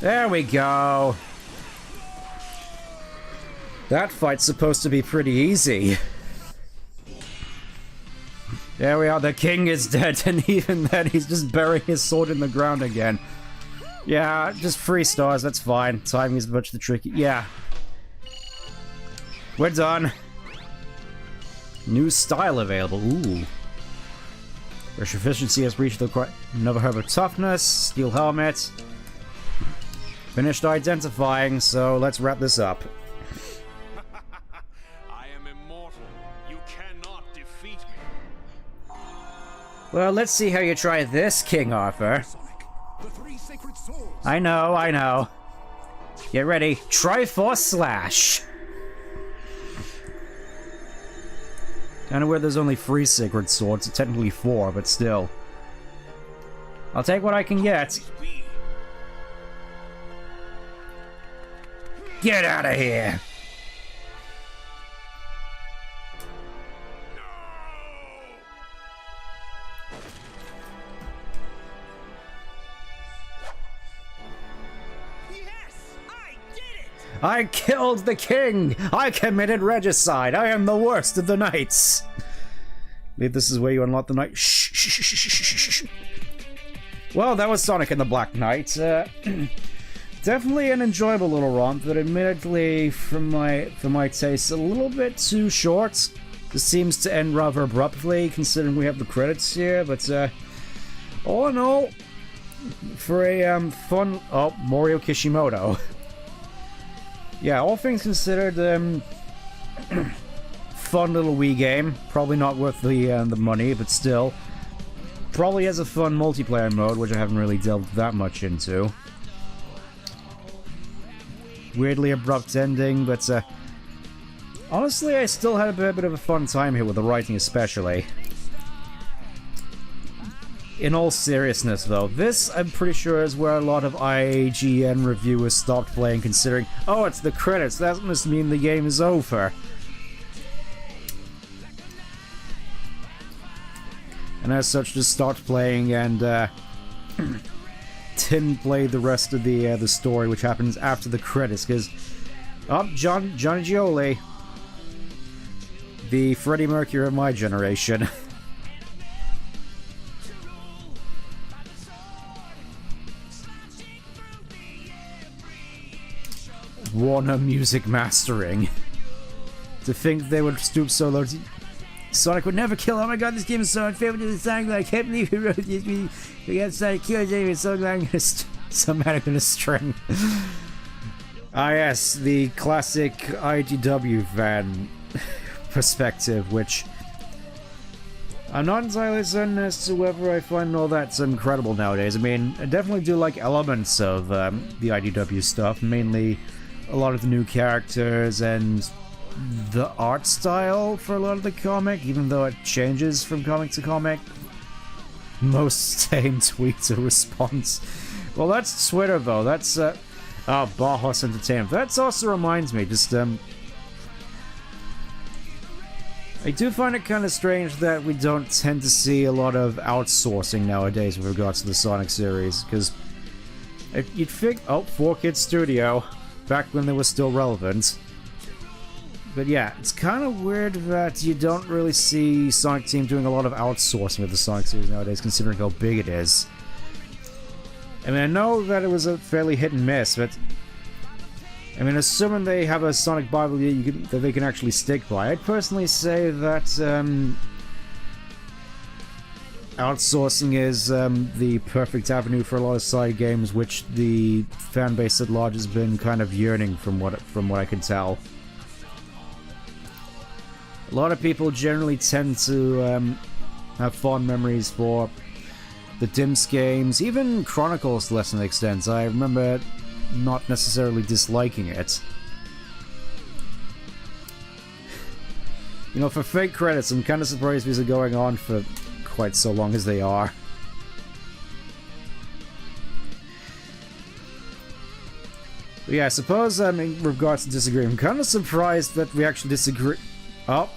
There we go. That fight's supposed to be pretty easy. There we are, the king is dead, and even then he's just burying his sword in the ground again. Yeah, just 3 stars, that's fine. Timing is much the tricky. Yeah. We're done. New style available. Ooh. Rush efficiency has reached the another herb of toughness. Steel helmet. Finished identifying, so let's wrap this up. I am immortal. You cannot defeat me. Well, let's see how you try this, King Arthur. Sonic, the 3 sacred swords. I know. Get ready. Triforce Slash! Kinda weird there's only 3 sacred swords, technically 4, but still. I'll take what I can get. Get out of here! Yes! I did it! I killed the king! I committed regicide! I am the worst of the knights! I believe this is where you unlock the knight. Shh. Well, that was Sonic and the Black Knight. Definitely an enjoyable little romp, but admittedly, for my taste, a little bit too short. This seems to end rather abruptly, considering we have the credits here, but all in all, for a fun... Oh, Morio Kishimoto. Yeah, all things considered, fun little Wii game. Probably not worth the money, but still. Probably has a fun multiplayer mode, which I haven't really delved that much into. Weirdly abrupt ending, but honestly, I still had a bit of a fun time here with the writing especially. In all seriousness though, this I'm pretty sure is where a lot of IGN reviewers stopped playing, considering, oh, it's the credits, that must mean the game is over. And as such, just stopped playing and didn't play the rest of the story, which happens after the credits, because Johnny Gioli, the Freddie Mercury of my generation. Warner Music Mastering. To think they would stoop so low. Sonic would never kill. Oh my god, this game is so unfair to the song. I can't believe he wrote this. We got Sonic kills anyway. So glad I'm gonna somehow I'm gonna string. Ah yes, the classic IDW fan perspective, which I'm not entirely certain as to whether I find all that's incredible nowadays. I mean, I definitely do like elements of the IDW stuff, mainly a lot of the new characters and the art style for a lot of the comic, even though it changes from comic to comic. Most same tweet to response. Well, that's Twitter though. That's Barhos Entertainment. That also reminds me, just I do find it kind of strange that we don't tend to see a lot of outsourcing nowadays with regards to the Sonic series, because you'd think, 4Kids Studio, back when they were still relevant. But yeah, it's kind of weird that you don't really see Sonic Team doing a lot of outsourcing with the Sonic series nowadays, considering how big it is. I mean, I know that it was a fairly hit and miss, but I mean, assuming they have a Sonic Bible that they can actually stick by, I'd personally say that outsourcing is the perfect avenue for a lot of side games, which the fan base at large has been kind of yearning from what I can tell. A lot of people generally tend to have fond memories for the Dimps games, even Chronicles to less an extent. I remember not necessarily disliking it. You know, for fake credits, I'm kind of surprised these are going on for quite so long as they are. But yeah, I suppose in regards to disagree, I'm kind of surprised that we actually disagree. Oh.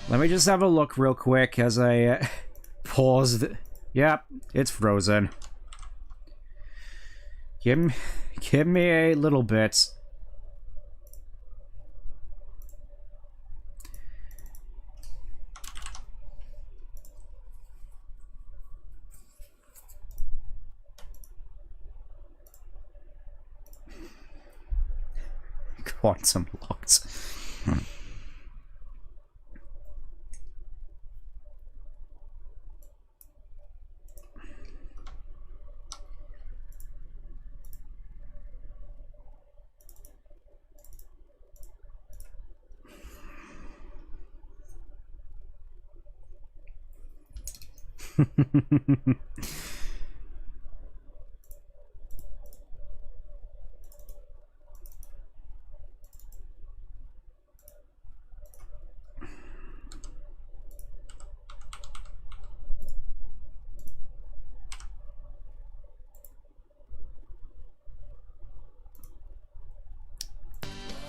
Let me just have a look real quick as I pause. Yep, it's frozen. Give me a little bit. Quantum locked.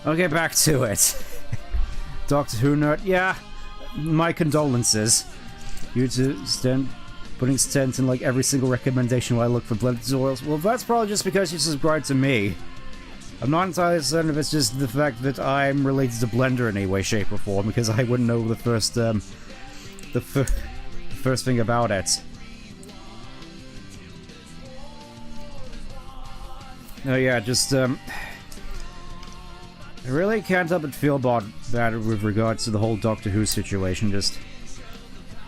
Okay, back to it. Doctor Who nerd, yeah, my condolences. You to putting Stent in like every single recommendation where I look for blended tutorials. Well, that's probably just because you subscribe to me. I'm not entirely certain if it's just the fact that I'm related to Blender in any way, shape, or form, because I wouldn't know the first thing about it. Oh yeah, just I really can't help but feel about that with regards to the whole Doctor Who situation. Just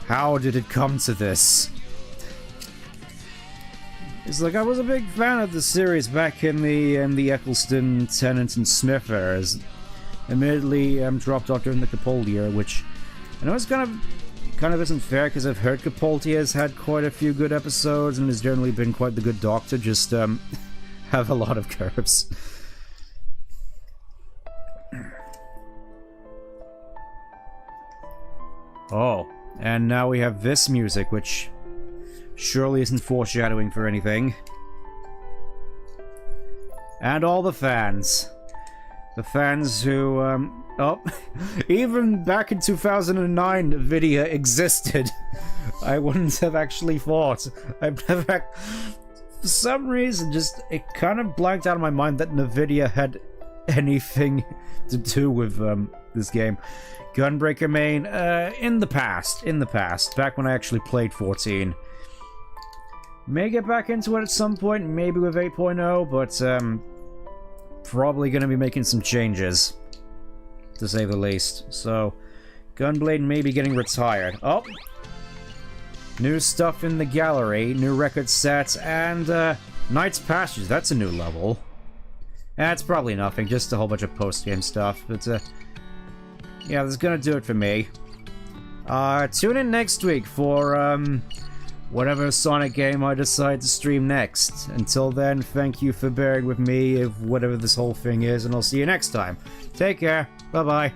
how did it come to this? It's like I was a big fan of the series back in the Eccleston, Tennant, and Smith eras. Admittedly, dropped Doctor in the Capaldi era, which I know it's kind of isn't fair because I've heard Capaldi has had quite a few good episodes and has generally been quite the good Doctor. Just have a lot of curves. Oh, and now we have this music, which surely isn't foreshadowing for anything. And all the fans. The fans who, oh, even back in 2009, Vidya existed. I wouldn't have actually thought. I've never... For some reason, just it kind of blanked out of my mind that NVIDIA had anything to do with this game. Gunbreaker main, in the past, back when I actually played 14. May get back into it at some point, maybe with 8.0, but probably gonna be making some changes, to say the least. So, Gunblade may be getting retired. Oh! New stuff in the gallery, new record sets, and Knight's Passage, that's a new level. That's probably nothing, just a whole bunch of post-game stuff, but yeah, that's gonna do it for me. Tune in next week for whatever Sonic game I decide to stream next. Until then, thank you for bearing with me of whatever this whole thing is, and I'll see you next time. Take care, bye-bye.